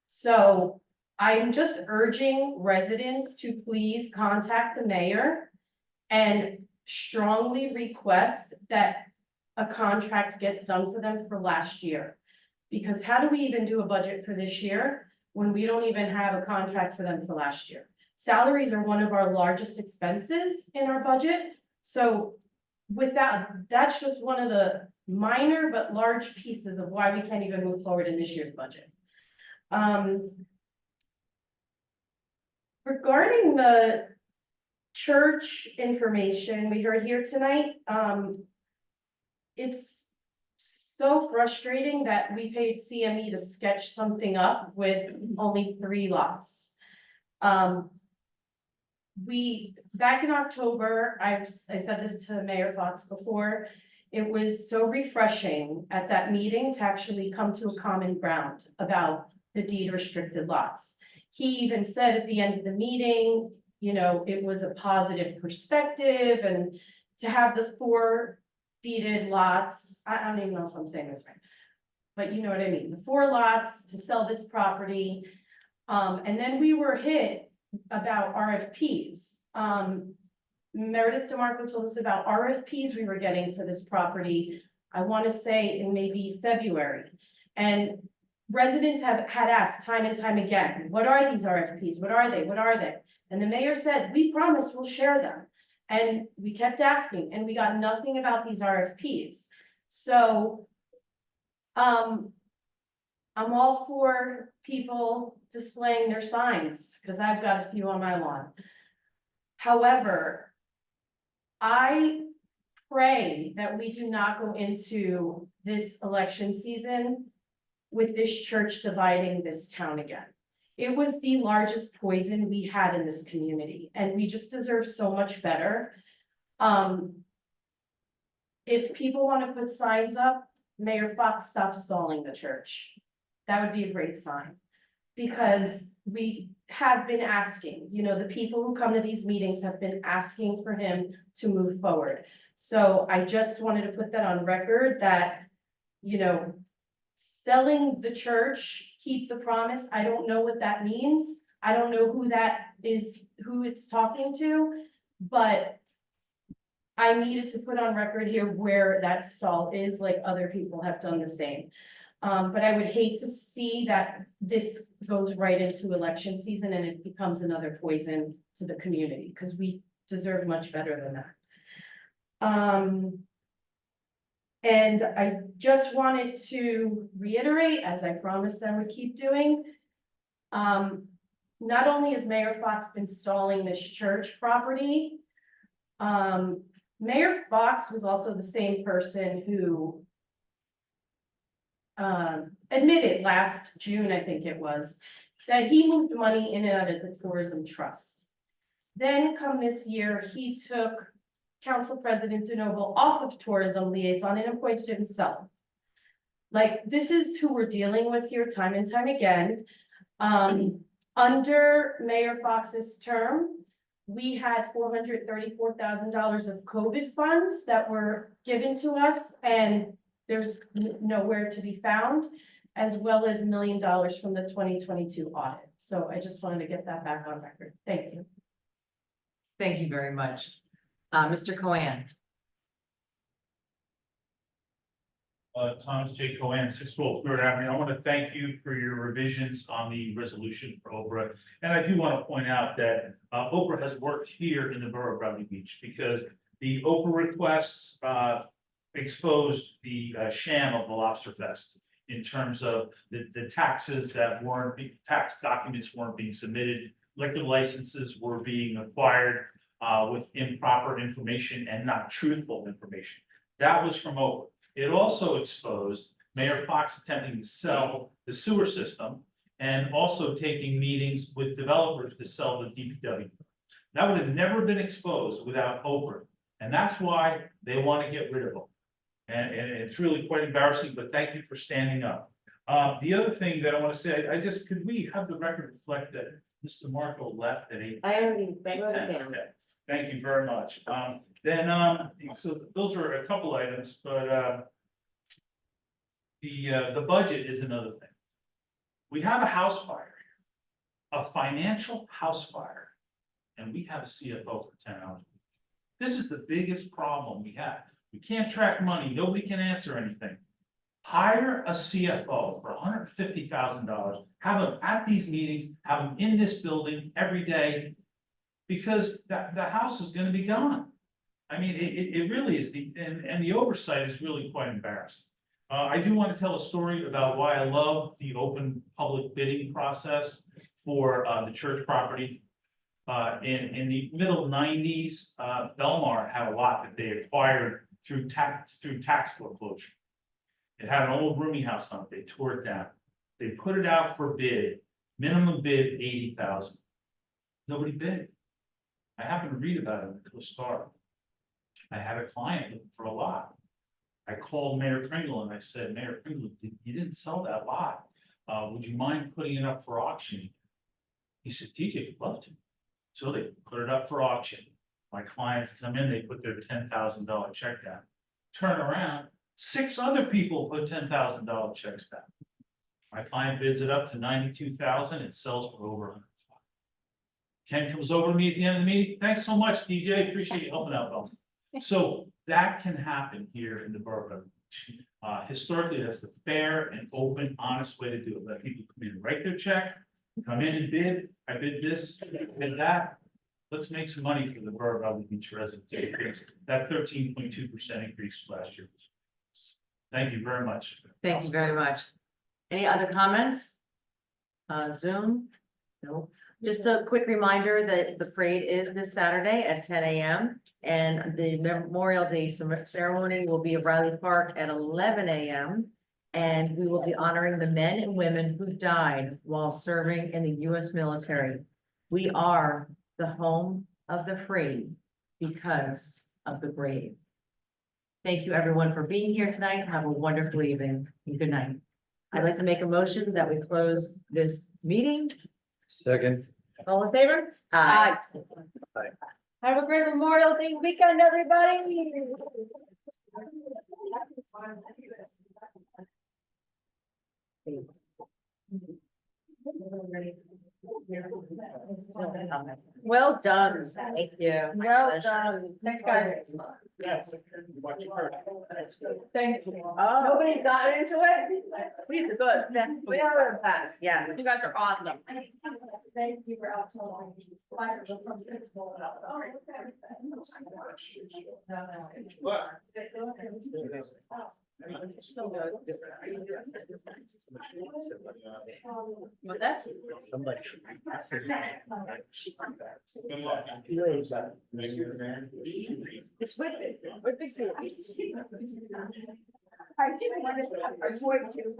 So I'm just urging residents to please contact the mayor and strongly request that a contract gets done for them for last year. Because how do we even do a budget for this year when we don't even have a contract for them for last year? Salaries are one of our largest expenses in our budget. So that's just one of the minor but large pieces of why we can't even move forward in this year's budget. Regarding the church information we heard here tonight, it's so frustrating that we paid CME to sketch something up with only 3 lots. Back in October, I said this to Mayor Fox before, it was so refreshing at that meeting to actually come to a common ground about the deed restricted lots. He even said at the end of the meeting, you know, it was a positive perspective, and to have the 4 deeded lots, I don't even know if I'm saying this right, but you know what I mean, the 4 lots to sell this property. And then we were hit about RFPs. Meredith DeMarco told us about RFPs we were getting for this property, I want to say in maybe February. And residents had asked time and time again, what are these RFPs? What are they? What are they? And the mayor said, we promise we'll share them. And we kept asking, and we got nothing about these RFPs. So, I'm all for people displaying their signs, because I've got a few on my lawn. However, I pray that we do not go into this election season with this church dividing this town again. It was the largest poison we had in this community, and we just deserve so much better. If people want to put signs up, Mayor Fox, stop stalling the church. That would be a great sign. Because we have been asking, you know, the people who come to these meetings have been asking for him to move forward. So I just wanted to put that on record that, you know, selling the church, keep the promise, I don't know what that means. I don't know who that is, who it's talking to, but I needed to put on record here where that stall is, like other people have done the same. But I would hate to see that this goes right into election season and it becomes another poison to the community, because we deserve much better than that. And I just wanted to reiterate, as I promised I would keep doing, not only has Mayor Fox been stalling this church property, Mayor Fox was also the same person who admitted last June, I think it was, that he moved money in and out of the tourism trust. Then come this year, he took Council President DeNoble off of tourism liaison and appointed himself. Like, this is who we're dealing with here time and time again. Under Mayor Fox's term, we had $434,000 of COVID funds that were given to us, and there's nowhere to be found, as well as $1 million from the 2022 audit. So I just wanted to get that back on record. Thank you. Thank you very much. Mr. Cohen. Thomas J. Cohen, 612 Third Avenue. I want to thank you for your revisions on the resolution for Oprah. And I do want to point out that Oprah has worked here in the borough of Bradley Beach, because the Oprah requests exposed the sham of the Lobster Fest in terms of the taxes that weren't, tax documents weren't being submitted, liquor licenses were being acquired with improper information and not truthful information. That was from Oprah. It also exposed Mayor Fox attempting to sell the sewer system and also taking meetings with developers to sell the DPW. That would have never been exposed without Oprah. And that's why they want to get rid of them. And it's really quite embarrassing, but thank you for standing up. The other thing that I want to say, could we have the record reflect that Mr. Marco left at 8? I already wrote it down. Okay. Thank you very much. So those are a couple items, but the budget is another thing. We have a house fire, a financial house fire, and we have a CFO for 10 hours. This is the biggest problem we have. We can't track money. Nobody can answer anything. Hire a CFO for $150,000, have them at these meetings, have them in this building every day, because the house is gonna be gone. I mean, it really is, and the oversight is really quite embarrassing. I do want to tell a story about why I love the open public bidding process for the church property. In the middle 90s, Belmar had a lot that they acquired through tax foreclosure. It had an old rooming house on it. They tore it down. They put it out for bid, minimum bid 80,000. Nobody bid. I happened to read about it in the CoStar. I had a client looking for a lot. I called Mayor Pringle and I said, Mayor Pringle, you didn't sell that lot. Would you mind putting it up for auction? He said, TJ, I'd love to. So they put it up for auction. My clients come in, they put their $10,000 check down. Turn around, 6 other people put $10,000 checks down. My client bids it up to 92,000. It sells for over 100,000. Ken comes over to me at the end of the meeting. Thanks so much, DJ. Appreciate you helping out, Bill. So that can happen here in the borough. Historically, that's the fair and open, honest way to do it. Let people come in, write their check, come in and bid. I bid this, bid that. Let's make some money for the borough of Bradley Beach residents. That 13.2% increase last year. Thank you very much. Thank you very much. Any other comments? Zoom? No. Just a quick reminder that the parade is this Saturday at 10 a.m. and the Memorial Day ceremony will be at Riley Park at 11 a.m. And we will be honoring the men and women who died while serving in the U.S. military. We are the home of the free because of the brave. Thank you, everyone, for being here tonight. Have a wonderful evening and good night. I'd like to make a motion that we close this meeting. Second. All in favor? Aye. Have a great Memorial Day weekend, everybody. Well done. Thank you. Well done. Thanks, guys. Yes. Thank you. Oh. Nobody got into it? We did good. We are fast. Yes. You guys are awesome. Thank you for outside. What's that? Somebody should. It's with it. I didn't want to avoid you.